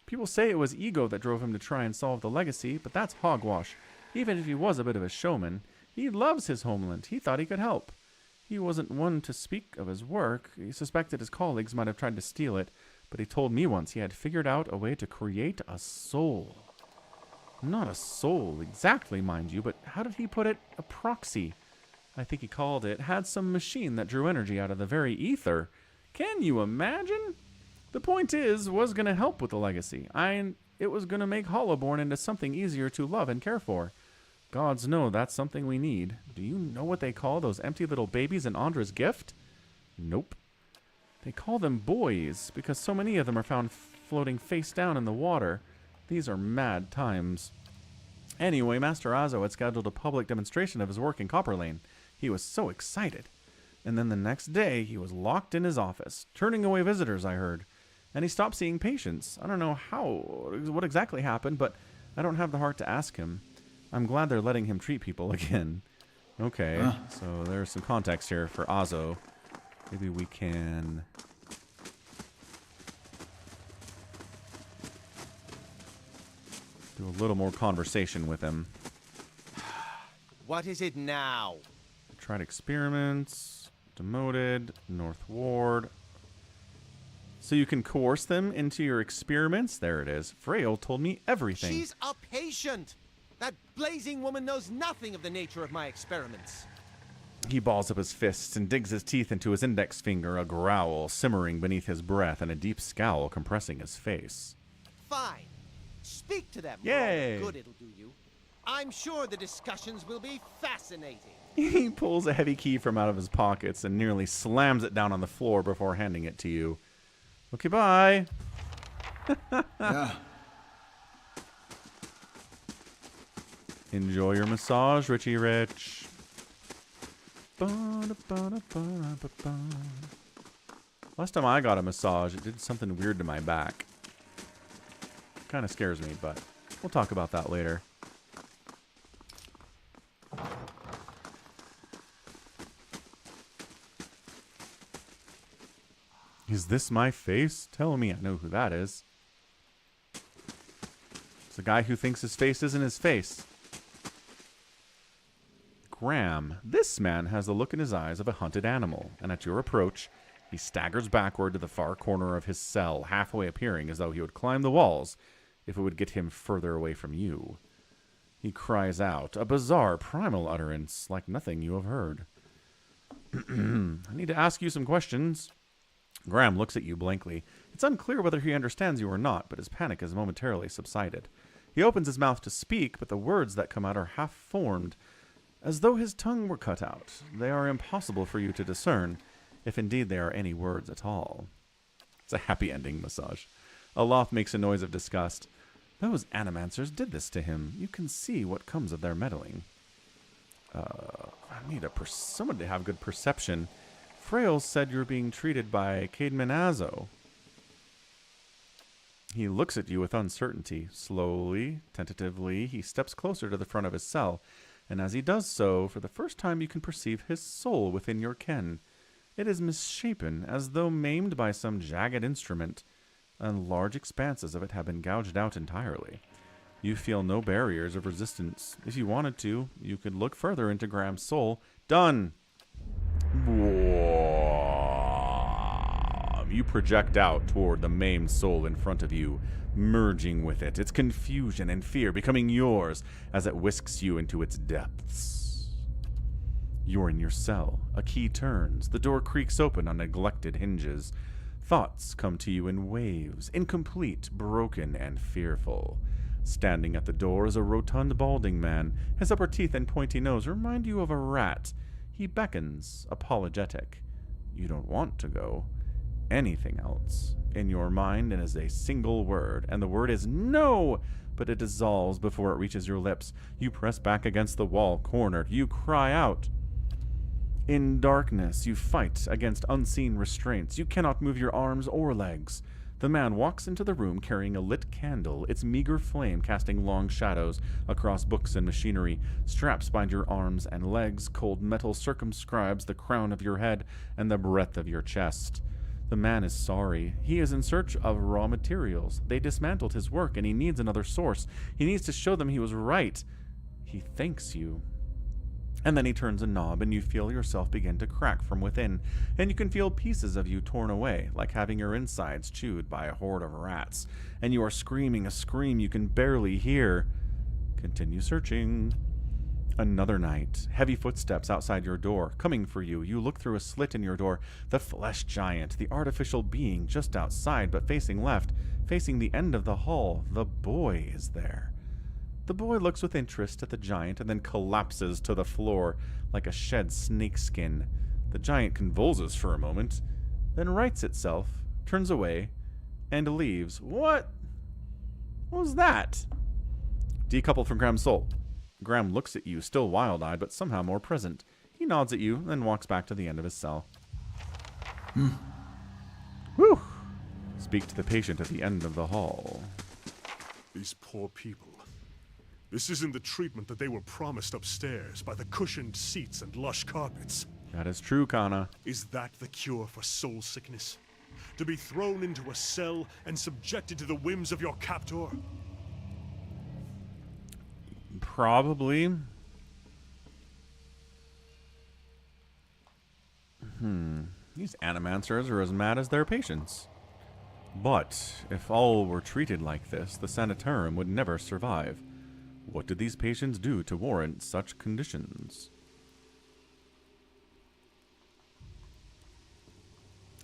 People say it was ego that drove him to try and solve the legacy, but that's hogwash. Even if he was a bit of a showman, he loves his homeland. He thought he could help. He wasn't one to speak of his work. He suspected his colleagues might have tried to steal it, but he told me once he had figured out a way to create a soul. Not a soul exactly, mind you, but how did he put it? A proxy. I think he called it. Had some machine that drew energy out of the very ether. Can you imagine? The point was going to help with the legacy. It was going to make Hollowborn into something easier to love and care for. Gods know that's something we need. Do you know what they call those empty little babies in Andra's gift? Nope. They call them boys because so many of them are found floating face down in the water. These are mad times. Anyway, Master Azo had scheduled a public demonstration of his work in Copperlane. He was so excited. And then the next day, he was locked in his office, turning away visitors, I heard. And he stopped seeing patients. I don't know what exactly happened, but I don't have the heart to ask him. I'm glad they're letting him treat people again. Okay, so there's some context here for Azo. Maybe we can... do a little more conversation with him. What is it now? Tried experiments, demoted, North Ward. So you can coerce them into your experiments? There it is. Frail told me everything. She's a patient! That blazing woman knows nothing of the nature of my experiments. He balls up his fists and digs his teeth into his index finger, a growl simmering beneath his breath and a deep scowl compressing his face. Fine. Speak to them. Yay! For all the good it'll do you. I'm sure the discussions will be fascinating. He pulls a heavy key from out of his pockets and nearly slams it down on the floor before handing it to you. Okay, bye. Yeah. Enjoy your massage, Richie Rich. Last time I got a massage, it did something weird to my back. Kind of scares me, but we'll talk about that later. Is this my face? Tell me I know who that is. It's a guy who thinks his face isn't his face. Graham, this man has the look in his eyes of a hunted animal, and at your approach, he staggers backward to the far corner of his cell, halfway appearing as though he would climb the walls if it would get him further away from you. He cries out, a bizarre, primal utterance, like nothing you have heard. I need to ask you some questions. Graham looks at you blankly. It's unclear whether he understands you or not, but his panic has momentarily subsided. He opens his mouth to speak, but the words that come out are half-formed, as though his tongue were cut out. They are impossible for you to discern, if indeed they are any words at all. It's a happy ending massage. Aloth makes a noise of disgust. Those animancers did this to him. You can see what comes of their meddling. I need someone to have good perception. Frail said you're being treated by Caedmon Azo. He looks at you with uncertainty. Slowly, tentatively, he steps closer to the front of his cell, and as he does so, for the first time you can perceive his soul within your ken. It is misshapen, as though maimed by some jagged instrument, and large expanses of it have been gouged out entirely. You feel no barriers of resistance. If you wanted to, you could look further into Graham's soul. Done! You project out toward the maimed soul in front of you, merging with it, its confusion and fear becoming yours as it whisks you into its depths. You're in your cell. A key turns. The door creaks open on neglected hinges. Thoughts come to you in waves, incomplete, broken, and fearful. Standing at the door is a rotund, balding man. His upper teeth and pointy nose remind you of a rat. He beckons, apologetic. You don't want to go. Anything else. In your mind, it is a single word, and the word is no, but it dissolves before it reaches your lips. You press back against the wall, cornered. You cry out. In darkness, you fight against unseen restraints. You cannot move your arms or legs. The man walks into the room carrying a lit candle, its meager flame casting long shadows across books and machinery. Straps bind your arms and legs. Cold metal circumscribes the crown of your head and the breadth of your chest. The man is sorry. He is in search of raw materials. They dismantled his work, and he needs another source. He needs to show them he was right. He thanks you. And then he turns a knob, and you feel yourself begin to crack from within, and you can feel pieces of you torn away, like having your insides chewed by a horde of rats, and you are screaming a scream you can barely hear. Continue searching. Another night. Heavy footsteps outside your door, coming for you. You look through a slit in your door. The flesh giant, the artificial being just outside, but facing left, facing the end of the hall. The boy is there. The boy looks with interest at the giant and then collapses to the floor like a shed snakeskin. The giant convulses for a moment, then rights itself, turns away, and leaves. What was that? Decoupled from Graham's soul. Graham looks at you, still wild-eyed, but somehow more present. He nods at you, then walks back to the end of his cell. Whew! Speak to the patient at the end of the hall. These poor people. This isn't the treatment that they were promised upstairs by the cushioned seats and lush carpets. That is true, Kana. Is that the cure for soul sickness? To be thrown into a cell and subjected to the whims of your captor? Probably. These animancers are as mad as their patients. But if all were treated like this, the sanitarium would never survive. What did these patients do to warrant such conditions?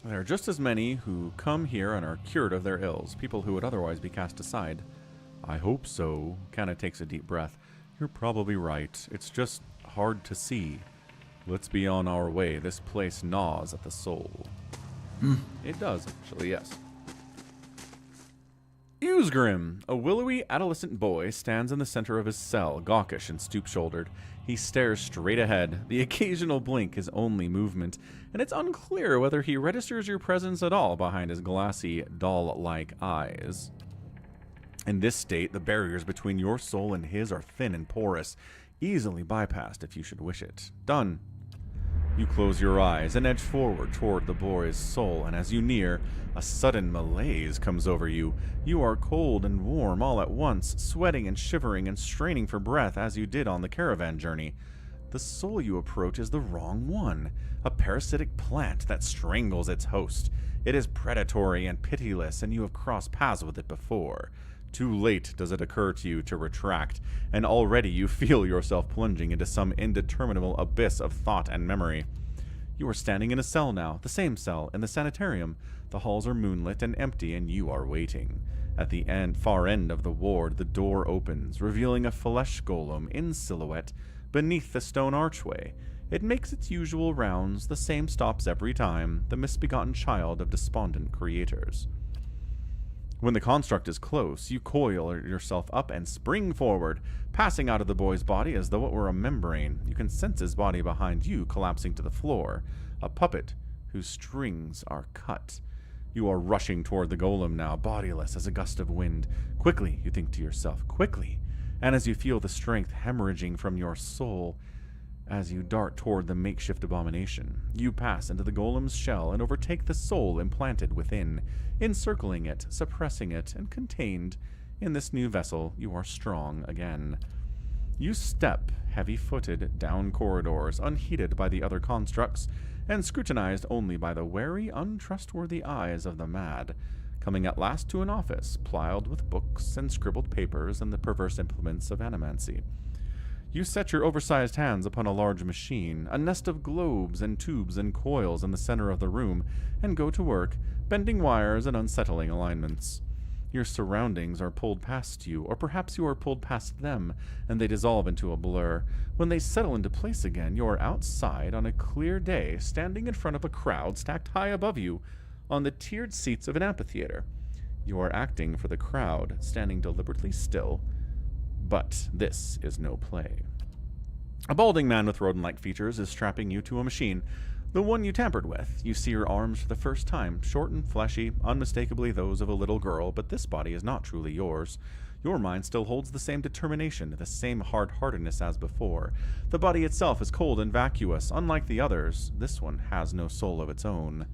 There are just as many who come here and are cured of their ills, people who would otherwise be cast aside. I hope so. Kana takes a deep breath. You're probably right. It's just hard to see. Let's be on our way. This place gnaws at the soul. It does, actually, yes. Eusgrim, a willowy adolescent boy, stands in the center of his cell, gawkish and stoop-shouldered. He stares straight ahead. The occasional blink is only movement, and it's unclear whether he registers your presence at all behind his glassy, doll-like eyes. In this state, the barriers between your soul and his are thin and porous, easily bypassed if you should wish it. Done. You close your eyes and edge forward toward the boy's soul, and as you near, a sudden malaise comes over you. You are cold and warm all at once, sweating and shivering and straining for breath as you did on the caravan journey. The soul you approach is the wrong one, a parasitic plant that strangles its host. It is predatory and pitiless, and you have crossed paths with it before. Too late does it occur to you to retract, and already you feel yourself plunging into some indeterminable abyss of thought and memory. You are standing in a cell now, the same cell, in the sanitarium. The halls are moonlit and empty, and you are waiting. At the far end of the ward, the door opens, revealing a flesh golem in silhouette beneath the stone archway. It makes its usual rounds, the same stops every time, the misbegotten child of despondent creators. When the construct is close, you coil yourself up and spring forward, passing out of the boy's body as though it were a membrane. You can sense his body behind you collapsing to the floor, a puppet whose strings are cut. You are rushing toward the golem now, bodiless as a gust of wind. Quickly, you think to yourself, quickly. And as you feel the strength hemorrhaging from your soul, as you dart toward the makeshift abomination, you pass into the golem's shell and overtake the soul implanted within, encircling it, suppressing it, and contained. In this new vessel, you are strong again. You step, heavy-footed, down corridors, unheeded by the other constructs, and scrutinized only by the wary, untrustworthy eyes of the mad, coming at last to an office, plied with books and scribbled papers and the perverse implements of animancy. You set your oversized hands upon a large machine, a nest of globes and tubes and coils in the center of the room, and go to work, bending wires and unsettling alignments. Your surroundings are pulled past you, or perhaps you are pulled past them, and they dissolve into a blur. When they settle into place again, you are outside on a clear day, standing in front of a crowd stacked high above you on the tiered seats of an amphitheater. You are acting for the crowd, standing deliberately still. But this is no play. A balding man with rodent-like features is strapping you to a machine, the one you tampered with. You see her arms for the first time, short and fleshy, unmistakably those of a little girl, but this body is not truly yours. Your mind still holds the same determination, the same hard-heartedness as before. The body itself is cold and vacuous, unlike the others. This one has no soul of its own.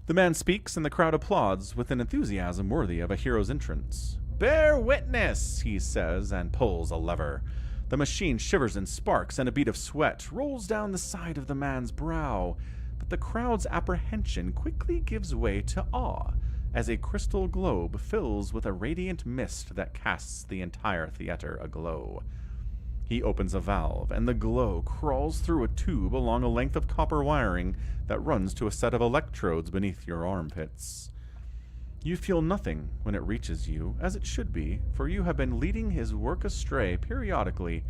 The man speaks, and the crowd applauds with an enthusiasm worthy of a hero's entrance. "Bear witness," he says, and pulls a lever. The machine shivers and sparks, and a bead of sweat rolls down the side of the man's brow. But the crowd's apprehension quickly gives way to awe, as a crystal globe fills with a radiant mist that casts the entire theater aglow. He opens a valve, and the glow crawls through a tube along a length of copper wiring that runs to a set of electrodes beneath your armpits. You feel nothing when it reaches you, as it should be, for you have been leading his work astray periodically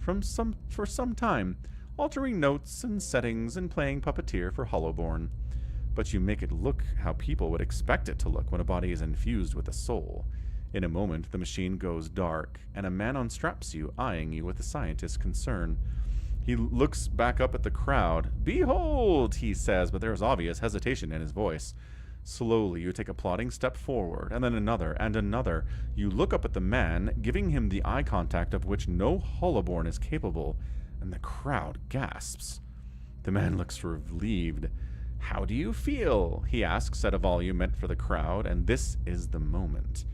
for some time, altering notes and settings and playing puppeteer for Hollowborn. But you make it look how people would expect it to look when a body is infused with a soul. In a moment, the machine goes dark, and a man unstraps you, eyeing you with a scientist's concern. He looks back up at the crowd. "Behold," he says, but there is obvious hesitation in his voice. Slowly, you take a plodding step forward, and then another, and another. You look up at the man, giving him the eye contact of which no Hollowborn is capable, and the crowd gasps. The man looks relieved. "How do you feel?" he asks at a volume meant for the crowd, and this is the moment.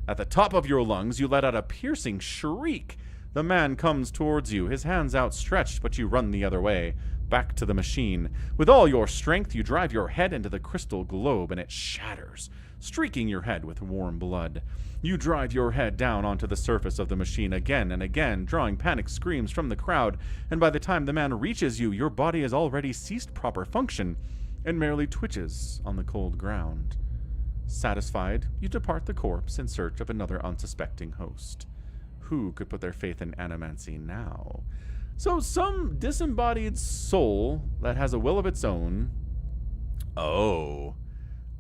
At the top of your lungs, you let out a piercing shriek. The man comes towards you, his hands outstretched, but you run the other way, back to the machine. With all your strength, you drive your head into the crystal globe, and it shatters, streaking your head with warm blood. You drive your head down onto the surface of the machine again and again, drawing panic screams from the crowd, and by the time the man reaches you, your body has already ceased proper function and merely twitches on the cold ground. Satisfied, you depart the corpse in search of another unsuspecting host. Who could put their faith in animancy now? So some disembodied soul that has a will of its own. Oh,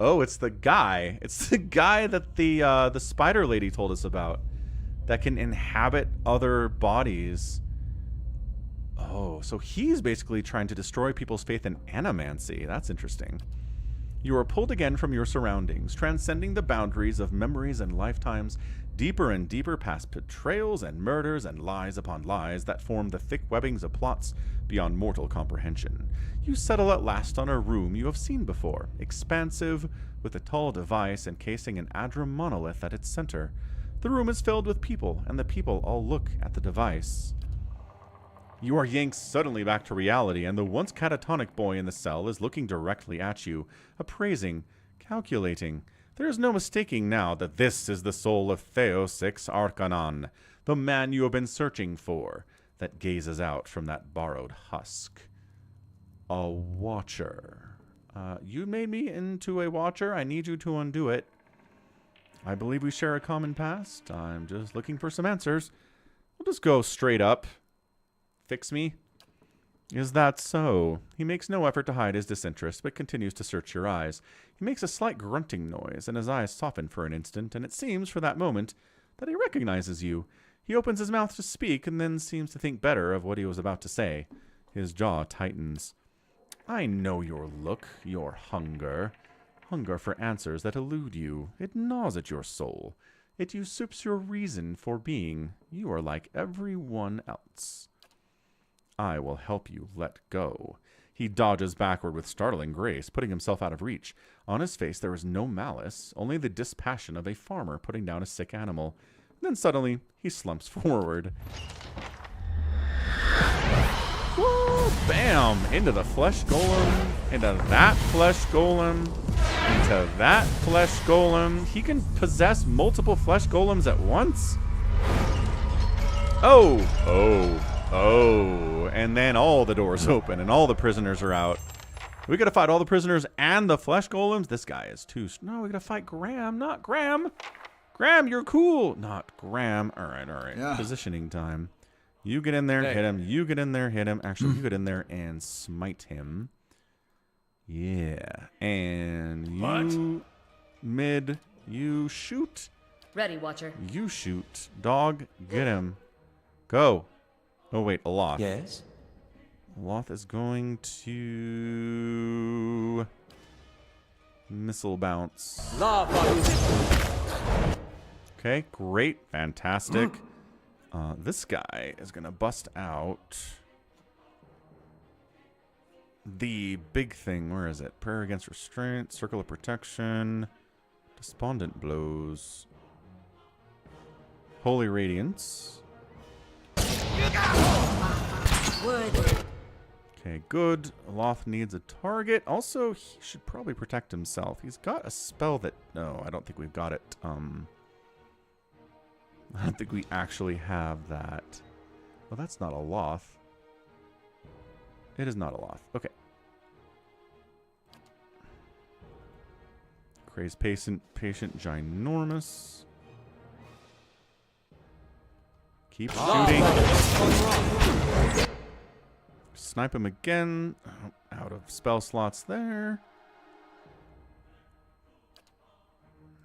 it's the guy. It's the guy that the spider lady told us about, that can inhabit other bodies. Oh, so he's basically trying to destroy people's faith in animancy. That's interesting. You are pulled again from your surroundings, transcending the boundaries of memories and lifetimes, deeper and deeper past betrayals and murders and lies upon lies that form the thick webbings of plots beyond mortal comprehension. You settle at last on a room you have seen before, expansive, with a tall device encasing an Adram monolith at its center. The room is filled with people, and the people all look at the device. You are yanked suddenly back to reality, and the once catatonic boy in the cell is looking directly at you, appraising, calculating. There is no mistaking now that this is the soul of Theos Ix Arcanon, the man you have been searching for, that gazes out from that borrowed husk. A watcher. You made me into a watcher. I need you to undo it. I believe we share a common past. I'm just looking for some answers. We'll just go straight up. Fix me. Is that so? He makes no effort to hide his disinterest, but continues to search your eyes. He makes a slight grunting noise, and his eyes soften for an instant, and it seems, for that moment, that he recognizes you. He opens his mouth to speak, and then seems to think better of what he was about to say. His jaw tightens. I know your look, your hunger. Hunger for answers that elude you. It gnaws at your soul. It usurps your reason for being. You are like everyone else. I will help you let go. He dodges backward with startling grace, putting himself out of reach. On his face there is no malice, only the dispassion of a farmer putting down a sick animal. Then suddenly, he slumps forward. Woo! Bam! Into the flesh golem, into that flesh golem, into that flesh golem. He can possess multiple flesh golems at once? Oh! And then all the doors open and all the prisoners are out. We gotta fight all the prisoners and the flesh golems? This guy is too... No, we gotta fight Graham, not Graham. Graham, you're cool. Not Graham. All right. Yeah. Positioning time. You get in there, hit him. You get in there, hit him. Actually, you get in there and smite him. Yeah. And you... Mid. You shoot. Ready, Watcher. You shoot. Dog, get him. Go. Oh, wait, Aloth. Yes? Aloth is going to... Missile bounce. Okay, great. Fantastic. This guy is going to bust out the big thing. Where is it? Prayer against restraint, circle of protection, despondent blows, holy radiance. Okay, good. Aloth needs a target. Also, he should probably protect himself. He's got a spell that... No, I don't think we've got it. I don't think we actually have that. Well, that's not Aloth. It is not Aloth. Okay. Crazed patient, ginormous. Keep shooting. Snipe him again. Out of spell slots there.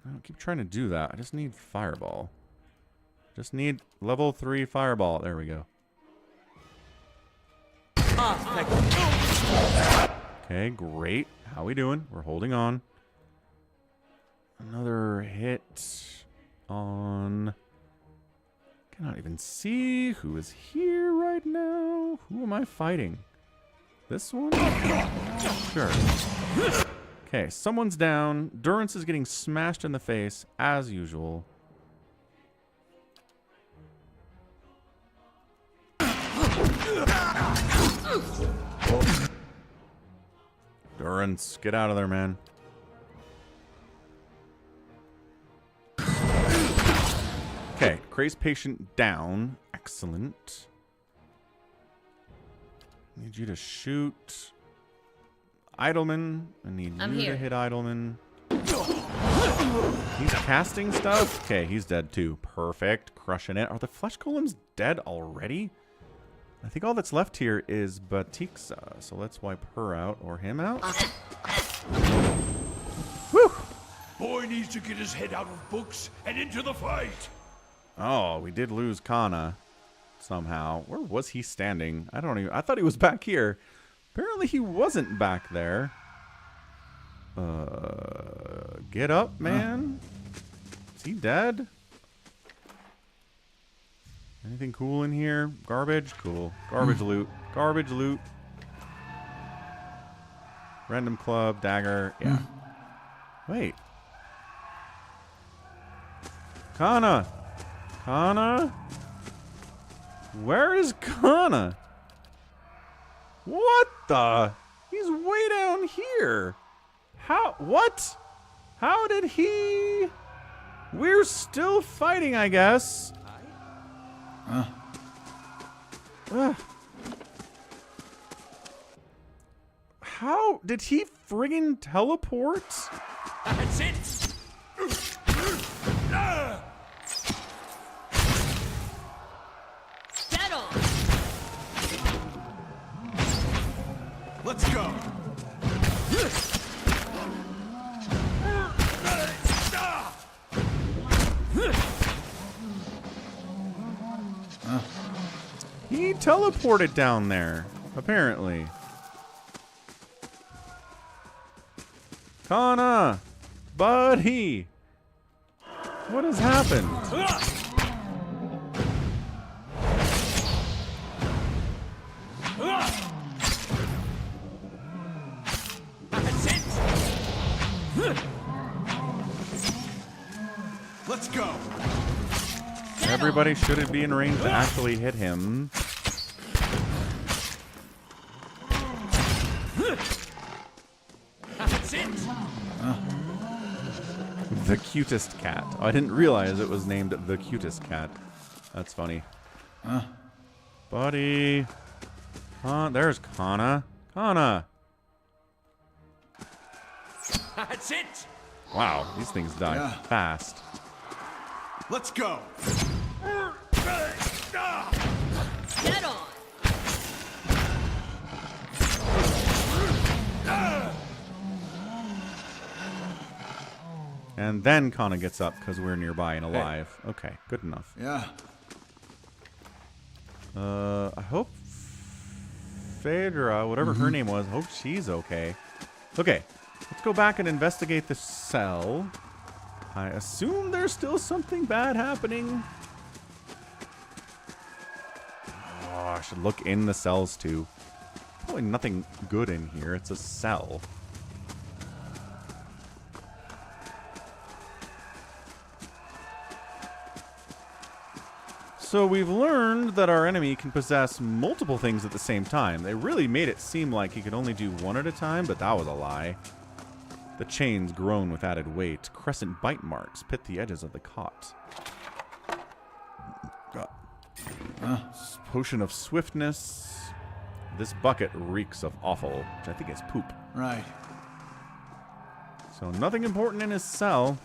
I don't keep trying to do that. I just need fireball. Just need level 3 fireball. There we go. Okay, great. How we doing? We're holding on. Another hit on... Cannot even see who is here right now. Who am I fighting? This one? Sure. Okay, someone's down. Durance is getting smashed in the face, as usual. Durance, get out of there, man. Okay, crazed patient down. Excellent. Need you to shoot Idleman. I need you to hit Idleman. He's casting stuff. Okay, he's dead too. Perfect. Crushing it. Are the flesh golems dead already? I think all that's left here is Batixa. So let's wipe her out or him out. Whew. Boy needs to get his head out of books and into the fight. Oh, we did lose Kana somehow. Where was he standing? I thought he was back here. Apparently he wasn't back there. Get up, man. Is he dead? Anything cool in here? Garbage? Cool. Garbage loot. Garbage loot. Random club, dagger. Yeah. Wait. Kana! Kana? Where is Kana? What the? He's way down here. How? What? How did he... We're still fighting, I guess. How did he friggin' teleport? That's it! Settle! Let's go! He teleported down there, apparently. Kana! Buddy! What has happened? That's it! Let's go! Everybody should be in range to actually hit him. That's it! The cutest cat. Oh, I didn't realize it was named the cutest cat. That's funny. Buddy. There's Kana. Kana. That's it! Wow, these things die fast. Let's go! Get on! And then Kana gets up because we're nearby and alive. Okay, good enough. Yeah. I hope Phaedra, whatever her name was, hope she's okay. Okay, let's go back and investigate the cell. I assume there's still something bad happening. Oh, I should look in the cells too. Probably nothing good in here. It's a cell. So we've learned that our enemy can possess multiple things at the same time. They really made it seem like he could only do one at a time, but that was a lie. The chains groan with added weight. Crescent bite marks pit the edges of the cot. God. Potion of swiftness. This bucket reeks of offal, which I think is poop. Right. So nothing important in his cell.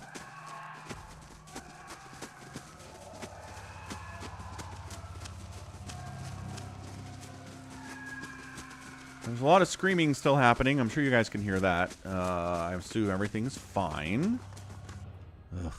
There's a lot of screaming still happening. I'm sure you guys can hear that. I assume everything's fine. Ugh.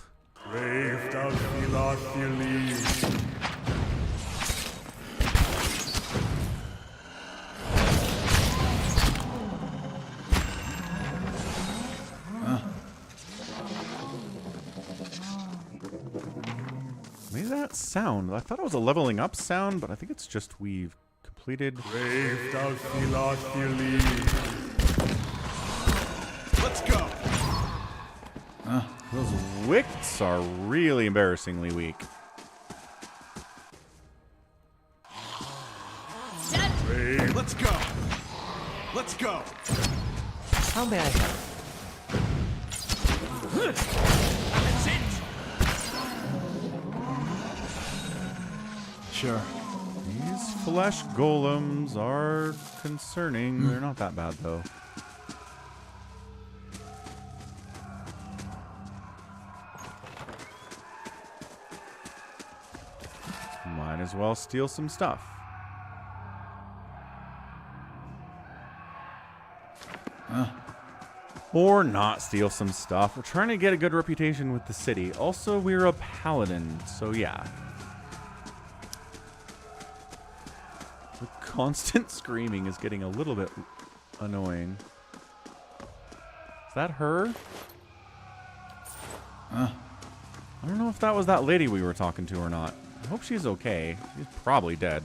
Maybe that sound. I thought it was a leveling up sound, but I think it's just we've completed. Let's go! Those wicks are really embarrassingly weak. Let's go! Let's go! How may I help? That's it! Sure. These flesh golems are concerning. They're not that bad, though. Might as well steal some stuff. Or not steal some stuff. We're trying to get a good reputation with the city. Also, we're a paladin, so yeah. The constant screaming is getting a little bit annoying. Is that her? I don't know if that was that lady we were talking to or not. I hope she's okay. She's probably dead.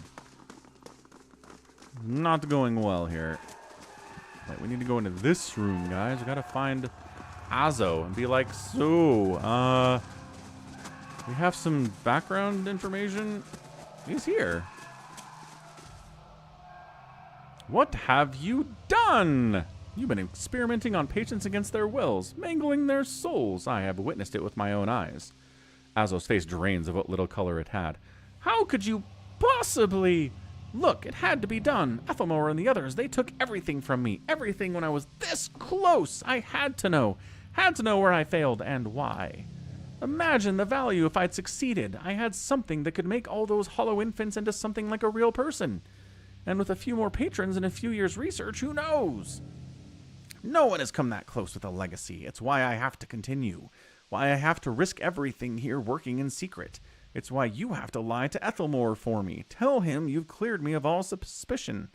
Not going well here. Right, we need to go into this room, guys. We gotta find Azo and be like, so, we have some background information. He's here. What have you done? You've been experimenting on patients against their wills, mangling their souls. I have witnessed it with my own eyes. Azo's face drains of what little color it had. How could you possibly? Look, it had to be done. Ethelmore and the others, they took everything from me. Everything when I was this close. I had to know. Had to know where I failed and why. Imagine the value if I'd succeeded. I had something that could make all those hollow infants into something like a real person. And with a few more patrons and a few years' research, who knows? No one has come that close with a legacy. It's why I have to continue. Why I have to risk everything here working in secret. It's why you have to lie to Ethelmore for me. Tell him you've cleared me of all suspicion.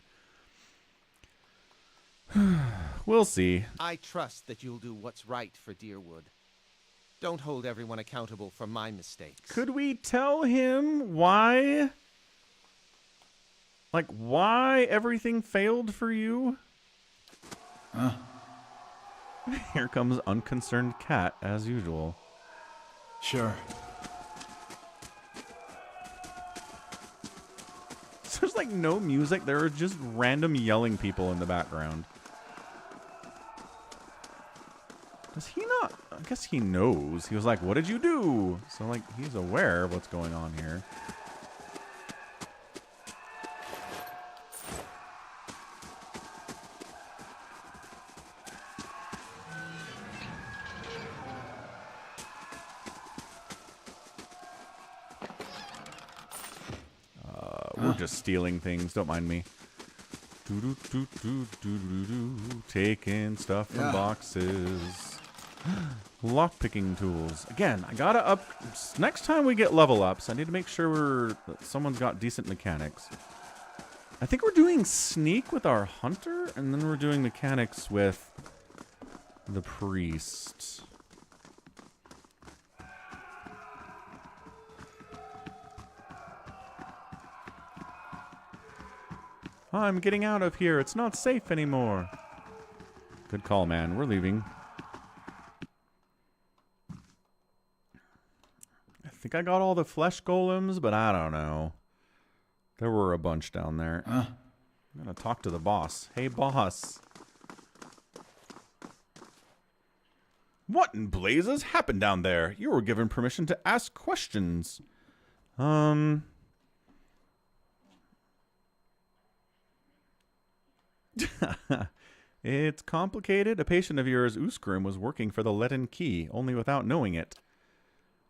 We'll see. I trust that you'll do what's right for Deerwood. Don't hold everyone accountable for my mistakes. Could we tell him why? Like, why everything failed for you? Huh? Here comes unconcerned Cat, as usual. Sure. There's like no music. There are just random yelling people in the background. Does he not? I guess he knows. He was like, what did you do? So, like, he's aware of what's going on here. We're just stealing things. Don't mind me. Taking stuff from boxes. Lock picking tools. Again, I gotta up. Next time we get level ups, I need to make sure that someone's got decent mechanics. I think we're doing sneak with our hunter, and then we're doing mechanics with the priest. I'm getting out of here. It's not safe anymore. Good call, man. We're leaving. I think I got all the flesh golems, but I don't know. There were a bunch down there. I'm gonna talk to the boss. Hey, boss. What in blazes happened down there? You were given permission to ask questions. It's complicated. A patient of yours, Uskrim, was working for the Leaden Key, only without knowing it.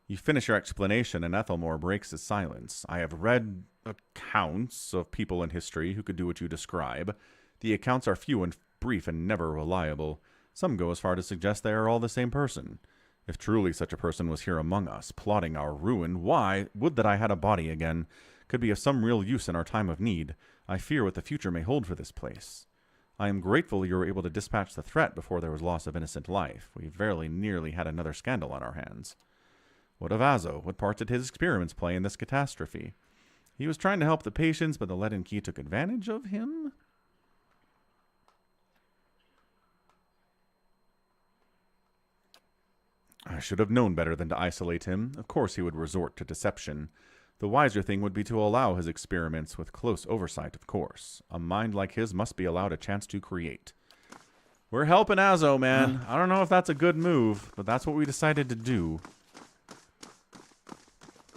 You finish your explanation, and Ethelmore breaks his silence. I have read accounts of people in history who could do what you describe. The accounts are few and brief and never reliable. Some go as far to suggest they are all the same person. If truly such a person was here among us, plotting our ruin, why, would that I had a body again. Could be of some real use in our time of need. I fear what the future may hold for this place. I am grateful you were able to dispatch the threat before there was loss of innocent life. We very nearly had another scandal on our hands. What of Azo? What part did his experiments play in this catastrophe? He was trying to help the patients, but the Leaden Key took advantage of him? I should have known better than to isolate him. Of course he would resort to deception. The wiser thing would be to allow his experiments with close oversight, of course. A mind like his must be allowed a chance to create. We're helping Azo, man. I don't know if that's a good move, but that's what we decided to do.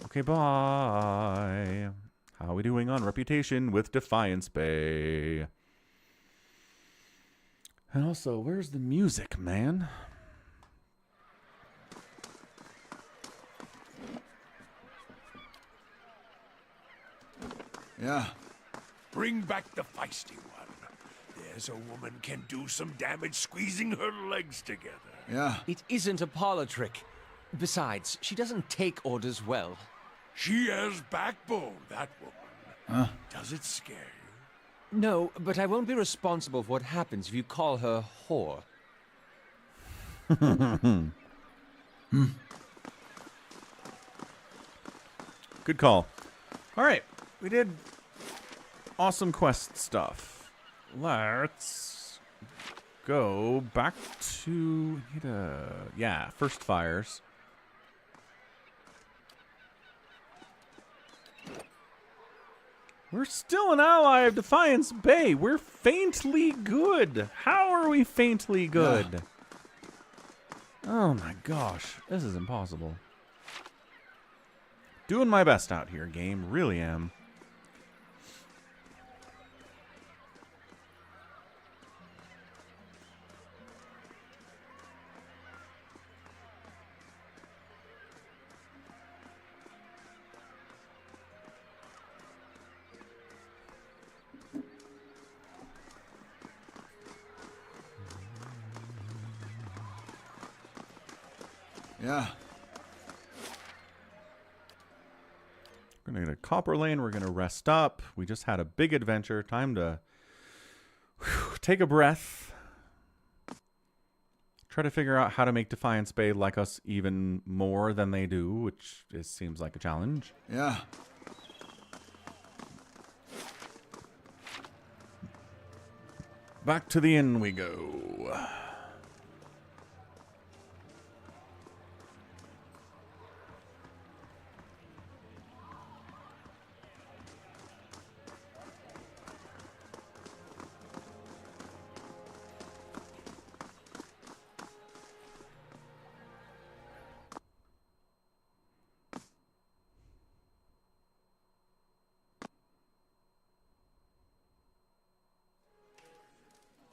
Okay, bye. How are we doing on reputation with Defiance Bay? And also, where's the music, man? Yeah. Bring back the feisty one. There's a woman can do some damage squeezing her legs together. Yeah. It isn't a parlor trick. Besides, she doesn't take orders well. She has backbone, that woman. Does it scare you? No, but I won't be responsible for what happens if you call her whore. Good call. All right. We did awesome quest stuff. Let's go back to first fires. We're still an ally of Defiance Bay. We're faintly good. How are we faintly good? Yeah. Oh my gosh. This is impossible. Doing my best out here, game. Really am. Yeah. We're going to get a copper lane. We're going to rest up. We just had a big adventure. Time to take a breath. Try to figure out how to make Defiance Bay like us even more than they do, which seems like a challenge. Yeah. Back to the inn we go.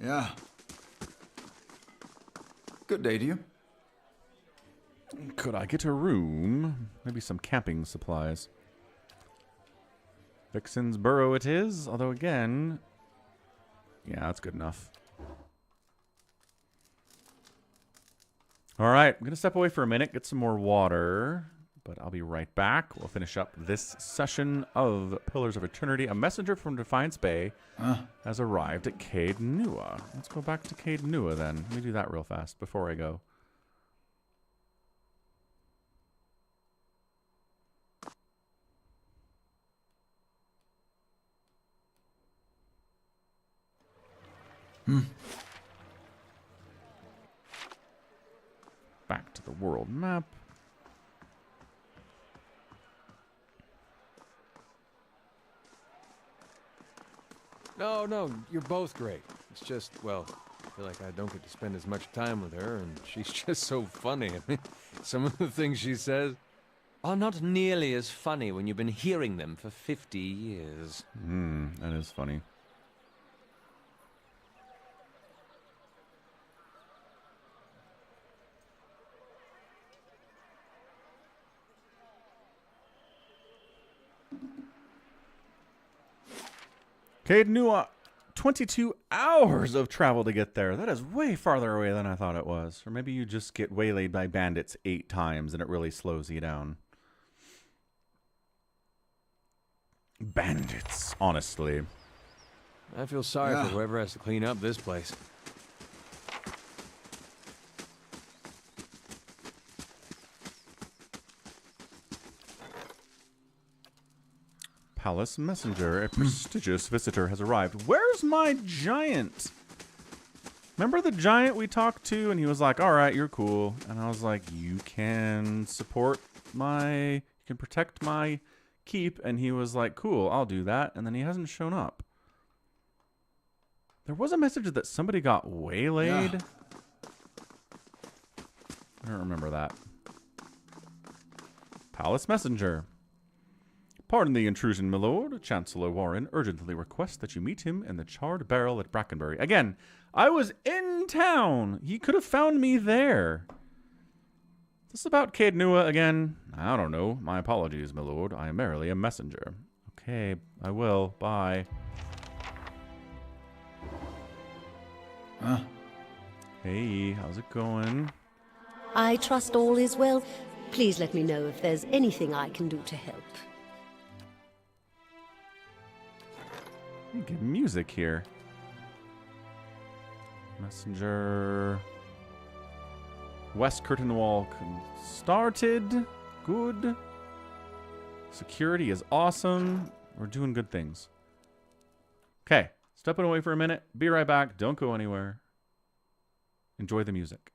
Yeah. Good day to you. Could I get a room? Maybe some camping supplies. Vixen's Burrow it is, although again... Yeah, that's good enough. Alright, I'm going to step away for a minute, get some more water, but I'll be right back. We'll finish up this session of Pillars of Eternity. A messenger from Defiance Bay has arrived at Cade Nua. Let's go back to Cade Nua then. Let me do that real fast before I go. Back to the world map. No, you're both great. It's just, well, I feel like I don't get to spend as much time with her, and she's just so funny. I mean, some of the things she says are not nearly as funny when you've been hearing them for 50 years. That is funny. Cade Nua, 22 hours of travel to get there. That is way farther away than I thought it was. Or maybe you just get waylaid by bandits 8 times and it really slows you down. Bandits, honestly. I feel sorry for whoever has to clean up this place. Palace messenger, a prestigious visitor has arrived. Where's my giant? Remember the giant we talked to and he was like, all right, you're cool. And I was like, you can support you can protect my keep. And he was like, cool, I'll do that. And then he hasn't shown up. There was a message that somebody got waylaid. Yeah. I don't remember that. Palace messenger. Pardon the intrusion, my lord. Chancellor Warren urgently requests that you meet him in the charred barrel at Brackenbury. Again, I was in town. He could have found me there. Is this about Cade Nua again? I don't know. My apologies, my lord. I am merely a messenger. Okay, I will. Bye. Hey, how's it going? I trust all is well. Please let me know if there's anything I can do to help. Good music here. Messenger. West curtain wall started. Good. Security is awesome. We're doing good things. Okay. Stepping away for a minute. Be right back. Don't go anywhere. Enjoy the music.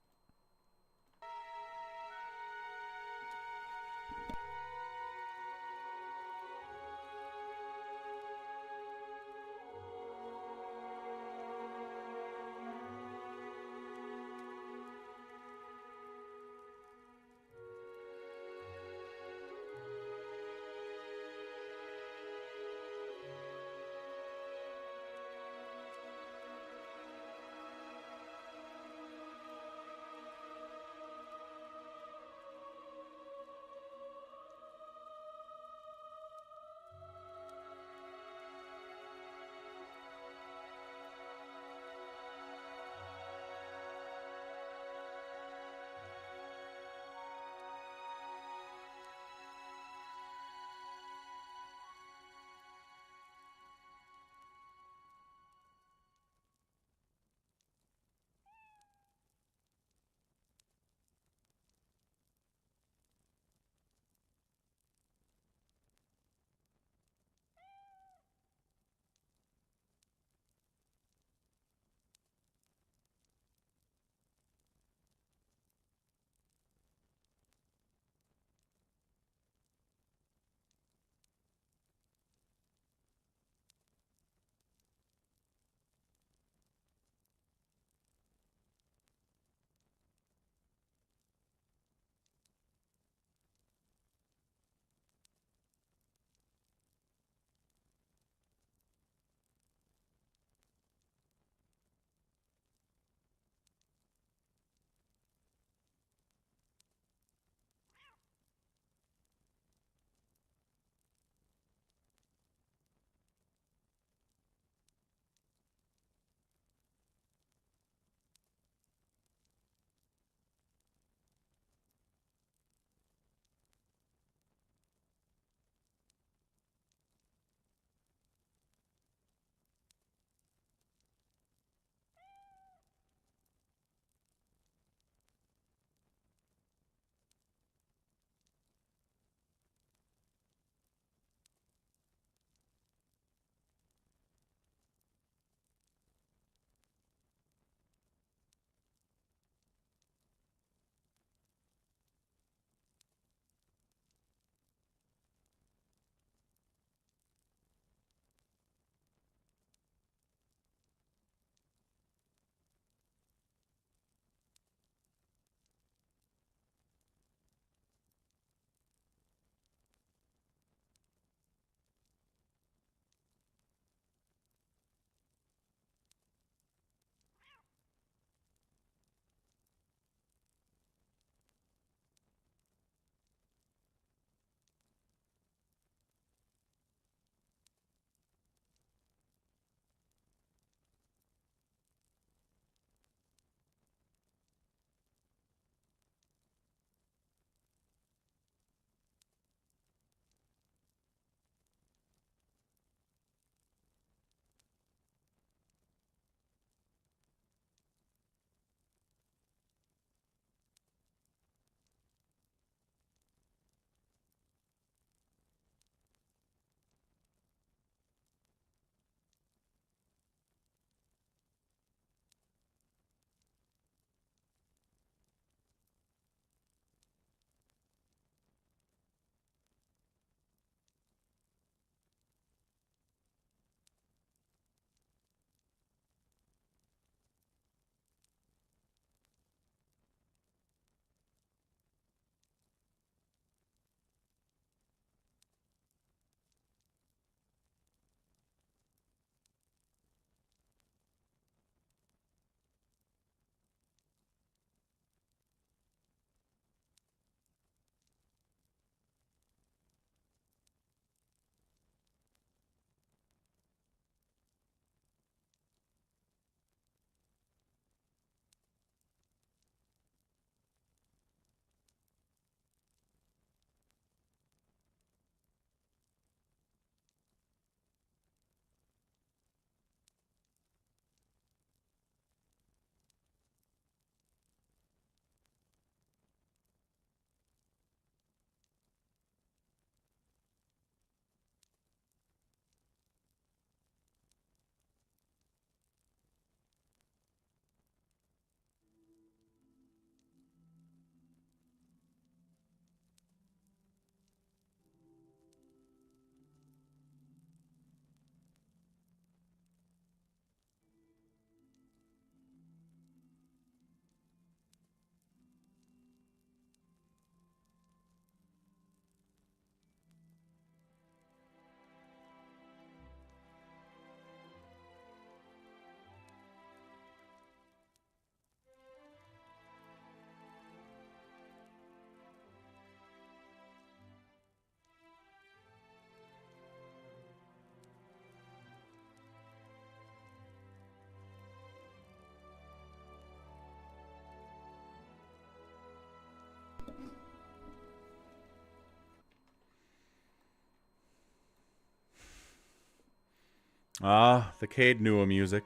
Ah, the Cade Nua music.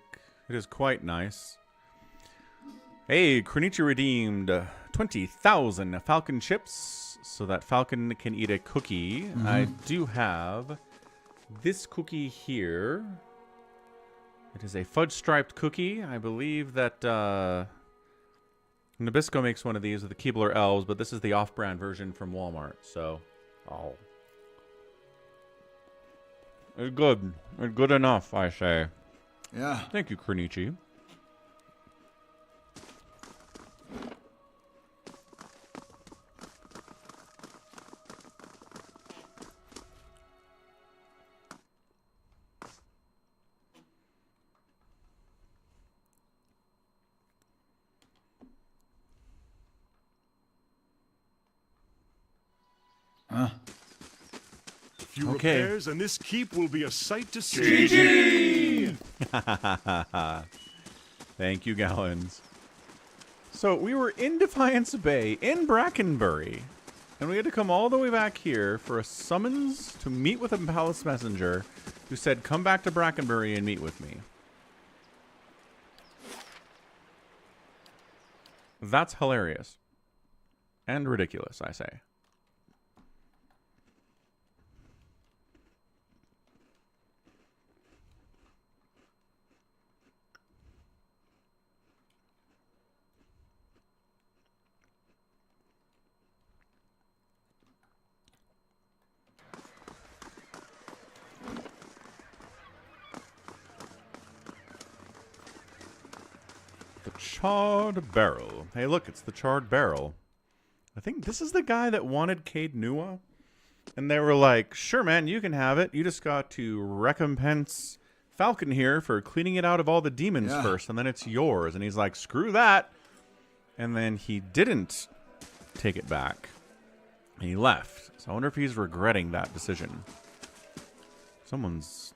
It is quite nice. Hey, Kronichi redeemed 20,000 Falcon chips so that Falcon can eat a cookie. I do have this cookie here. It is a fudge-striped cookie. I believe that Nabisco makes one of these with the Keebler Elves, but this is the off-brand version from Walmart, so... Oh. It's good. It's good enough, I say. Yeah. Thank you, Kronichi. A few Okay. repairs, and this keep will be a sight to see. GG! Thank you, Gallons. So we were in Defiance Bay in Brackenbury, and we had to come all the way back here for a summons to meet with a palace messenger who said, come back to Brackenbury and meet with me. That's hilarious. And ridiculous, I say. The Charred Barrel. Hey, look, it's the Charred Barrel. I think this is the guy that wanted Cade Nua. And they were like, sure, man, you can have it. You just got to recompense Falcon here for cleaning it out of all the demons first, and then it's yours. And he's like, screw that. And then he didn't take it back. And he left. So I wonder if he's regretting that decision. Someone's...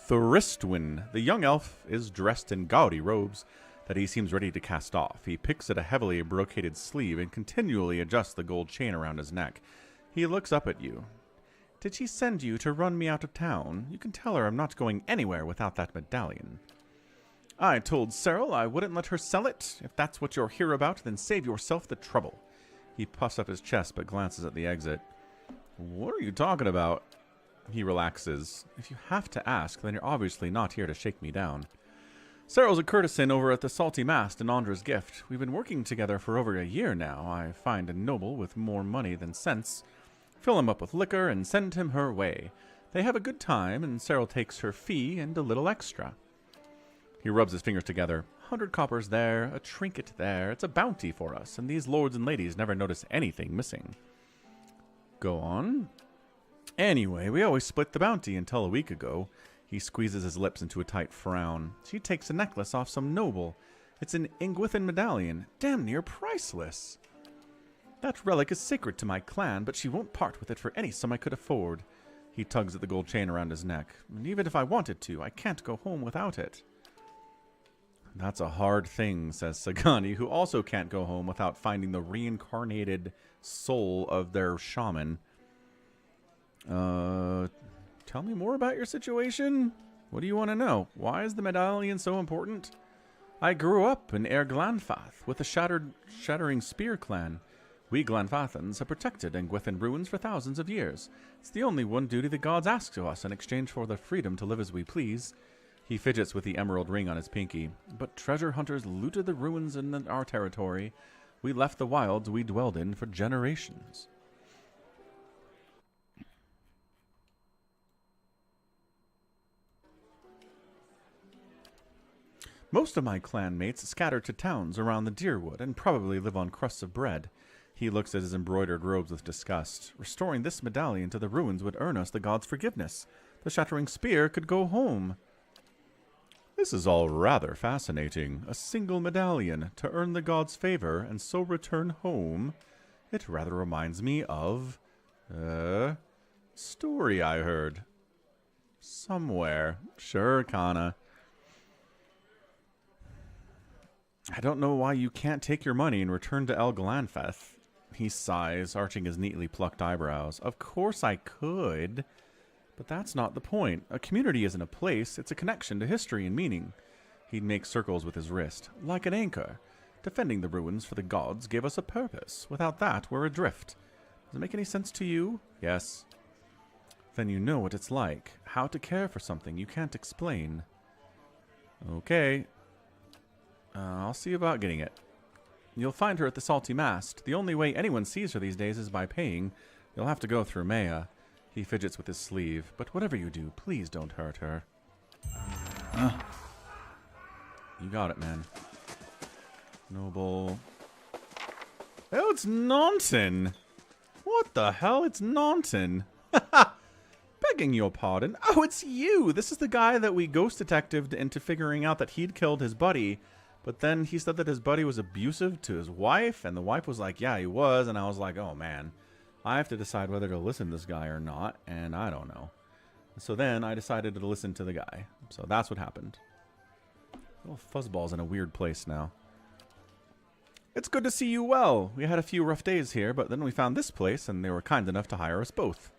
Thoristwin. The young elf is dressed in gaudy robes that he seems ready to cast off. He picks at a heavily brocaded sleeve and continually adjusts the gold chain around his neck. He looks up at you. Did she send you to run me out of town? You can tell her I'm not going anywhere without that medallion. I told Cyril I wouldn't let her sell it. If that's what you're here about, then save yourself the trouble. He puffs up his chest but glances at the exit. What are you talking about? He relaxes. If you have to ask, then you're obviously not here to shake me down. Cyril's a courtesan over at the Salty Mast in Andra's Gift. We've been working together for over a year now. I find a noble with more money than sense, fill him up with liquor, and send him her way. They have a good time, and Cyril takes her fee and a little extra. He rubs his fingers together. 100 coppers there, a trinket there. It's a bounty for us, and these lords and ladies never notice anything missing. Go on. Anyway, we always split the bounty until a week ago. He squeezes his lips into a tight frown. She takes a necklace off some noble. It's an Ingwithan medallion, damn near priceless. That relic is sacred to my clan, but she won't part with it for any sum I could afford. He tugs at the gold chain around his neck. And even if I wanted to, I can't go home without it. That's a hard thing, says Sagani, who also can't go home without finding the reincarnated soul of their shaman. Tell me more about your situation? What do you want to know? Why is the medallion so important? I grew up in Air Glanfath with the Shattering Spear clan. We Glanfathans have protected Ingwithan ruins for thousands of years. It's the only one duty the gods ask of us in exchange for the freedom to live as we please. He fidgets with the emerald ring on his pinky. But treasure hunters looted the ruins in our territory. We left the wilds we dwelled in for generations. Most of my clanmates scatter to towns around the Deerwood and probably live on crusts of bread. He looks at his embroidered robes with disgust. Restoring this medallion to the ruins would earn us the gods' forgiveness. The Shattering Spear could go home. This is all rather fascinating. A single medallion to earn the gods' favor and so return home. It rather reminds me of... story I heard. Somewhere. Sure, Kana. I don't know why you can't take your money and return to El Glanfeth. He sighs, arching his neatly plucked eyebrows. Of course I could, but that's not the point. A community isn't a place, it's a connection to history and meaning. He'd make circles with his wrist, like an anchor. Defending the ruins for the gods gave us a purpose. Without that, we're adrift. Does it make any sense to you? Yes. Then you know what it's like. How to care for something you can't explain. Okay. I'll see about getting it. You'll find her at the Salty Mast. The only way anyone sees her these days is by paying. You'll have to go through Maya. He fidgets with his sleeve. But whatever you do, please don't hurt her. You got it, man. Noble. Oh, it's Naunton. What the hell? It's Naunton. Begging your pardon. Oh, it's you. This is the guy that we ghost detectived into figuring out that he'd killed his buddy. But then he said that his buddy was abusive to his wife. And the wife was like, yeah, he was. And I was like, oh, man. I have to decide whether to listen to this guy or not. And I don't know. So then I decided to listen to the guy. So that's what happened. Little fuzzball's in a weird place now. It's good to see you well. We had a few rough days here, but then we found this place, and they were kind enough to hire us both.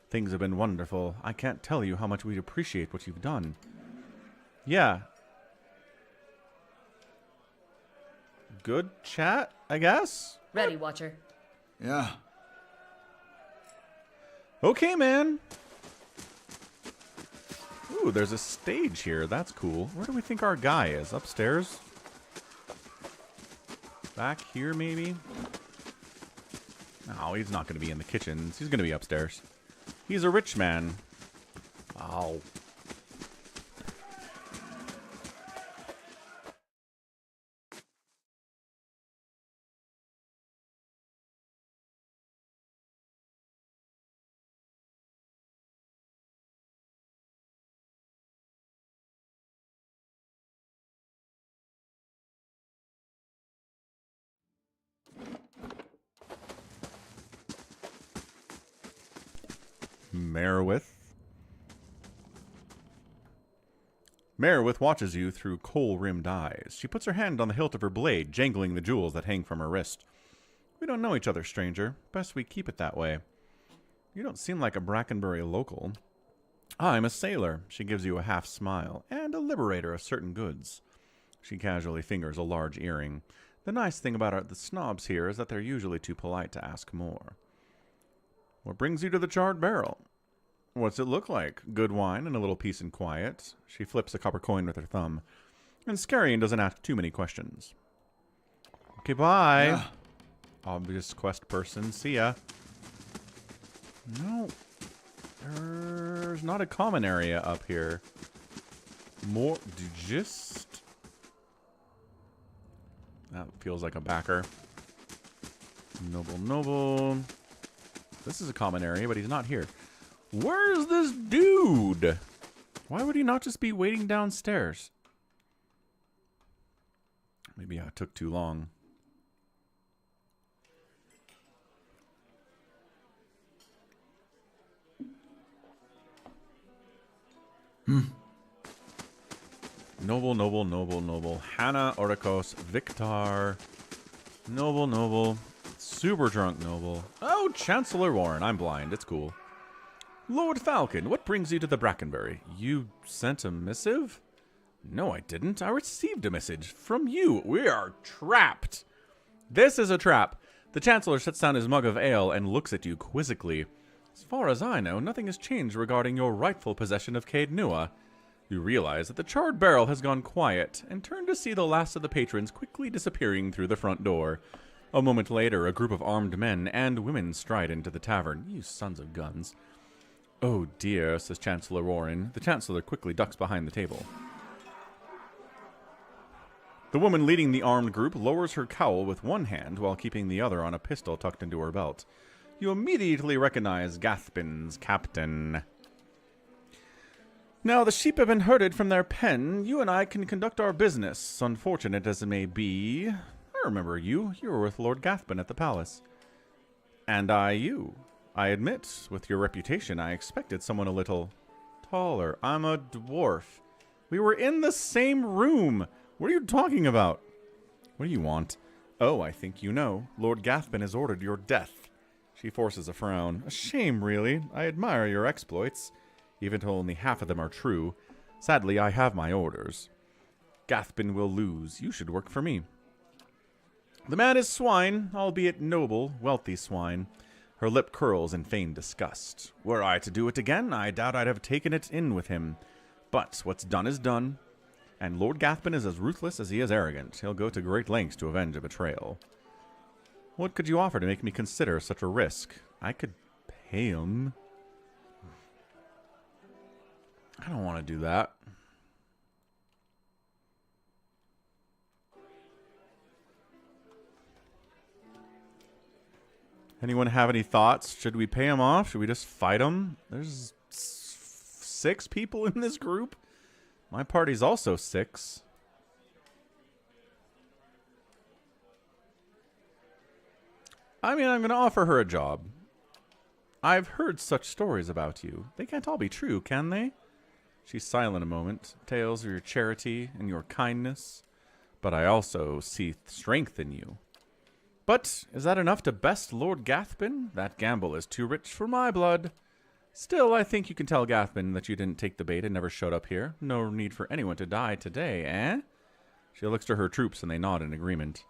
Things have been wonderful. I can't tell you how much we appreciate what you've done. Yeah. Good chat, I guess? Ready, Watcher. Yeah. Okay, man. Ooh, there's a stage here. That's cool. Where do we think our guy is? Upstairs? Back here, maybe? No, he's not going to be in the kitchens. He's going to be upstairs. He's a rich man. Oh. Merowith watches you through kohl-rimmed eyes. She puts her hand on the hilt of her blade, jangling the jewels that hang from her wrist. We don't know each other, stranger. Best we keep it that way. You don't seem like a Brackenbury local. I'm a sailor. She gives you a half smile, and a liberator of certain goods. She casually fingers a large earring. The nice thing about the snobs here is that they're usually too polite to ask more. What brings you to the Charred Barrel? What's it look like? Good wine and a little peace and quiet. She flips a copper coin with her thumb. And Scarian doesn't ask too many questions. Okay, bye. Yeah. Obvious quest person. See ya. No. There's not a common area up here. More. Just. That feels like a backer. Noble. This is a common area, but he's not here. Where's this dude? Why would he not just be waiting downstairs? Maybe I took too long. Noble. Hannah, Orikos, Victar. Noble. Super drunk Noble. Oh, Chancellor Warren. I'm blind. It's cool. Lord Falcon, what brings you to the Brackenbury? You sent a missive? No, I didn't. I received a message from you. We are trapped. This is a trap. The Chancellor sets down his mug of ale and looks at you quizzically. As far as I know, nothing has changed regarding your rightful possession of Caed Nua. You realize that the Charred Barrel has gone quiet and turn to see the last of the patrons quickly disappearing through the front door. A moment later, a group of armed men and women stride into the tavern. You sons of guns. Oh dear, says Chancellor Warren. The Chancellor quickly ducks behind the table. The woman leading the armed group lowers her cowl with one hand while keeping the other on a pistol tucked into her belt. You immediately recognize Gathbin's captain. Now the sheep have been herded from their pen. You and I can conduct our business, unfortunate as it may be. I remember you. You were with Lord Gathbin at the palace. And I you. I admit, with your reputation, I expected someone a little taller. I'm a dwarf. We were in the same room. What are you talking about? What do you want? Oh, I think you know. Lord Gathbin has ordered your death. She forces a frown. A shame, really. I admire your exploits, even though only half of them are true. Sadly, I have my orders. Gathbin will lose. You should work for me. The man is swine, albeit noble, wealthy swine. Her lip curls in feigned disgust. Were I to do it again, I doubt I'd have taken it in with him. But what's done is done, and Lord Gathbin is as ruthless as he is arrogant. He'll go to great lengths to avenge a betrayal. What could you offer to make me consider such a risk? I could pay him. I don't want to do that. Anyone have any thoughts? Should we pay him off? Should we just fight him? There's 6 people in this group. My party's also 6. I mean, I'm going to offer her a job. I've heard such stories about you. They can't all be true, can they? She's silent a moment. Tales of your charity and your kindness. But I also see strength in you. But is that enough to best Lord Gathbin? That gamble is too rich for my blood. Still, I think you can tell Gathbin that you didn't take the bait and never showed up here. No need for anyone to die today, eh? She looks to her troops and they nod in agreement.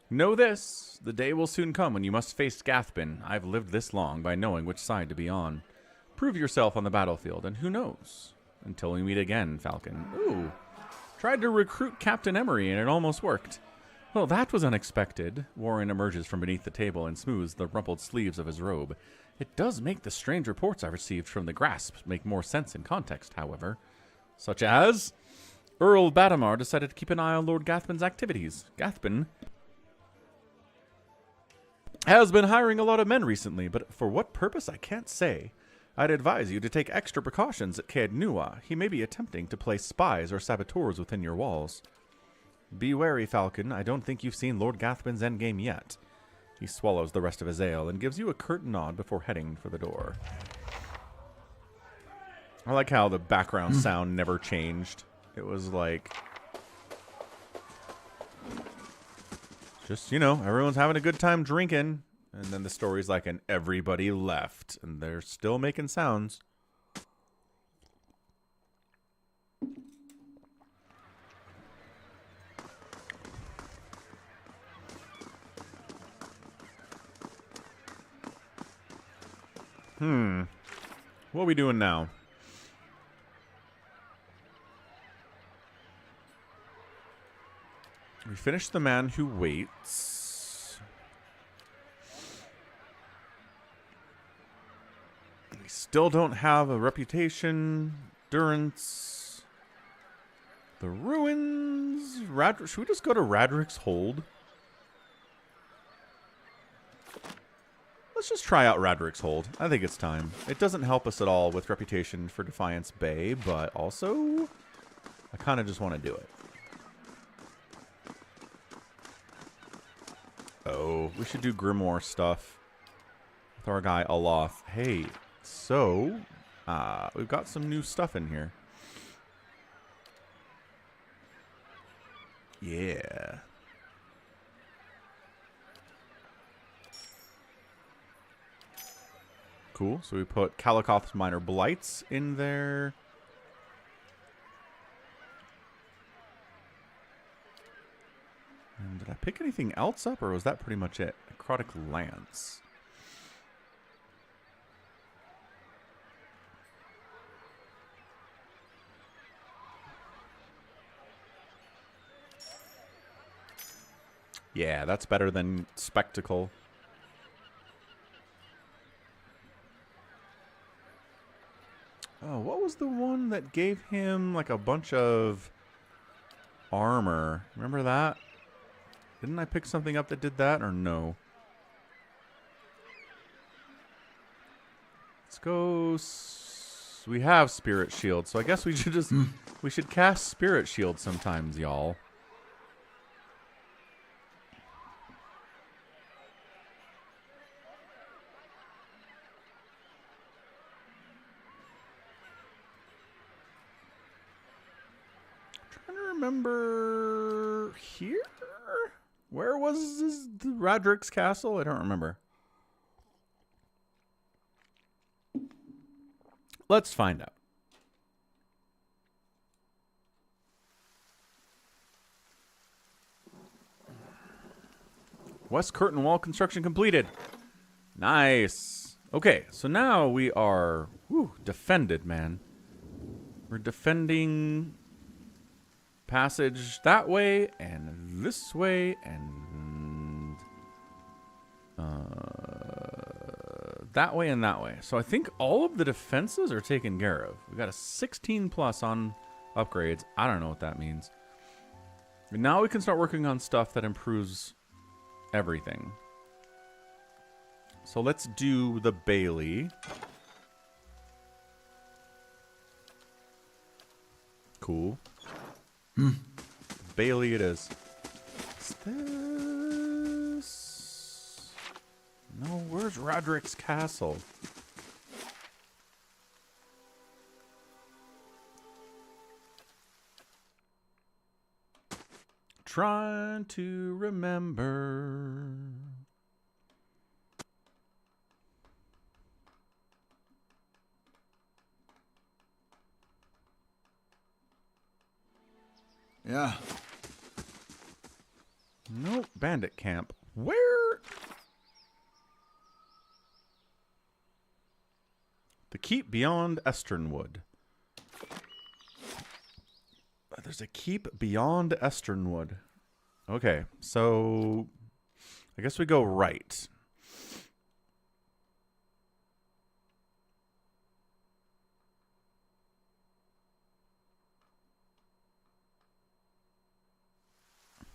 Know this, the day will soon come when you must face Gathbin. I've lived this long by knowing which side to be on. Prove yourself on the battlefield, and who knows? Until we meet again, Falcon. Ooh, tried to recruit Captain Emery and it almost worked. Well, that was unexpected. Warren emerges from beneath the table and smooths the rumpled sleeves of his robe. It does make the strange reports I received from the Grasp make more sense in context, however. Such as... Earl Badamar decided to keep an eye on Lord Gathbin's activities. Gathbin has been hiring a lot of men recently, but for what purpose I can't say. I'd advise you to take extra precautions at Caed Nua. He may be attempting to place spies or saboteurs within your walls. Be wary, Falcon. I don't think you've seen Lord Gathbin's endgame yet. He swallows the rest of his ale and gives you a curt nod before heading for the door. I like how the background sound never changed. It was like... just, you know, everyone's having a good time drinking. And then the story's like, and everybody left. And they're still making sounds. What are we doing now? We finished The Man Who Waits. We still don't have a reputation. Durance. The ruins. Should we just go to Radrick's Hold? Let's just try out Radrick's Hold. I think it's time. It doesn't help us at all with reputation for Defiance Bay, but also I kind of just want to do it. Oh, we should do Grimoire stuff with our guy Aloth. Hey, so we've got some new stuff in here. Yeah. Cool. So we put Kalikoth's Minor Blights in there. And did I pick anything else up, or was that pretty much it? Necrotic Lance. Yeah, that's better than Spectacle. Oh, what was the one that gave him like a bunch of armor? Remember that? Didn't I pick something up that did that, or no? Let's go. We have Spirit Shield, so I guess we should just we should cast Spirit Shield sometimes, y'all. Remember here? Where was Roderick's castle? I don't remember. Let's find out. West curtain wall construction completed. Nice. Okay, so now we are defended, man. We're defending passage that way and this way and that way and that way. So I think all of the defenses are taken care of. We got a 16 plus on upgrades. I don't know what that means. And now we can start working on stuff that improves everything. So let's do the Bailey. Cool. Bailey it is. What's this? No, where's Roderick's castle? Trying to remember. Yeah. Nope, bandit camp. Where? The keep beyond Esternwood. There's a keep beyond Esternwood. Okay, so I guess we go right.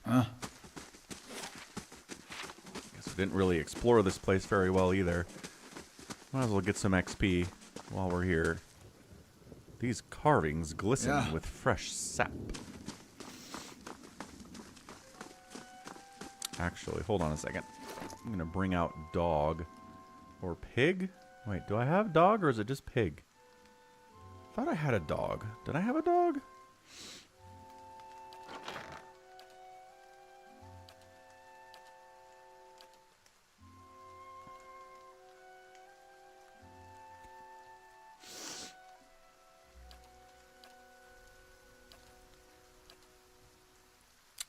Huh? Guess we didn't really explore this place very well either. Might as well get some XP while we're here. These carvings glisten with fresh sap. Actually, hold on a second. I'm going to bring out dog. Or pig? Wait, do I have dog or is it just pig? I thought I had a dog. Did I have a dog?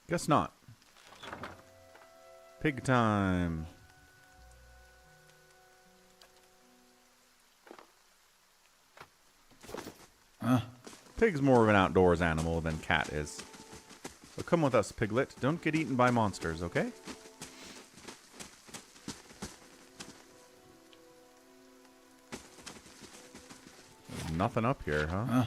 Guess not. Pig time. Pig's more of an outdoors animal than cat is. So come with us, Piglet. Don't get eaten by monsters, okay? Nothing up here, huh?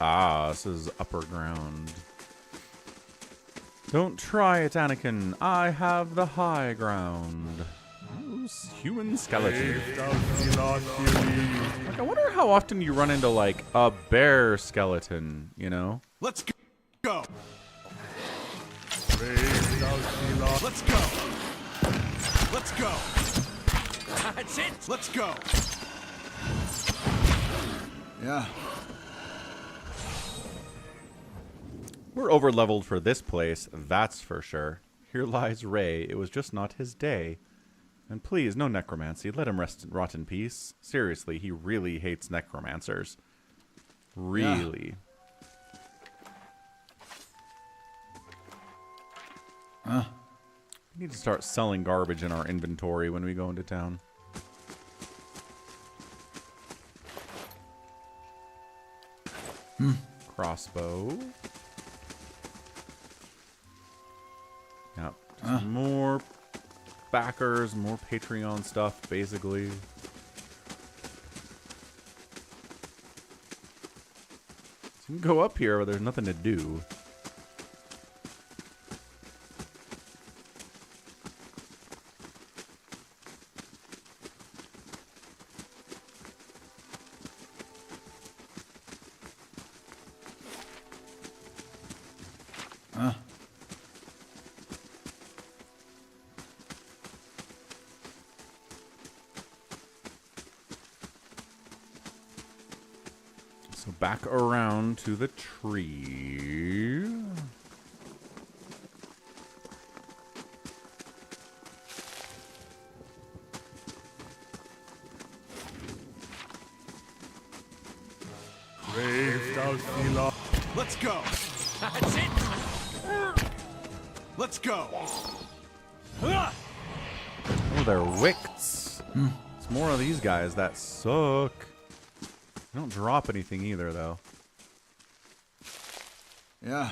Ah, this is upper ground. Don't try it, Anakin. I have the high ground. Human skeleton. Like, I wonder how often you run into, like, a bear skeleton, you know? Let's go. Let's go. Let's go. That's it. Let's go. Yeah. We're over-leveled for this place, that's for sure. Here lies Ray. It was just not his day. And please, no necromancy. Let him rot in peace. Seriously, he really hates necromancers. Really. Huh? We need to start selling garbage in our inventory when we go into town. Crossbow. Yep. More backers, more Patreon stuff, basically. So you can go up here, but there's nothing to do. So back around to the tree. Let's go. That's it. Let's go. Oh, they're wicks. It's more of these guys that suck. They don't drop anything either, though. Yeah.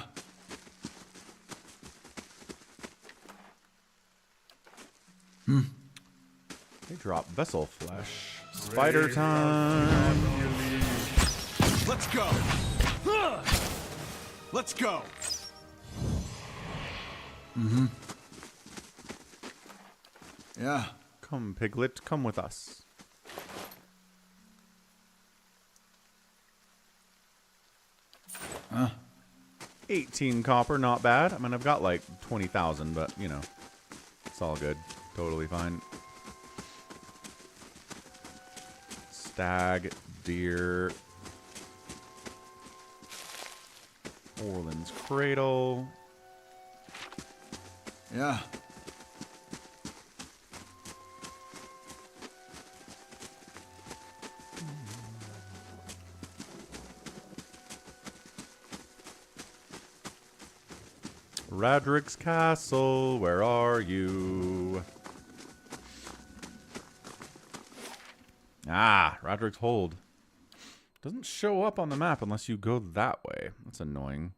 They drop vessel flesh. Spider time. Let's go. Let's go. Yeah. Come, Piglet, come with us. Huh? 18 copper, not bad. I mean, I've got like 20,000, but, you know, it's all good. Totally fine. Stag, deer. Orland's Cradle. Yeah. Radrick's Castle, where are you? Ah, Radrick's Hold. Doesn't show up on the map unless you go that way. That's annoying.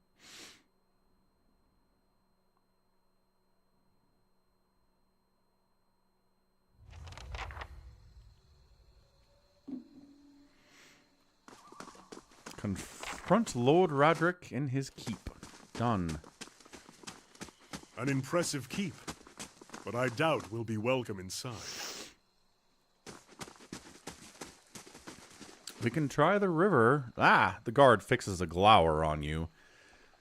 Confront Lord Radrick in his keep. Done. An impressive keep, but I doubt we'll be welcome inside. We can try the river. Ah, the guard fixes a glower on you.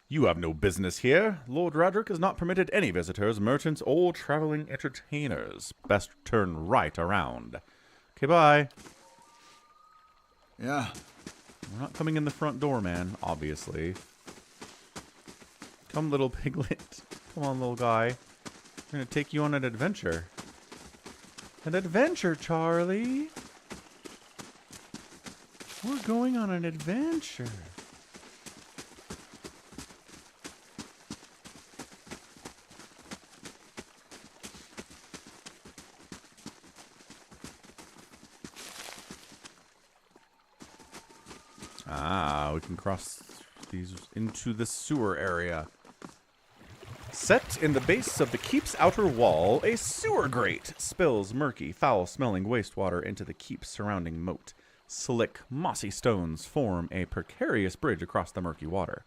You have no business here. Lord Radrick has not permitted any visitors, merchants, or traveling entertainers. Best turn right around. Okay, bye. Yeah. We're not coming in the front door, man, obviously. Come, little piglet. Come on, little guy. We're going to take you on an adventure. An adventure, Charlie. We're going on an adventure. Ah, we can cross these into the sewer area. Set in the base of the keep's outer wall, a sewer grate spills murky, foul-smelling wastewater into the keep's surrounding moat. Slick, mossy stones form a precarious bridge across the murky water.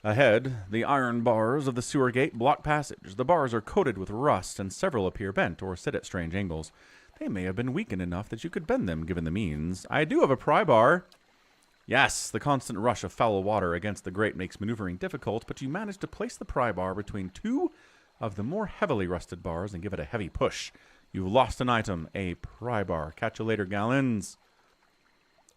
Ahead, the iron bars of the sewer gate block passage. The bars are coated with rust, and several appear bent or sit at strange angles. They may have been weakened enough that you could bend them, given the means. I do have a pry bar. Yes, the constant rush of foul water against the grate makes maneuvering difficult, but you manage to place the pry bar between two of the more heavily rusted bars and give it a heavy push. You've lost an item, a pry bar. Catch you later, gallons.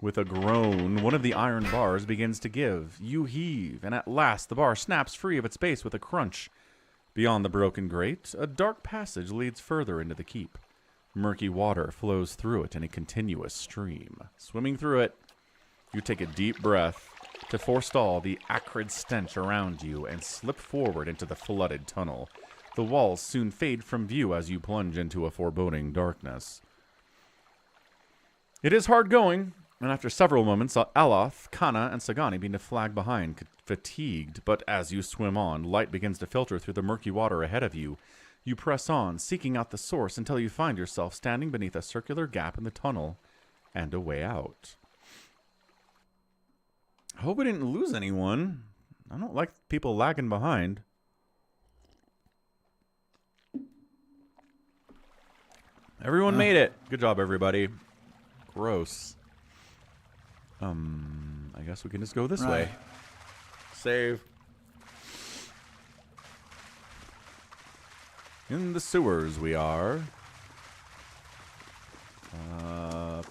With a groan, one of the iron bars begins to give. You heave, and at last the bar snaps free of its base with a crunch. Beyond the broken grate, a dark passage leads further into the keep. Murky water flows through it in a continuous stream. Swimming through it, you take a deep breath to forestall the acrid stench around you and slip forward into the flooded tunnel. The walls soon fade from view as you plunge into a foreboding darkness. It is hard going, and after several moments, Aloth, Kana, and Sagani begin to flag behind, fatigued. But as you swim on, light begins to filter through the murky water ahead of you. You press on, seeking out the source until you find yourself standing beneath a circular gap in the tunnel and a way out. I hope we didn't lose anyone. I don't like people lagging behind. Everyone made it. Good job, everybody. Gross. I guess we can just go this way. Save. In the sewers we are.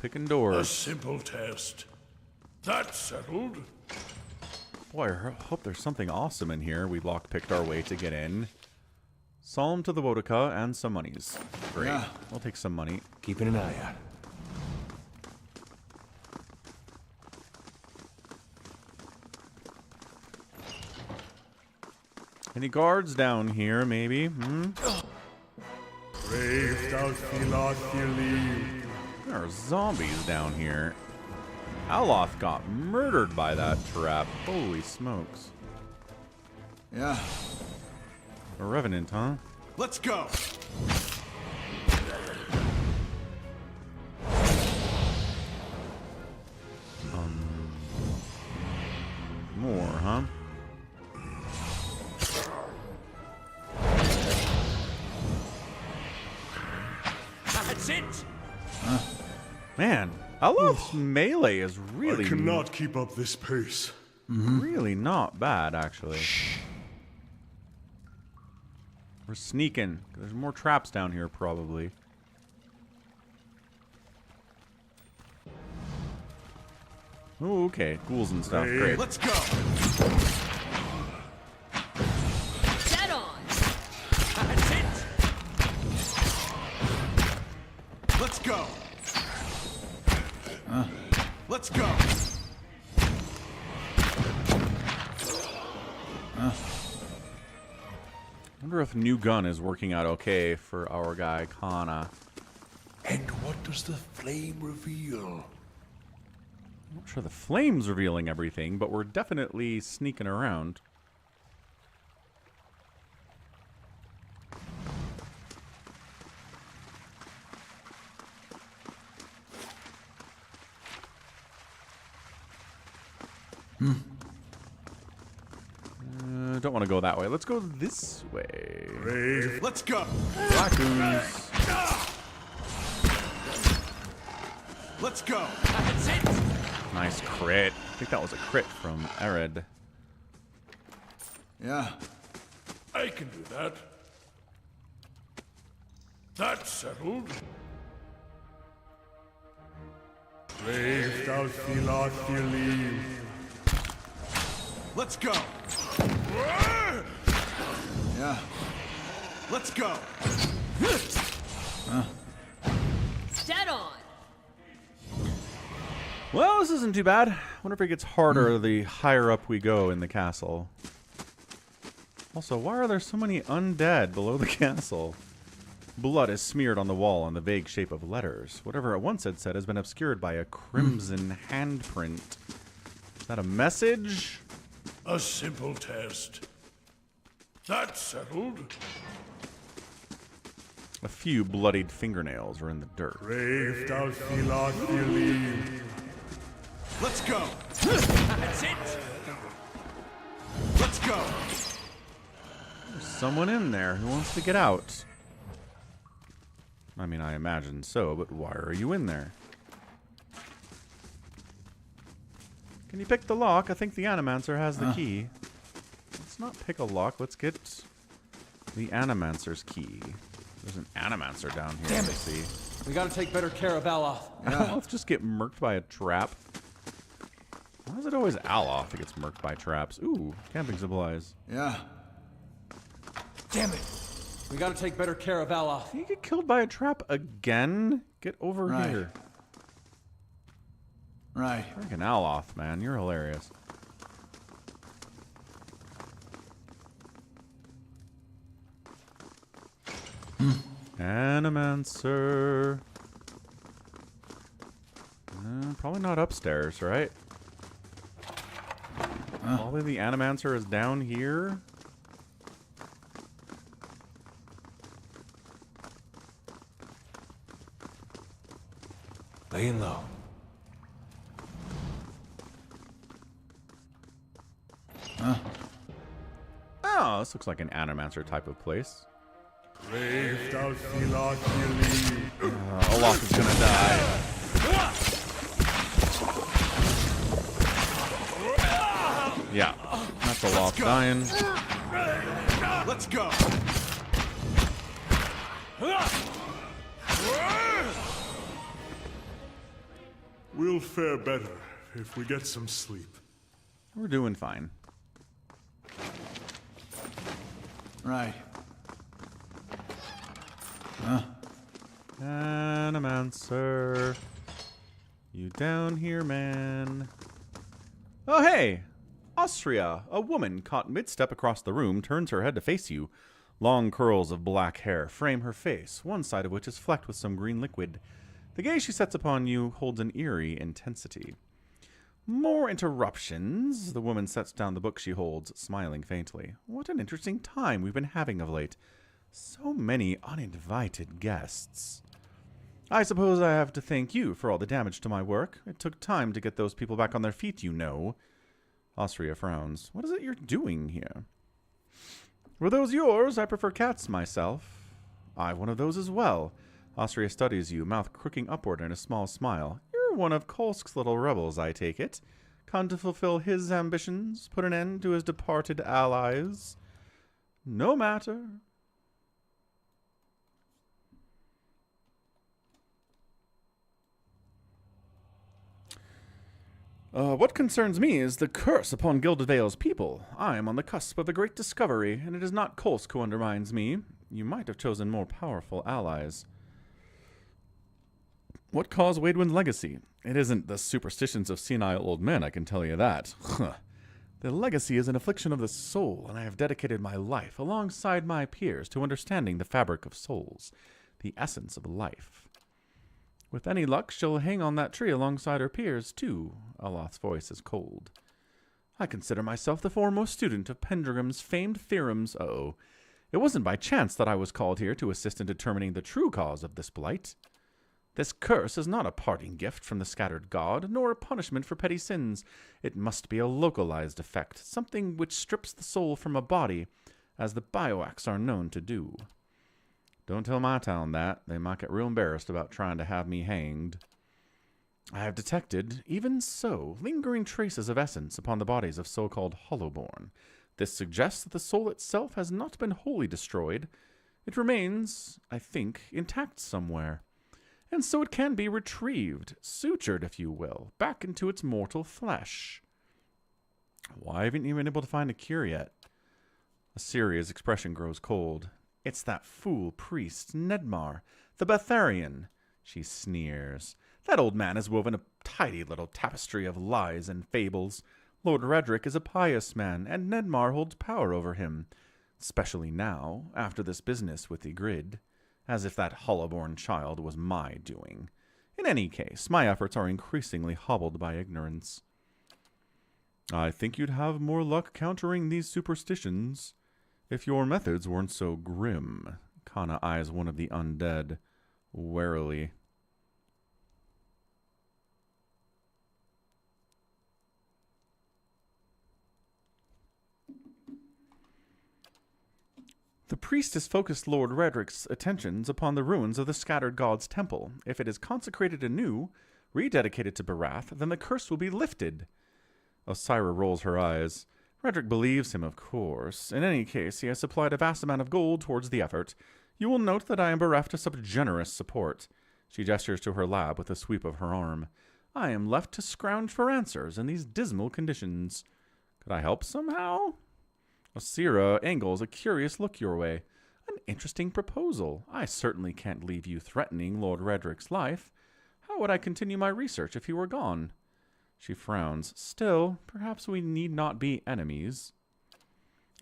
Picking doors. A simple test. That's settled. Boy, I hope there's something awesome in here. We lockpicked our way to get in. Psalm to the Wodaka and some monies. Great. Yeah. We'll take some money. Keeping an eye out. Any guards down here, maybe? Brave thou Philoth Philip. There are zombies down here. Aloth got murdered by that trap. Holy smokes. Yeah. A revenant, huh? Let's go. More, huh? That's it. Man, Aloth's melee is really I cannot keep up this pace. really not bad, actually. We're sneaking. There's more traps down here, probably. Oh, okay. Ghouls and stuff. Great. Let's go. Dead on! That's it. Let's go. Let's go. I wonder if new gun is working out okay for our guy, Kana. And what does the flame reveal? I'm not sure the flame's revealing everything, but we're definitely sneaking around. Don't want to go that way. Let's go this way. Brave. Let's go. Black ooze. Let's go. That's it. Nice crit. I think that was a crit from Arid. Yeah. I can do that. That's settled. Brave thou Philoth Philip. Let's go. Yeah. Let's go. Dead on! Well, this isn't too bad. Wonder if it gets harder the higher up we go in the castle. Also, why are there so many undead below the castle? Blood is smeared on the wall in the vague shape of letters. Whatever it once had said has been obscured by a crimson handprint. Is that a message? A simple test. That's settled. A few bloodied fingernails are in the dirt. Brave thou Philoth Philip. Let's go. That's it. Let's go. There's someone in there who wants to get out. I mean, I imagine so, but why are you in there? Can you pick the lock? I think the Animancer has the key. Let's not pick a lock. Let's get the Animancer's key. There's an Animancer down here. Damn it. See. We gotta take better care of Aloth. Aloth just get murked by a trap. Why is it always Aloth that gets murked by traps? Ooh, camping supplies. Yeah. Damn it. We gotta take better care of Aloth. You get killed by a trap again? Get over Right. here. Right. Freaking Aloth, man. You're hilarious. Animancer. Probably not upstairs, right? Probably the Animancer is down here. Laying low. Oh, this looks like an Animancer type of place. Brave thou Philoth Philip. Olaf is gonna die. Yeah, that's Olaf dying. Let's go. We'll fare better, If we get some sleep. We're doing fine. Right. Huh? Animancer. You down here, man. Oh, hey! Austria, a woman caught mid-step across the room, turns her head to face you. Long curls of black hair frame her face, one side of which is flecked with some green liquid. The gaze she sets upon you holds an eerie intensity. More interruptions. The woman sets down the book she holds, smiling faintly. What an interesting time we've been having of late. So many uninvited guests. I suppose I have to thank you for all the damage to my work. It took time to get those people back on their feet, you know. Austria frowns. What is it you're doing here? Were those yours? I prefer cats myself. I've one of those as well. Austria studies you, mouth crooking upward in a small smile. You're one of Kolsk's little rebels, I take it. Come to fulfill his ambitions, put an end to his departed allies. No matter. What concerns me is the curse upon Gilded Vale's people. I am on the cusp of a great discovery, and it is not Kolsk who undermines me. You might have chosen more powerful allies. What caused Waidwen's legacy? It isn't the superstitions of senile old men, I can tell you that. The legacy is an affliction of the soul, and I have dedicated my life, alongside my peers, to understanding the fabric of souls, the essence of life. With any luck, she'll hang on that tree alongside her peers, too. Aloth's voice is cold. I consider myself the foremost student of Pendragon's famed theorems. Uh-oh. It wasn't by chance that I was called here to assist in determining the true cause of this blight. This curse is not a parting gift from the scattered god, nor a punishment for petty sins. It must be a localized effect, something which strips the soul from a body, as the bioacs are known to do. Don't tell my town that. They might get real embarrassed about trying to have me hanged. I have detected, even so, lingering traces of essence upon the bodies of so-called Hollowborn. This suggests that the soul itself has not been wholly destroyed. It remains, I think, intact somewhere. And so it can be retrieved, sutured, if you will, back into its mortal flesh. Why haven't you been able to find a cure yet? Assyria's expression grows cold. It's that fool priest, Nedmar, the Betharian. She sneers. That old man has woven a tidy little tapestry of lies and fables. Lord Redrick is a pious man, and Nedmar holds power over him. Especially now, after this business with Ygritte. As if that Hollowborn child was my doing. In any case, my efforts are increasingly hobbled by ignorance. I think you'd have more luck countering these superstitions if your methods weren't so grim. Kana eyes one of the undead warily. The priest has focused Lord Redrick's attentions upon the ruins of the scattered god's temple. If it is consecrated anew, rededicated to Barath, then the curse will be lifted. Osira rolls her eyes. Redrick believes him, of course. In any case, he has supplied a vast amount of gold towards the effort. You will note that I am bereft of such generous support. She gestures to her lab with a sweep of her arm. I am left to scrounge for answers in these dismal conditions. Could I help somehow? Osira angles a curious look your way. An interesting proposal. I certainly can't leave you threatening Lord Redrick's life. How would I continue my research if he were gone? She frowns. Still, perhaps we need not be enemies.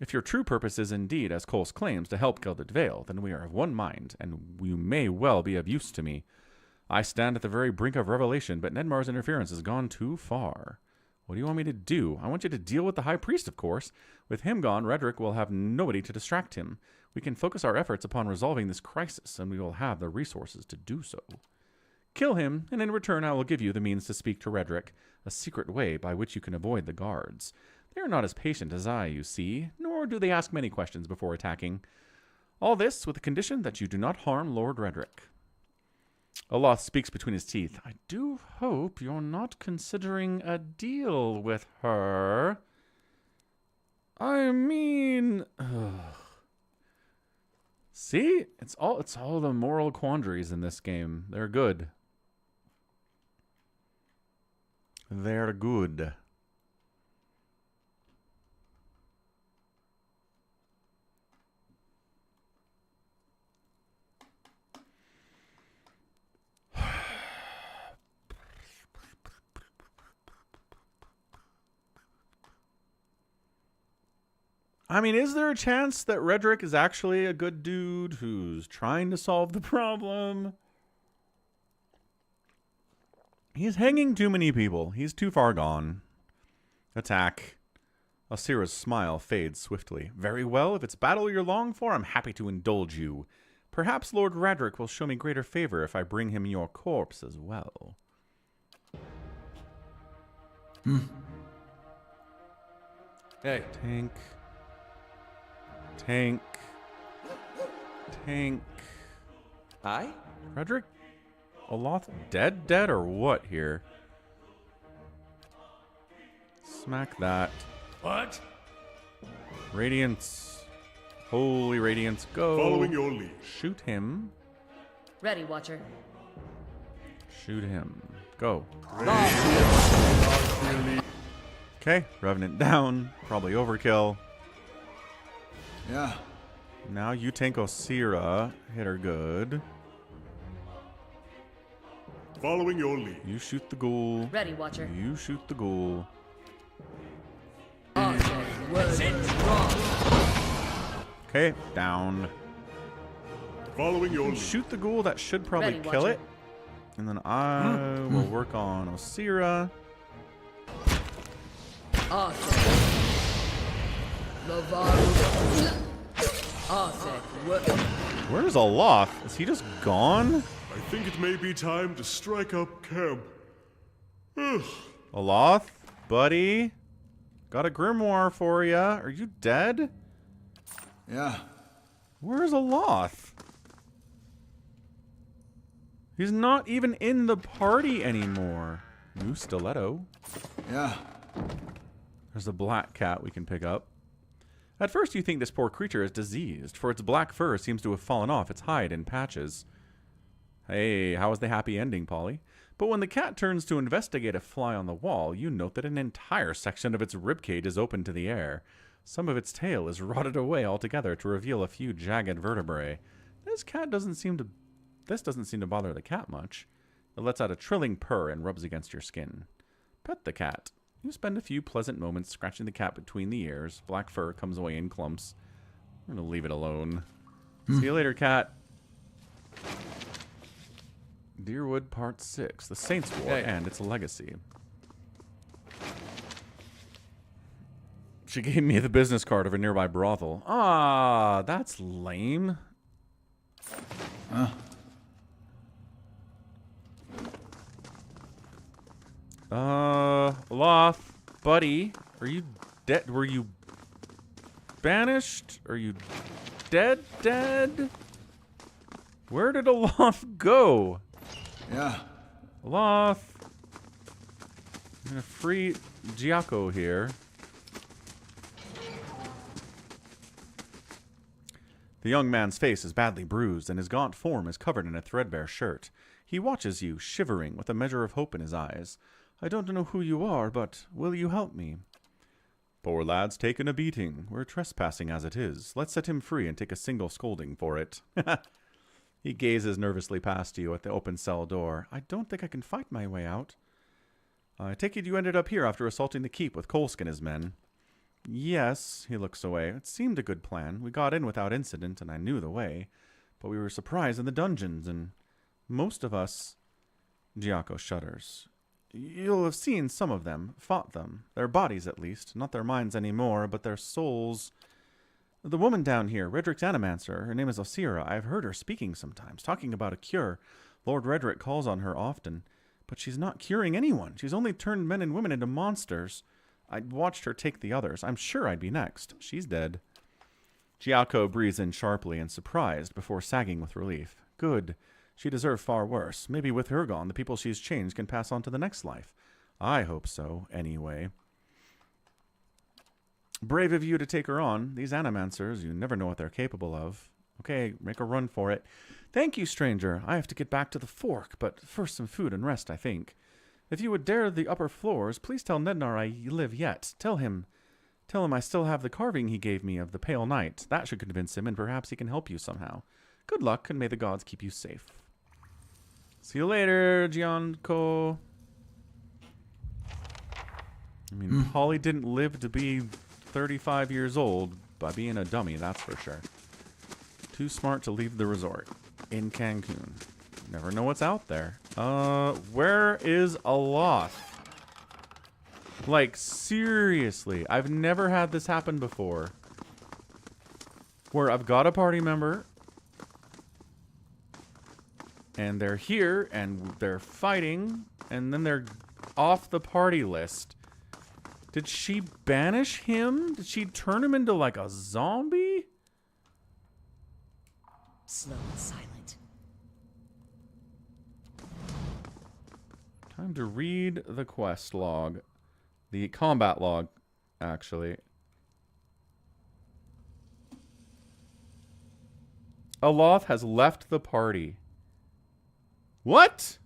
If your true purpose is indeed, as Coles claims, to help Gilded Vale, then we are of one mind, and you may well be of use to me. I stand at the very brink of revelation, but Nedmar's interference has gone too far. What do you want me to do? I want you to deal with the High Priest, of course. With him gone, Redrick will have nobody to distract him. We can focus our efforts upon resolving this crisis, and we will have the resources to do so. Kill him, and in return I will give you the means to speak to Redrick, a secret way by which you can avoid the guards. They are not as patient as I, you see, nor do they ask many questions before attacking. All this with the condition that you do not harm Lord Redrick. Aloth speaks between his teeth. I do hope you're not considering a deal with her. I mean... See? It's all the moral quandaries in this game. They're good. They're good. I mean, is there a chance that Redrick is actually a good dude who's trying to solve the problem? He's hanging too many people. He's too far gone. Attack. Osira's smile fades swiftly. Very well, if it's battle you're longing for, I'm happy to indulge you. Perhaps Lord Radrick will show me greater favor if I bring him your corpse as well. Hey. Tank. Tank. Tank. Aye? Redrick? Aloth dead or what here? Smack that. What? Radiance. Holy Radiance, go. Following your lead. Shoot him. Ready, Watcher. Shoot him. Go. Okay, Revenant down. Probably overkill. Yeah. Now you tank Osira. Hit her good. Following your lead. You shoot the ghoul. Ready, Watcher. You shoot the ghoul. Okay, down. Following your lead. Shoot the ghoul. That should probably Ready, kill Watcher. it. And then I will work on Osira. Where's Aloth? Is he just gone? I think it may be time to strike up camp. Aloth, buddy. Got a grimoire for ya. Are you dead? Yeah. Where's Aloth? He's not even in the party anymore. New stiletto. Yeah. There's a black cat we can pick up. At first you think this poor creature is diseased, for its black fur seems to have fallen off its hide in patches. Hey, how was the happy ending, Polly? But when the cat turns to investigate a fly on the wall, you note that an entire section of its ribcage is open to the air. Some of its tail is rotted away altogether to reveal a few jagged vertebrae. This doesn't seem to bother the cat much. It lets out a trilling purr and rubs against your skin. Pet the cat. You spend a few pleasant moments scratching the cat between the ears. Black fur comes away in clumps. I'm going to leave it alone. See you later, cat. Deerwood Part 6. The Saints' War and its legacy. She gave me the business card of a nearby brothel. Ah, that's lame. Aloth, buddy, are you dead? Were you banished? Are you dead? Where did Aloth go? Yeah. Aloth. I'm gonna free Giaco here. The young man's face is badly bruised, and his gaunt form is covered in a threadbare shirt. He watches you, shivering, with a measure of hope in his eyes. I don't know who you are, but will you help me? Poor lad's taken a beating. We're trespassing as it is. Let's set him free and take a single scolding for it. He gazes nervously past you at the open cell door. I don't think I can fight my way out. I take it you ended up here after assaulting the keep with Kolsk and his men. Yes, he looks away. It seemed a good plan. We got in without incident, and I knew the way. But we were surprised in the dungeons, and most of us... Giaco shudders. You'll have seen some of them, fought them. Their bodies, at least. Not their minds anymore, but their souls. The woman down here, Redrick's animancer, her name is Osira. I've heard her speaking sometimes, talking about a cure. Lord Redrick calls on her often. But she's not curing anyone. She's only turned men and women into monsters. I'd watched her take the others. I'm sure I'd be next. She's dead. Giaco breathes in sharply and surprised before sagging with relief. Good. She deserved far worse. Maybe with her gone, the people she's changed can pass on to the next life. I hope so, anyway. Brave of you to take her on. These animancers, you never know what they're capable of. Okay, make a run for it. Thank you, stranger. I have to get back to the fork, but first some food and rest, I think. If you would dare the upper floors, please tell Nednar I live yet. Tell him I still have the carving he gave me of the Pale Knight. That should convince him, and perhaps he can help you somehow. Good luck, and may the gods keep you safe. See you later, Gianco. I mean, Holly didn't live to be 35 years old by being a dummy, that's for sure. Too smart to leave the resort in Cancun. Never know what's out there. Where is Aloth? Like, seriously, I've never had this happen before. Where I've got a party member, and they're here, and they're fighting, and then they're off the party list. Did she banish him? Did she turn him into, like, a zombie? Slow and silent. Time to read the quest log. The combat log, actually. Aloth has left the party. What?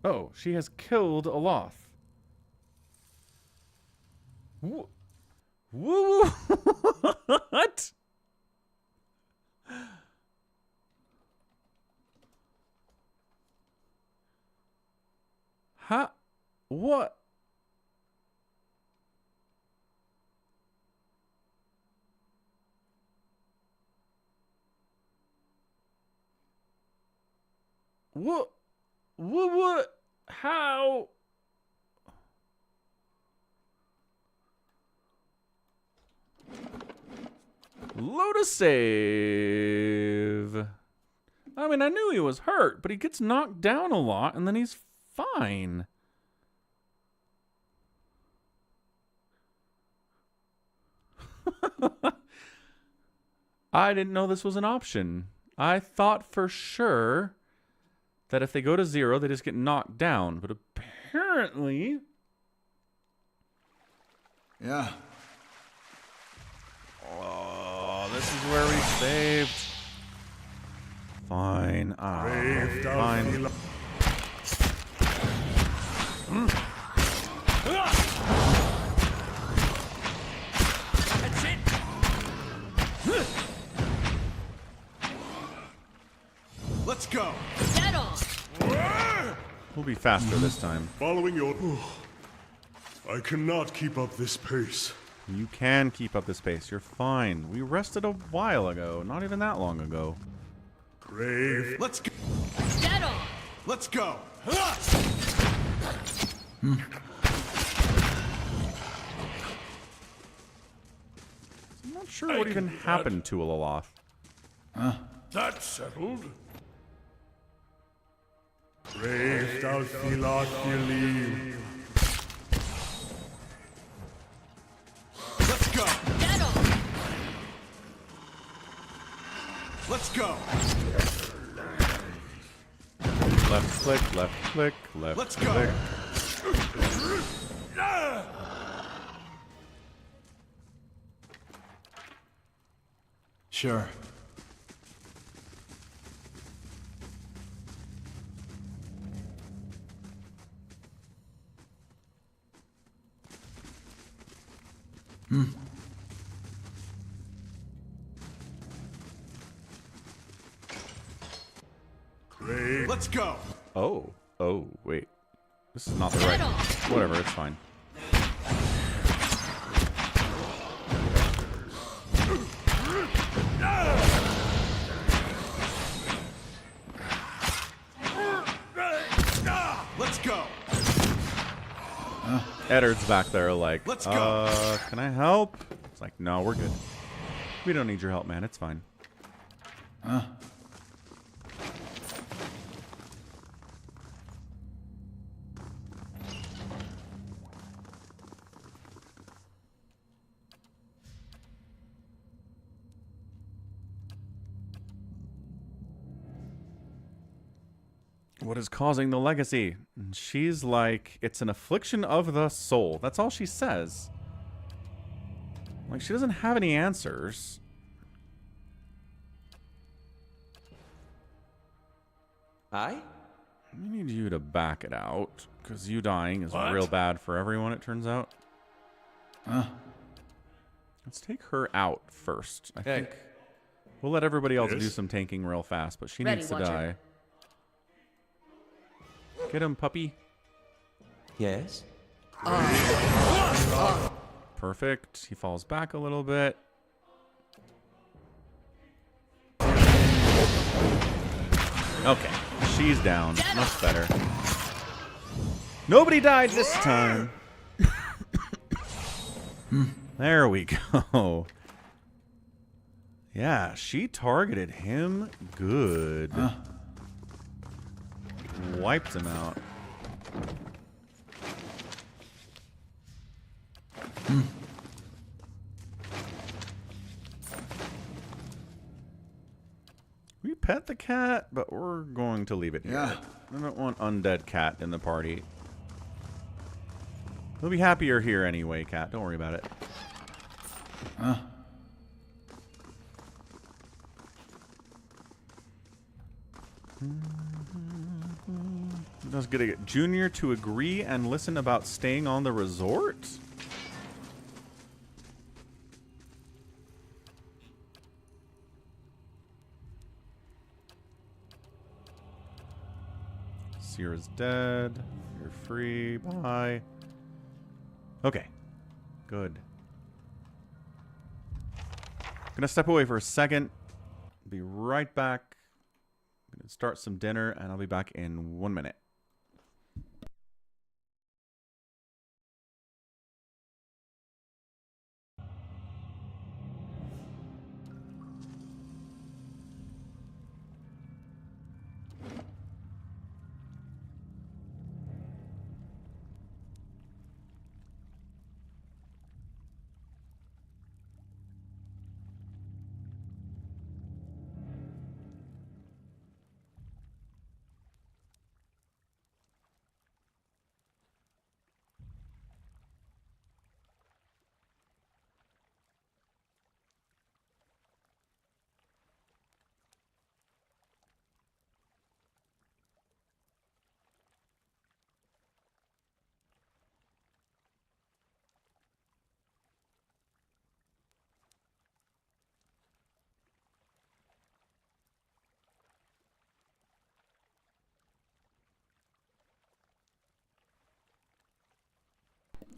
Oh, she has killed Aloth. Woo! What? How? What? What? What? How? Lotus save. I mean, I knew he was hurt, but he gets knocked down a lot, and then he's fine. I didn't know this was an option. I thought for sure that if they go to 0, they just get knocked down, but apparently... Yeah. Oh, this is where we saved. Fine. Fine. That's it. Let's go. Get on. We'll be faster this time. Following your... I cannot keep up this pace. You can keep up this pace. You're fine. We rested a while ago. Not even that long ago. Brave. Let's go. Get on. Let's go. I'm not sure what even happened to Aloth. That's settled. Brave thou Philoth Philim. Let's go. Get on. Let's go. Left click, left click, left Let's click. go. Sure. Brave. Let's go. Oh. Oh, wait. This is not the right... Whatever, it's fine. Let's go. Eddard's back there like, Let's go. Can I help? It's like, no, we're good. We don't need your help, man. It's fine. what is causing the legacy? And she's like, it's an affliction of the soul. That's all she says. Like, she doesn't have any answers. I need you to back it out, because you dying is real bad for everyone, it turns out. Let's take her out first. I think we'll let everybody else do some tanking real fast, but she needs to die. Get him, puppy. Yes. Perfect. He falls back a little bit. Okay, she's down. Much better. Nobody died this time. There we go. Yeah, she targeted him good. Wiped him out. We pet the cat, but we're going to leave it here. Yeah. I don't want undead cat in the party. We'll be happier here anyway, cat. Don't worry about it. Just gonna get Junior to agree and listen about staying on the resort? Sierra's dead. You're free. Bye. Okay. Good. Gonna step away for a second. Be right back. I'm gonna start some dinner and I'll be back in 1 minute.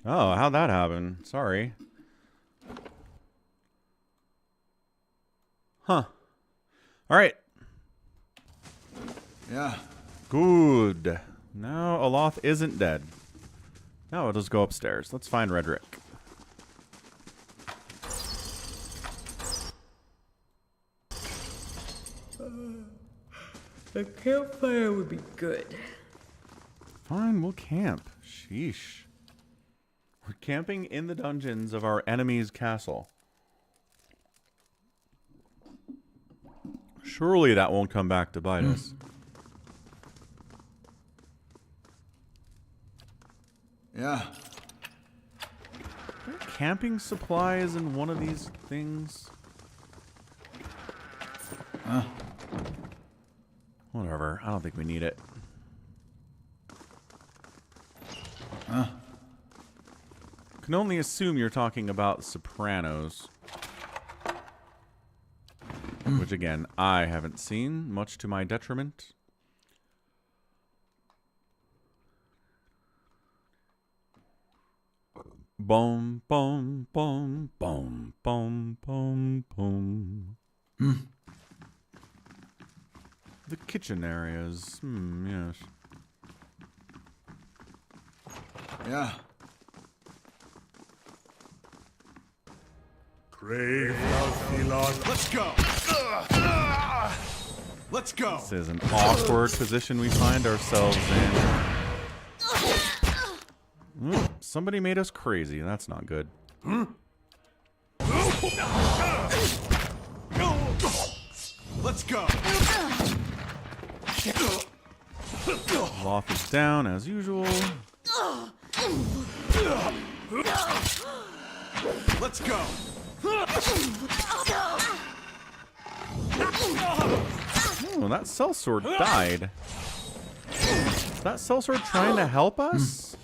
Oh, how'd that happen? Sorry. Huh. Alright. Yeah. Good. Now Aloth isn't dead. Now we'll just go upstairs. Let's find Redrick. A campfire would be good. Fine, we'll camp. Sheesh. We're camping in the dungeons of our enemy's castle. Surely that won't come back to bite us. Yeah. Are there camping supplies in one of these things? Whatever. I don't think we need it. Can only assume you're talking about Sopranos. Which, again, I haven't seen, much to my detriment. Boom, boom, boom, boom, boom, boom, boom. The kitchen areas. Yes. Yeah. Crave Elon. Let's go. Let's go. This is an awkward position we find ourselves in. Somebody made us crazy. That's not good. Let's go. Loth is down as usual. Let's go. Oh, that sellsword died. Is that sellsword trying to help us?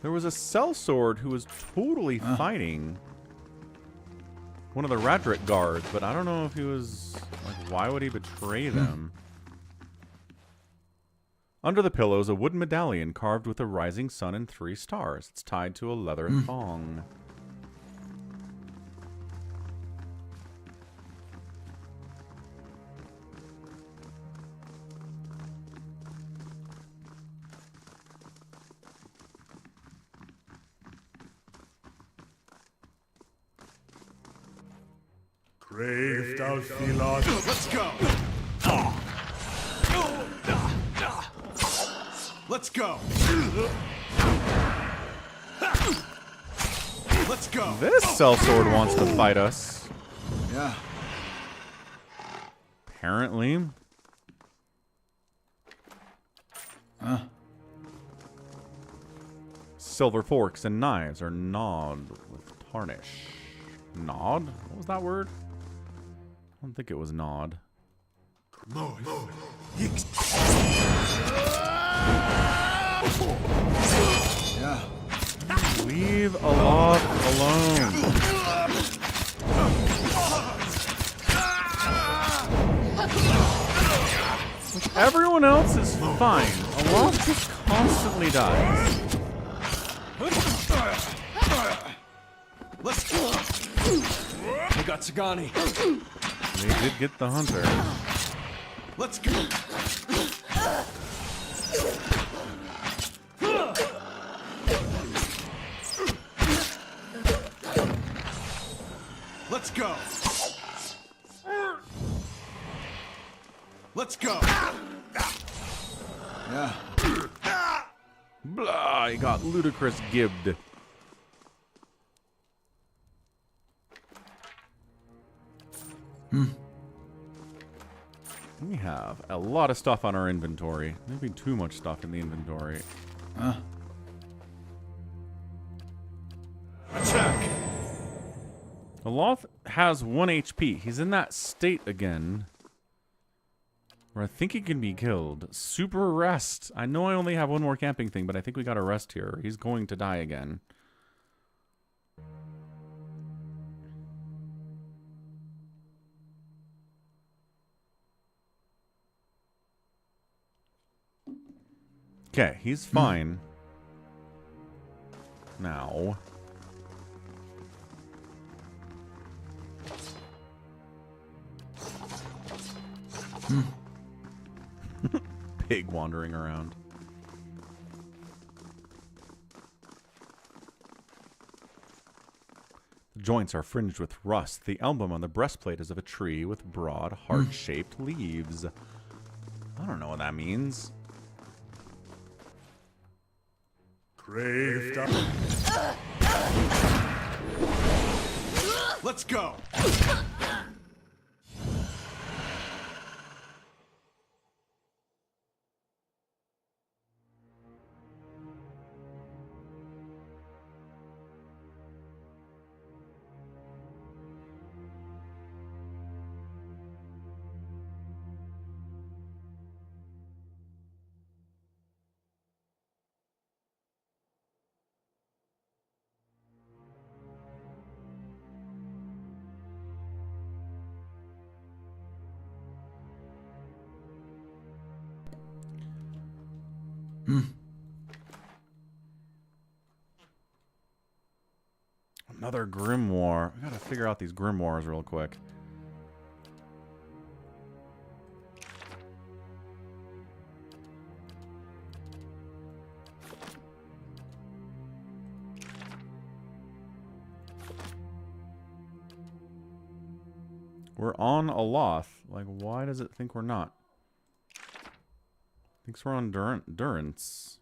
There was a sellsword who was totally fighting one of the Radric guards, but I don't know if he was... Like, why would he betray them? Under the pillows, a wooden medallion carved with a rising sun and 3 stars. It's tied to a leather thong. Grave Dalfilas. Let's go. Let's go. Let's go. This sellsword wants to fight us. Yeah. Apparently. Silver forks and knives are gnawed with tarnish. Gnawed? What was that word? I don't think it was gnawed. Yeah. Leave Aloth alone. Like, everyone else is fine. Aloth just constantly dies. Let's go. I got Sagani. They did get the hunter. Let's go. Let's go. Let's go. Yeah. Blah, he got ludicrous gibbed. We have a lot of stuff on our inventory. Maybe too much stuff in the inventory. Attack. Aloth has 1 HP. He's in that state again where I think he can be killed. Super rest. I know I only have 1 more camping thing, but I think we got a rest here. He's going to die again. Okay, he's fine. Now. Pig wandering around. The joints are fringed with rust. The emblem on the breastplate is of a tree with broad, heart-shaped leaves. I don't know what that means. Grave Let's go. Another grimoire. We gotta figure out these grimoires real quick. We're on Aloth. Like, why does it think we're not? Thinks we're on Durance.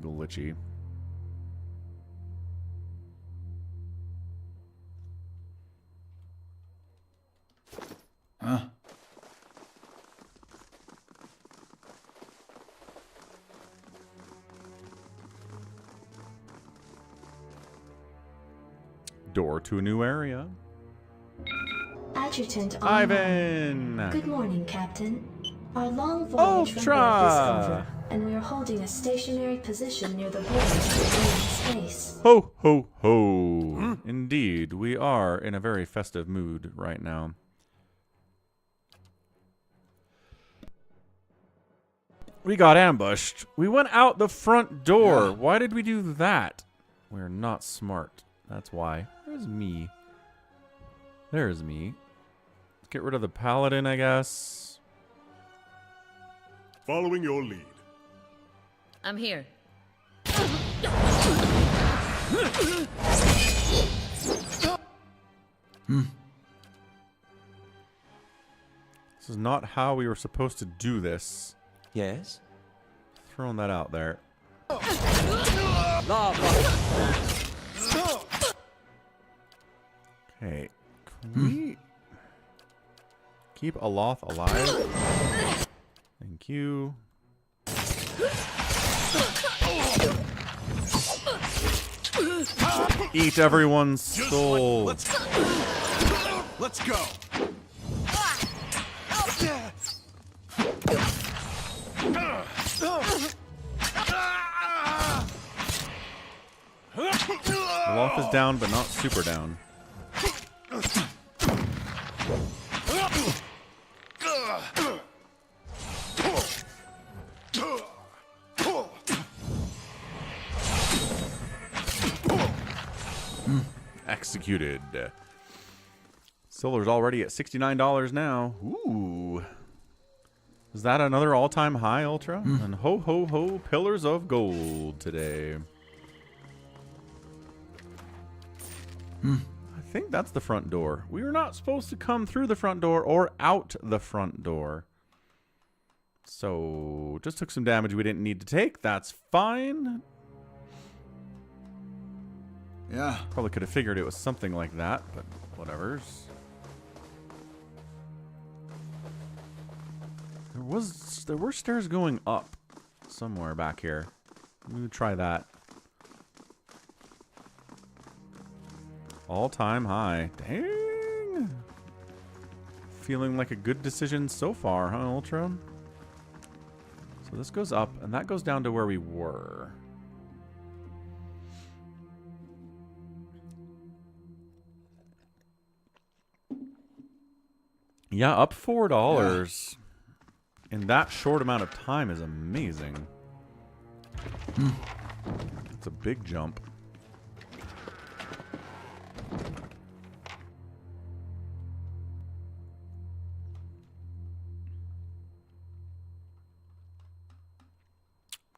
Glitchy. Huh? Door to a new area. Adjutant Ivan! online. Good morning, Captain. Our long voyage from Earth is over, and we are holding a stationary position near the borders of alien space. Ho, ho, ho. Indeed, we are in a very festive mood right now. We got ambushed. We went out the front door. Yeah. Why did we do that? We're not smart. That's why. There's me. There's me. Let's get rid of the paladin, I guess. Following your lead. I'm here. This is not how we were supposed to do this. Yes? Throwing that out there. Okay. Can we keep Aloth alive? Thank you. Eat everyone's soul. Let's go. Aloth is down, but not super down. Executed. Silver's already at $69 now. Ooh. Is that another all-time high, Ultra? And ho, ho, ho, pillars of gold today. I think that's the front door. We were not supposed to come through the front door or out the front door. So, just took some damage we didn't need to take. That's fine. Yeah. Probably could have figured it was something like that, but whatever's. There were stairs going up somewhere back here. Let me try that. All-time high. Dang. Feeling like a good decision so far, huh, Ultra? So this goes up, and that goes down to where we were. Yeah, up $4 in that short amount of time is amazing. It's a big jump.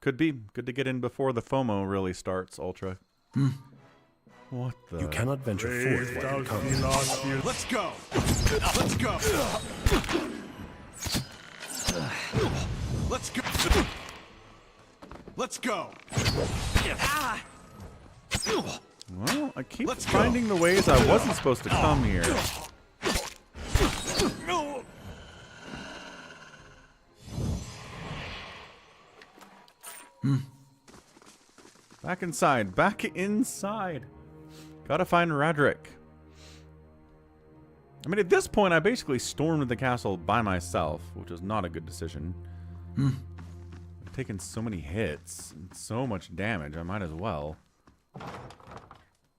Could be. Good to get in before the FOMO really starts, Ultra. What the? You cannot venture forth while you come. Let's go. Let's go. Let's go. Let's go. Well, I keep finding the ways I wasn't supposed to come here. Back inside. Back inside. Gotta find Radric. I mean, at this point, I basically stormed the castle by myself, which was not a good decision. I've taken so many hits and so much damage, I might as well.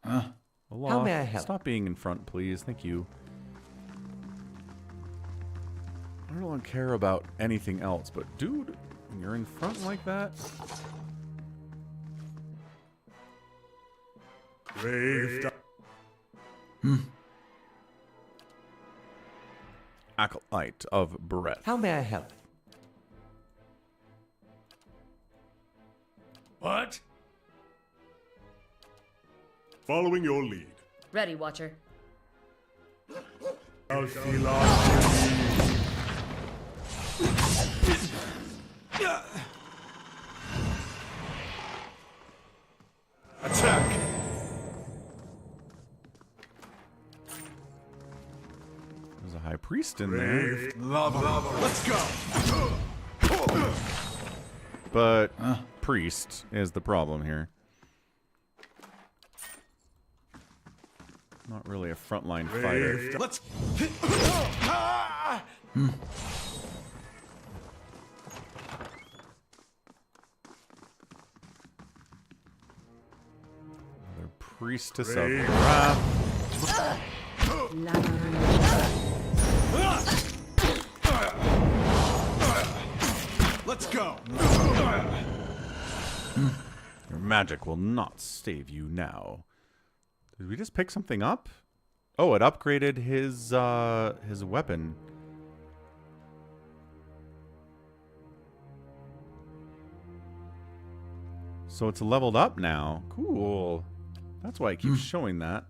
Aloth, How may I help? Stop being in front, please. Thank you. I don't care about anything else, but dude, when you're in front like that... Acolyte of Breath. How may I help? What? Following your lead. Ready, Watcher. priest in there. Let's go. But priest is the problem here. Not really a frontline fighter. Let's. Another priestess of wrath. Let's go. Your magic will not save you now. Did we just pick something up? Oh, it upgraded his weapon. So it's leveled up now. Cool. That's why it keeps showing that.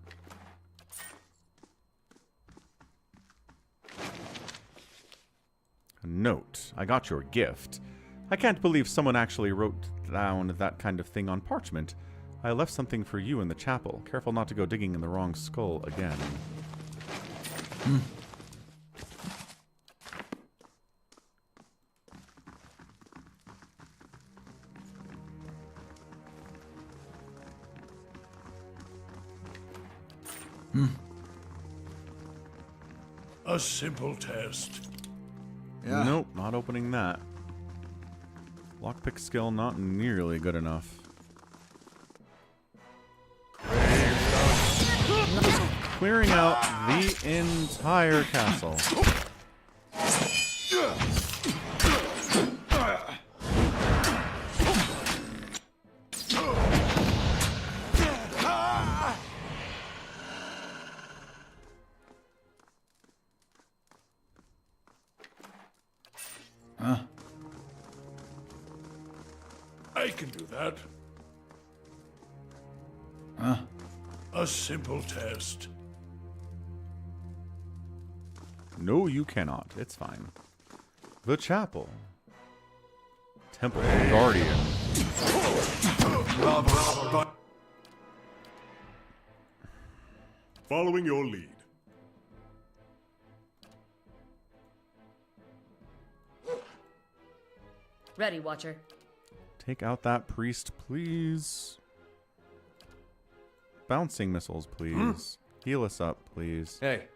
A note. I got your gift. I can't believe someone actually wrote down that kind of thing on parchment. I left something for you in the chapel. Careful not to go digging in the wrong skull again. A simple test. Yeah. Nope, not opening that. Lockpick skill not nearly good enough. Clearing out the entire castle. I can do that. A simple test. No, you cannot. It's fine. The chapel. Temple Guardian. Following your lead. Ready, Watcher. Take out that priest, please. Bouncing missiles, please. Heal us up, please. Hey.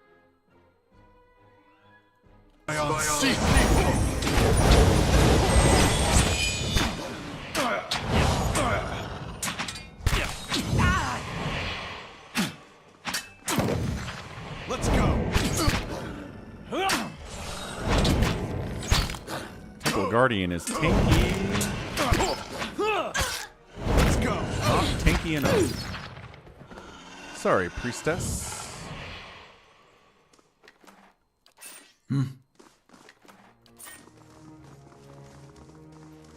Let's go. Temple Guardian is tanky. Let's go. Not tanky enough. Sorry, priestess.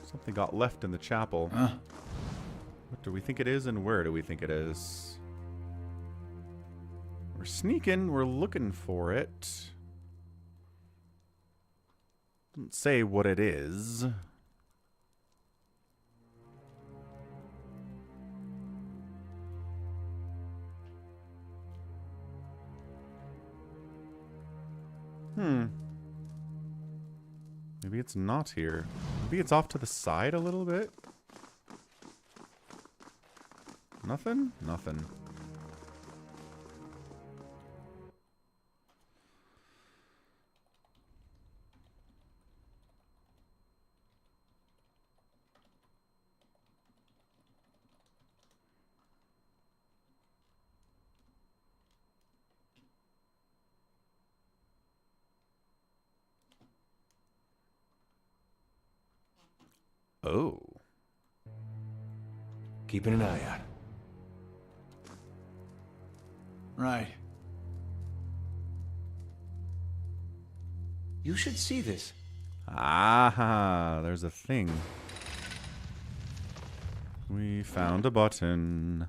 Something got left in the chapel. What do we think it is and where do we think it is? We're sneaking, we're looking for it. Doesn't say what it is. Maybe it's not here. Maybe it's off to the side a little bit. Nothing? Nothing. Oh. Keeping an eye out. Right. You should see this. Ah, there's a thing. We found a button.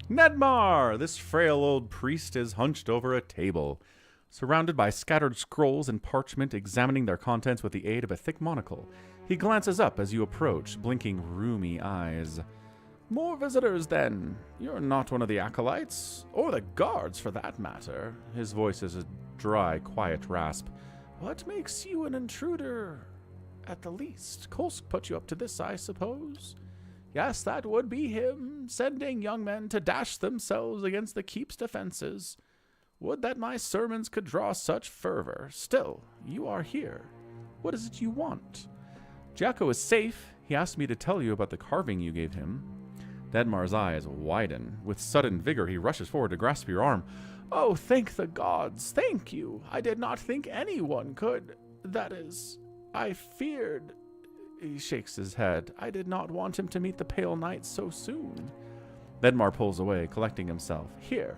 Nedmar! This frail old priest is hunched over a table. surrounded by scattered scrolls and parchment, examining their contents with the aid of a thick monocle. He glances up as you approach, blinking rheumy eyes. More visitors, then. You're not one of the acolytes, or the guards, for that matter. His voice is a dry, quiet rasp. What makes you an intruder? At the least, Kolsk put you up to this, I suppose. Yes, that would be him, sending young men to dash themselves against the keep's defenses. Would that my sermons could draw such fervor. Still, you are here. What is it you want? Jacko is safe. He asked me to tell you about the carving you gave him. Denmar's eyes widen. With sudden vigor, he rushes forward to grasp your arm. Oh, thank the gods. Thank you. I did not think anyone could. That is, I feared. He shakes his head. I did not want him to meet the pale knight so soon. Denmar pulls away, collecting himself. Here.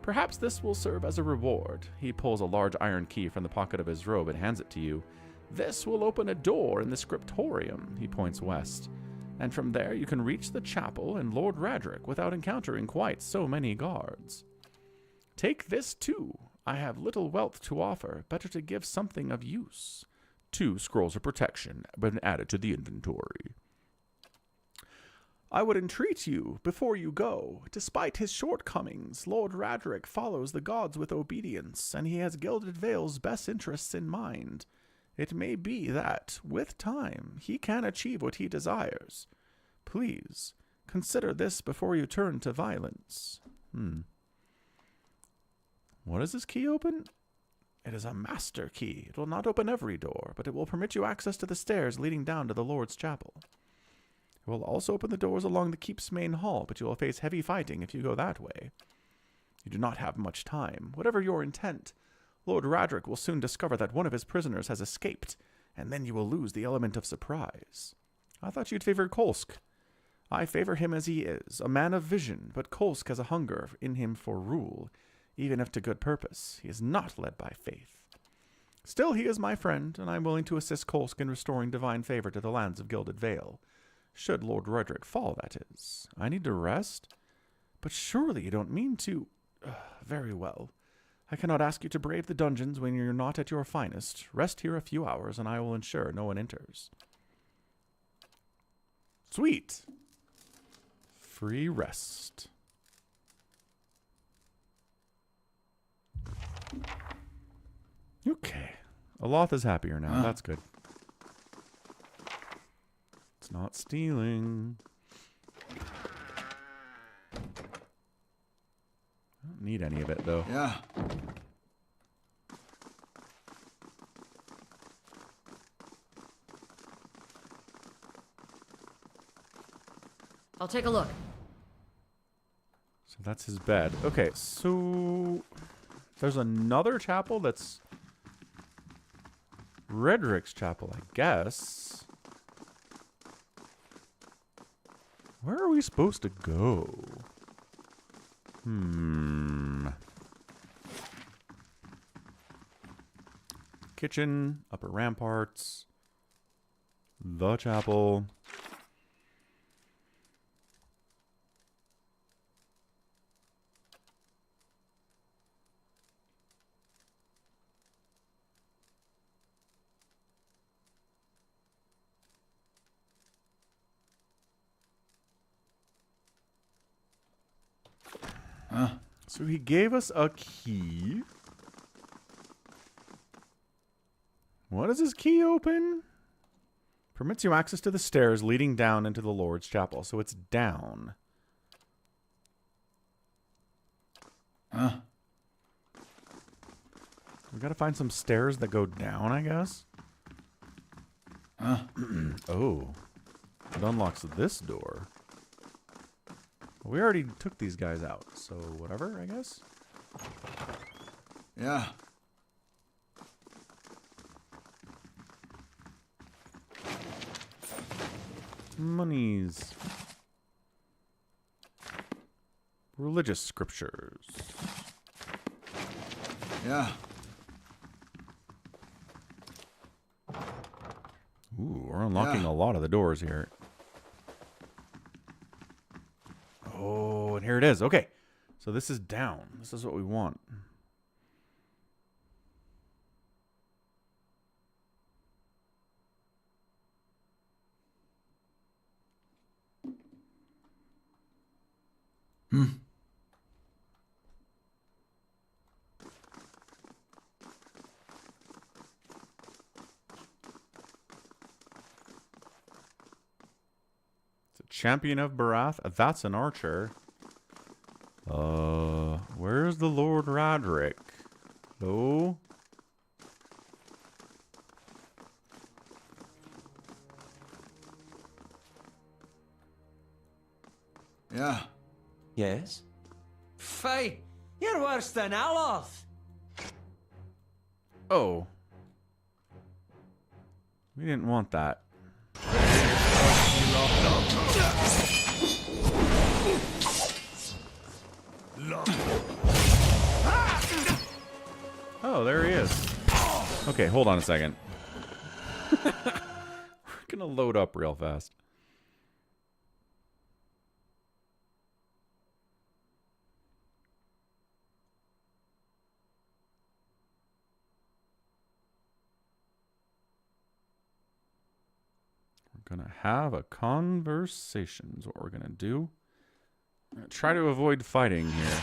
Perhaps this will serve as a reward. He pulls a large iron key from the pocket of his robe and hands it to you. This will open a door in the scriptorium, he points west. And from there you can reach the chapel and Lord Radric without encountering quite so many guards. Take this too. I have little wealth to offer. Better to give something of use. 2 scrolls of protection have been added to the inventory. I would entreat you, before you go, despite his shortcomings, Lord Radric follows the gods with obedience, and he has Gilded Vale's best interests in mind. It may be that, with time, he can achieve what he desires. Please, consider this before you turn to violence. What does this key open? It is a master key. It will not open every door, but it will permit you access to the stairs leading down to the Lord's chapel. It will also open the doors along the keep's main hall, but you will face heavy fighting if you go that way. You do not have much time. Whatever your intent, Lord Radric will soon discover that one of his prisoners has escaped, and then you will lose the element of surprise. I thought you'd favor Kolsk. I favor him as he is, a man of vision, but Kolsk has a hunger in him for rule, even if to good purpose. He is not led by faith. Still, he is my friend, and I am willing to assist Kolsk in restoring divine favor to the lands of Gilded Vale. Should Lord Roderick fall, that is. I need to rest? But surely you don't mean to... very well. I cannot ask you to brave the dungeons when you're not at your finest. Rest here a few hours, and I will ensure no one enters. Sweet. Free rest. Okay. Aloth is happier now. That's good. It's not stealing. I don't need any of it, though. Yeah. I'll take a look. So that's his bed. Okay, so there's another chapel that's Redric's chapel, I guess. Where are we supposed to go? Kitchen, upper ramparts, the chapel. So he gave us a key. What does his key open? Permits you access to the stairs leading down into the Lord's chapel. So it's down. We gotta find some stairs that go down, I guess. Oh. It unlocks this door. We already took these guys out, so whatever, I guess. Yeah. Monies. Religious scriptures. Yeah. Ooh, we're unlocking a lot of the doors here. Oh, and here it is. Okay. So this is down. This is what we want. Champion of Barath? That's an archer. Where's the Lord Roderick? Oh? Yeah. Yes? Fie! You're worse than Aloth! Oh. We didn't want that. Oh, there he is. Okay, hold on a second. We're gonna load up real fast. We're gonna have a conversation is what we're gonna do. I'm gonna try to avoid fighting here.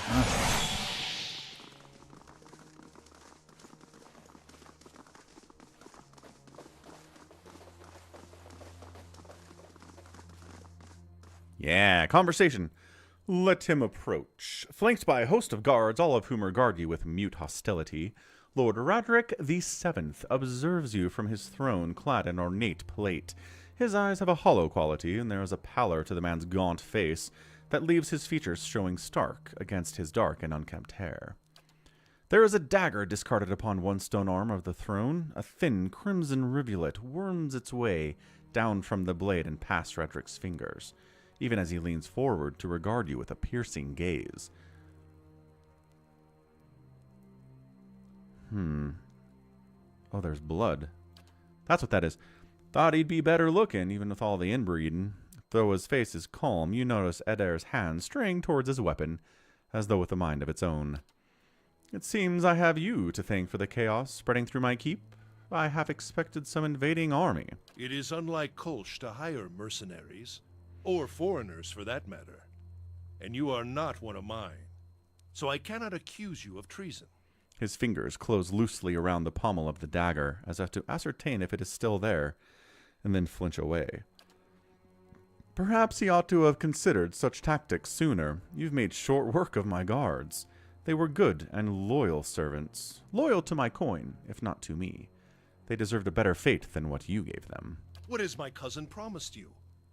Yeah, conversation. Let him approach. Flanked by a host of guards, all of whom regard you with mute hostility, Lord Roderick the Seventh observes you from his throne, clad in ornate plate. His eyes have a hollow quality, and there is a pallor to the man's gaunt face that leaves his features showing stark against his dark and unkempt hair. There is a dagger discarded upon one stone arm of the throne. A thin crimson rivulet worms its way down from the blade and past Roderick's fingers, even as he leans forward to regard you with a piercing gaze. Oh, there's blood. That's what that is. Thought he'd be better looking, even with all the inbreeding. Though his face is calm, you notice Edair's hand straying towards his weapon, as though with a mind of its own. It seems I have you to thank for the chaos spreading through my keep. I half expected some invading army. It is unlike Kolsch to hire mercenaries, or foreigners for that matter. And you are not one of mine, so I cannot accuse you of treason. His fingers close loosely around the pommel of the dagger, as if to ascertain if it is still there, and then flinch away. Perhaps he ought to have considered such tactics sooner. You've made short work of my guards. They were good and loyal servants, loyal to my coin, if not to me. They deserved a better fate than what you gave them. What has my cousin promised you?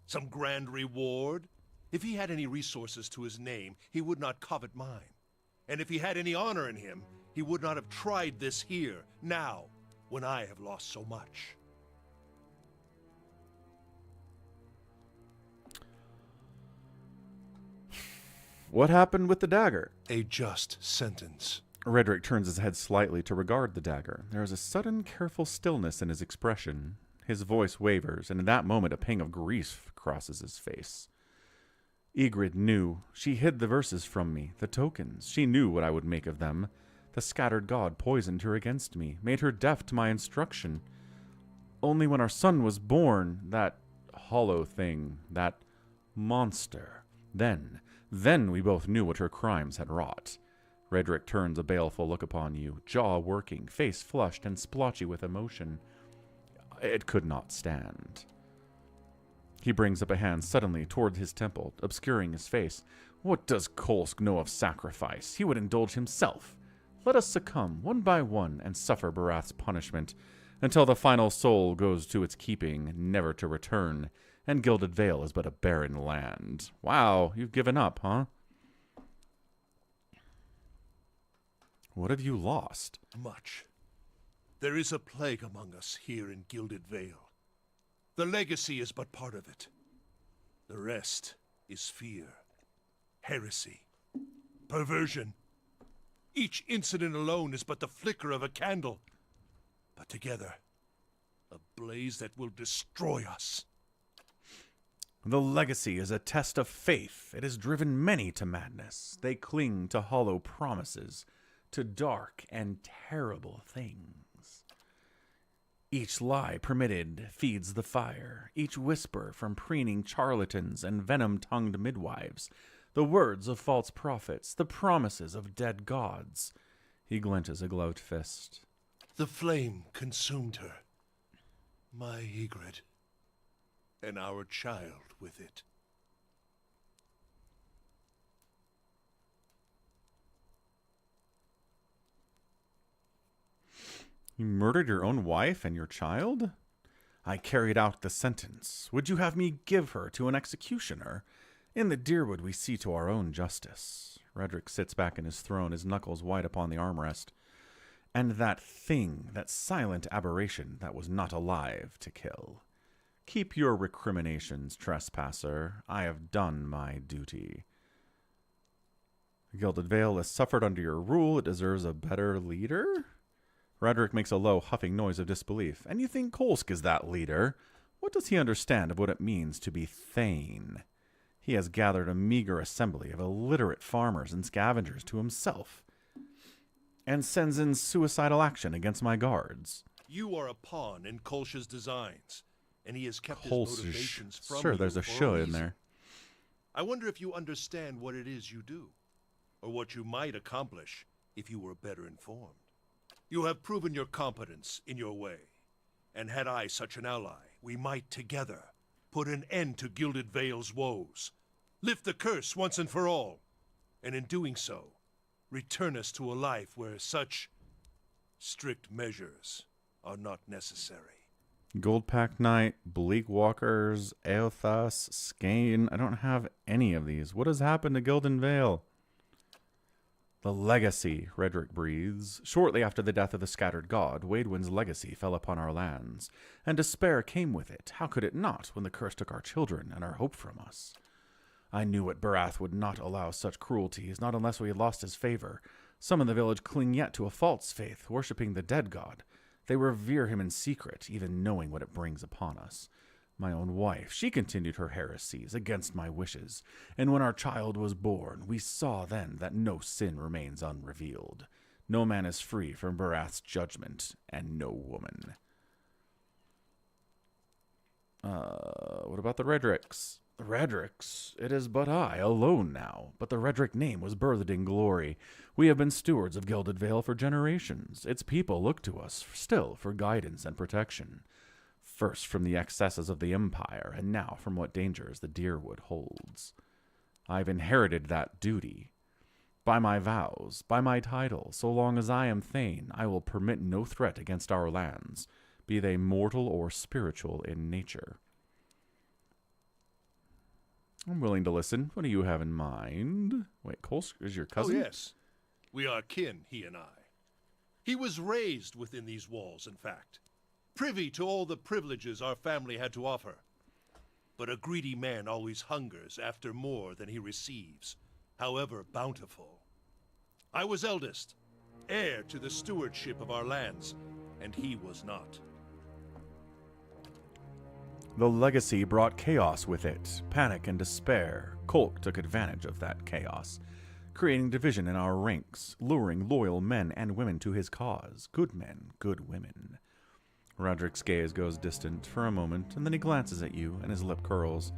Some grand reward? If he had any resources to his name, he would not covet mine. And if he had any honor in him, he would not have tried this here, now, when I have lost so much. What happened with the dagger? A just sentence. Redrick turns his head slightly to regard the dagger. There is a sudden, careful stillness in his expression. His voice wavers, and in that moment a pang of grief crosses his face. Ygritte knew. She hid the verses from me, the tokens. She knew what I would make of them. The scattered god poisoned her against me, made her deaf to my instruction. Only when our son was born, that hollow thing, that monster, then we both knew what her crimes had wrought. Redrick turns a baleful look upon you, jaw working, face flushed and splotchy with emotion. It could not stand. He brings up a hand suddenly toward his temple, obscuring his face. What does Kolsk know of sacrifice? He would indulge himself. Let us succumb one by one and suffer Barath's punishment until the final soul goes to its keeping, never to return, and Gilded Vale is but a barren land. Wow, you've given up, huh? What have you lost? Much. There is a plague among us here in Gilded Vale. The legacy is but part of it. The rest is fear, heresy, perversion. Each incident alone is but the flicker of a candle, but together, a blaze that will destroy us. The legacy is a test of faith. It has driven many to madness. They cling to hollow promises, to dark and terrible things. Each lie permitted feeds the fire. Each whisper from preening charlatans and venom-tongued midwives The words of false prophets, the promises of dead gods. He glinted a gloved fist. The flame consumed her. My Ygritte. And our child with it. You murdered your own wife and your child? I carried out the sentence. Would you have me give her to an executioner? In the Deerwood we see to our own justice. Redrick sits back in his throne, his knuckles white upon the armrest. And that thing, that silent aberration that was not alive to kill. Keep your recriminations, trespasser. I have done my duty. The Gilded Vale has suffered under your rule. It deserves a better leader? Redrick makes a low, huffing noise of disbelief. And you think Kolsk is that leader? What does he understand of what it means to be Thane? He has gathered a meager assembly of illiterate farmers and scavengers to himself, and sends in suicidal action against my guards. You are a pawn in Kolsch's designs, and he has kept his motivations from sure, you there's a for show in reason. there. I wonder if you understand what it is you do, or what you might accomplish if you were better informed. You have proven your competence in your way, and had I such an ally, we might together put an end to Gilded Vale's woes, lift the curse once and for all, and in doing so, return us to a life where such strict measures are not necessary. Goldpack Knight, Bleak Walkers, Eothas, Skane. I don't have any of these. What has happened to Gilden Vale? The legacy, Redrick breathes. Shortly after the death of the scattered god, Waidwin's legacy fell upon our lands, and despair came with it. How could it not, when the curse took our children and our hope from us? I knew it Barath would not allow such cruelties, not unless we had lost his favor. Some in the village cling yet to a false faith, worshipping the dead god. They revere him in secret, even knowing what it brings upon us. My own wife, she continued her heresies against my wishes, and when our child was born, we saw then that no sin remains unrevealed. No man is free from Barath's judgment, and no woman. What about the Redricks? The Redricks? It is but I, alone now, but the Redrick name was birthed in glory. We have been stewards of Gilded Vale for generations. Its people look to us still for guidance and protection. First from the excesses of the Empire, and now from what dangers the Deerwood holds. I've inherited that duty. By my vows, by my title, so long as I am Thane, I will permit no threat against our lands, be they mortal or spiritual in nature. I'm willing to listen. What do you have in mind? Wait, Kolsk is your cousin? Oh, yes. We are kin, he and I. He was raised within these walls, in fact, privy to all the privileges our family had to offer. But a greedy man always hungers after more than he receives, however bountiful. I was eldest, heir to the stewardship of our lands, and he was not. The legacy brought chaos with it, panic and despair. Kolk took advantage of that chaos, creating division in our ranks, luring loyal men and women to his cause. Good men, good women. Roderick's gaze goes distant for a moment, and then he glances at you, and his lip curls.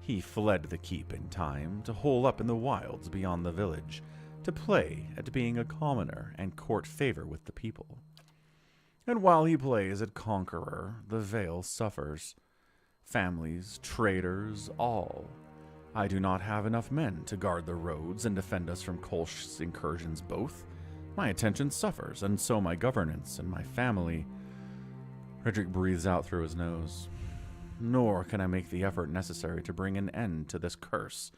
He fled the keep in time, to hole up in the wilds beyond the village, to play at being a commoner and court favor with the people. And while he plays at conqueror, the Vale suffers. Families, traders, all. I do not have enough men to guard the roads and defend us from Kolsch's incursions both. My attention suffers, and so my governance and my family. Redrick breathes out through his nose. Nor can I make the effort necessary to bring an end to this curse,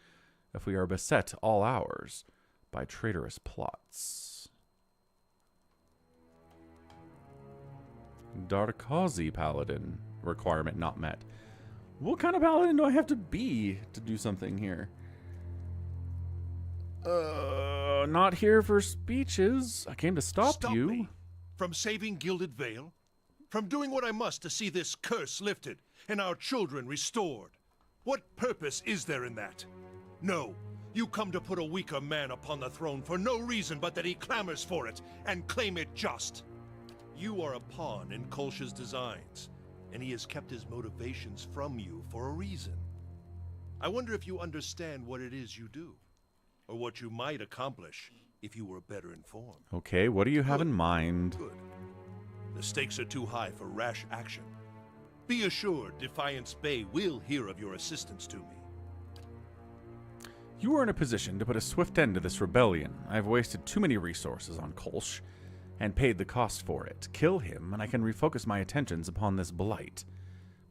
if we are beset all hours by traitorous plots. Darkazi Paladin. Requirement not met. What kind of paladin do I have to be to do something here? Not here for speeches. I came to stop you. Me from saving Gilded Vale? From doing what I must to see this curse lifted and our children restored? What purpose is there in that? No, you come to put a weaker man upon the throne for no reason but that he clamors for it and claim it just. You are a pawn in Kolsch's designs, and he has kept his motivations from you for a reason. I wonder if you understand what it is you do. or what you might accomplish if you were better informed. Okay, what do you have in mind? Good. The stakes are too high for rash action. Be assured Defiance Bay will hear of your assistance to me. You are in a position to put a swift end to this rebellion. I have wasted too many resources on Kolsch, and paid the cost for it. Kill him, and I can refocus my attentions upon this blight.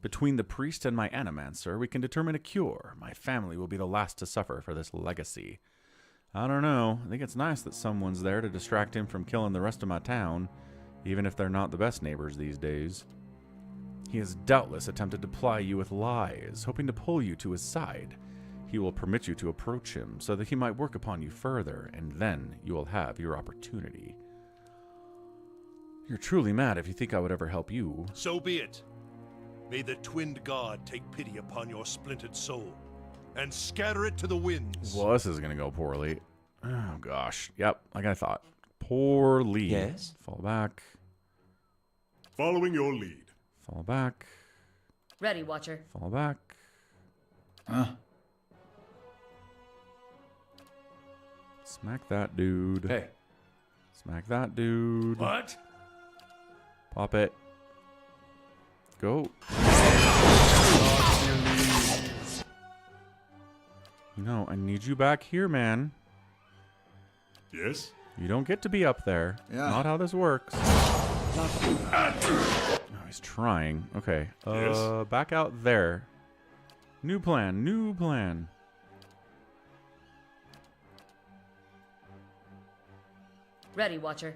Between the priest and my animancer, we can determine a cure. My family will be the last to suffer for this legacy. I don't know. I think it's nice that someone's there to distract him from killing the rest of my town, even if they're not the best neighbors these days. He has doubtless attempted to ply you with lies, hoping to pull you to his side. He will permit you to approach him so that he might work upon you further, and then you will have your opportunity. You're truly mad if you think I would ever help you. So be it. May the twinned god take pity upon your splintered soul, and scatter it to the winds. Well, this is going to go poorly. Oh, gosh. Yep, like I thought. Poorly. Yes? Fall back. Following your lead. Fall back. Ready, Watcher. Fall back. Huh? Smack that dude. Hey. Smack that dude. What? Pop it. Go. No, I need you back here, man. Yes? You don't get to be up there. Yeah. Not how this works. Oh, he's trying. Okay. Yes? Back out there. New plan. New plan. Ready, Watcher.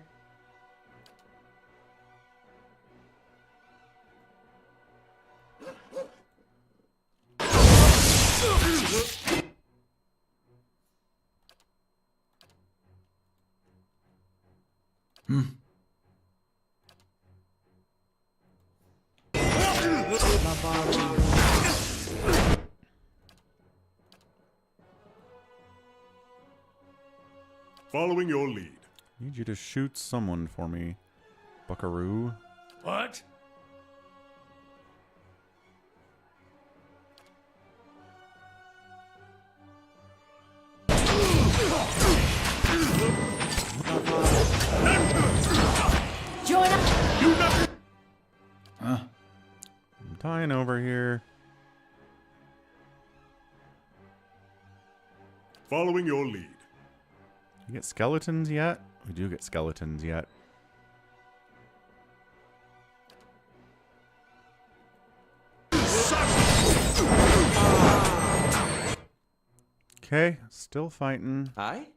Following your lead. Need you to shoot someone for me, buckaroo. What? Join up! Huh? I'm dying over here. Following your lead. You get skeletons yet? We do get skeletons yet. Okay, still fighting. Aye?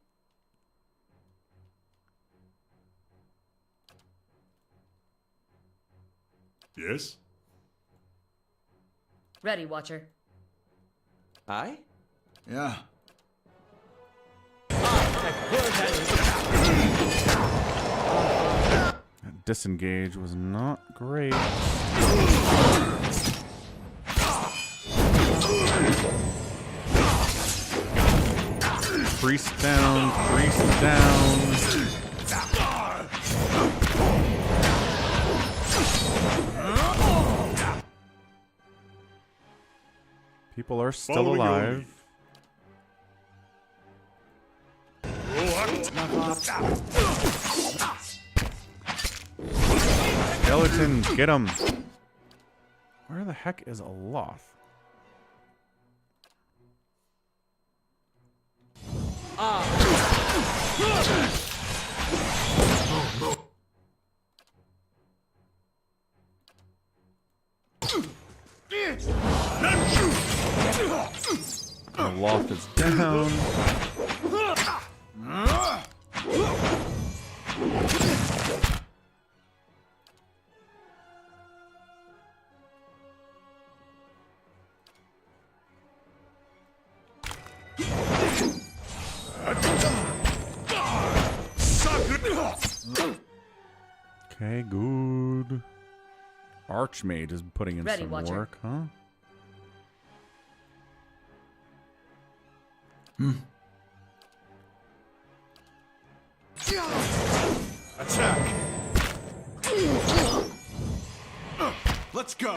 Yes? Ready, Watcher. Aye? Yeah. That disengage was not great. Priest down, priest down. People are still Following your alive. Skeletons, get them. Where the heck is Aloth? Aloth is down. Okay, good. Archmage is putting in Ready, some Watcher. work, huh? Attack! Let's go!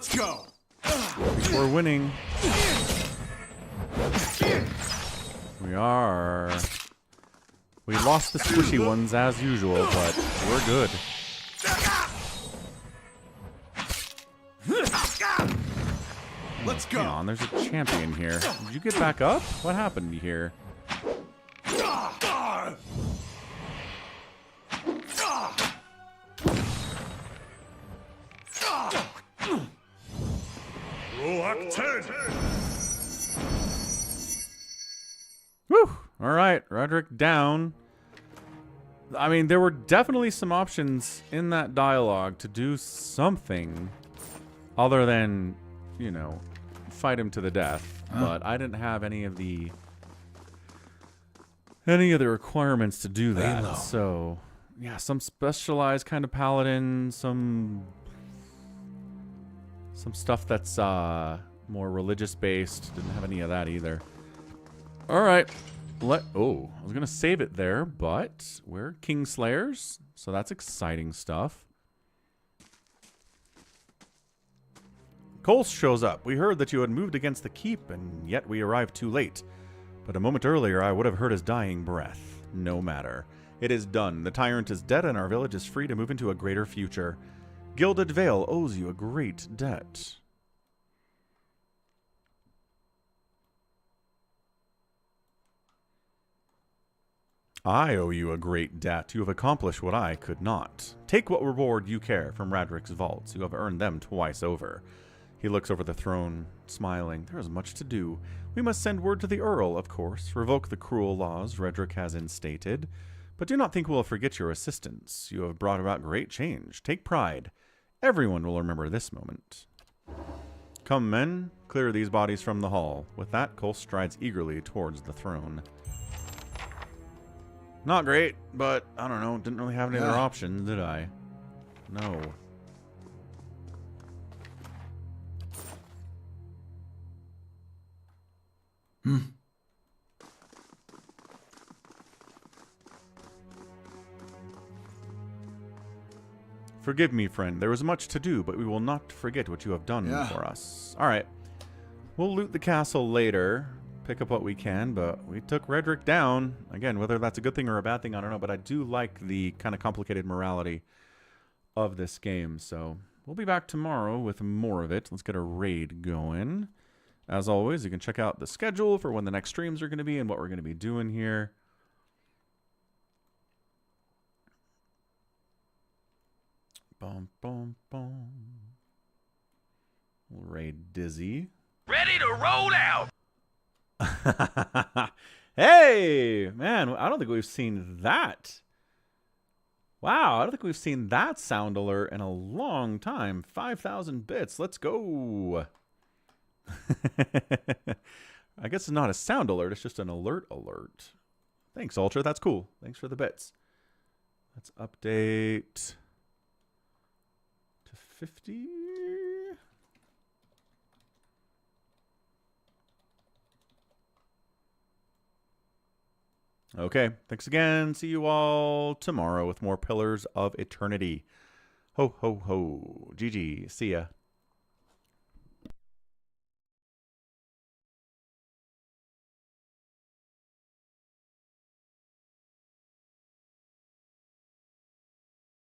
Let's go. We're winning. We are. We lost the squishy ones as usual, but we're good. Let's go. Hang on, there's a champion here. Did you get back up? What happened here? Whew! Alright, Roderick down. I mean, there were definitely some options in that dialogue to do something other than, you know, fight him to the death. But I didn't have any of the requirements to do that. Halo. So, yeah, some specialized kind of paladin, some stuff that's more religious based. Didn't have any of that either. All right. Oh, I was going to save it there, but we're Kingslayers, so that's exciting stuff. Cole shows up. We heard that you had moved against the keep, and yet we arrived too late. But a moment earlier, I would have heard his dying breath. No matter. It is done. The tyrant is dead, and our village is free to move into a greater future. Gilded Vale owes you a great debt. I owe you a great debt. You have accomplished what I could not. Take what reward you care from Radrick's vaults. You have earned them twice over. He looks over the throne, smiling. There is much to do. We must send word to the Earl, of course, revoke the cruel laws Redrick has instated. But do not think we'll forget your assistance. You have brought about great change. Take pride. Everyone will remember this moment. Come, men. Clear these bodies from the hall. With that, Cole strides eagerly towards the throne. Not great, but I don't know. Didn't really have any other options, did I? No. Forgive me, friend. There is much to do, but we will not forget what you have done for us. All right. We'll loot the castle later. Pick up what we can, but we took Redrick down. Again, whether that's a good thing or a bad thing, I don't know, but I do like the kind of complicated morality of this game. So we'll be back tomorrow with more of it. Let's get a raid going. As always, you can check out the schedule for when the next streams are going to be and what we're going to be doing here. Bum, bum, bum. We'll raid Dizzy. Ready to roll out! Hey, man, I don't think we've seen that. Wow, I don't think we've seen that sound alert in a long time. 5,000 bits. Let's go. I guess it's not a sound alert. It's just an alert. Thanks, Ultra. That's cool. Thanks for the bits. Let's update to 50. Okay, thanks again. See you all tomorrow with more Pillars of Eternity. Ho, ho, ho. GG. See ya.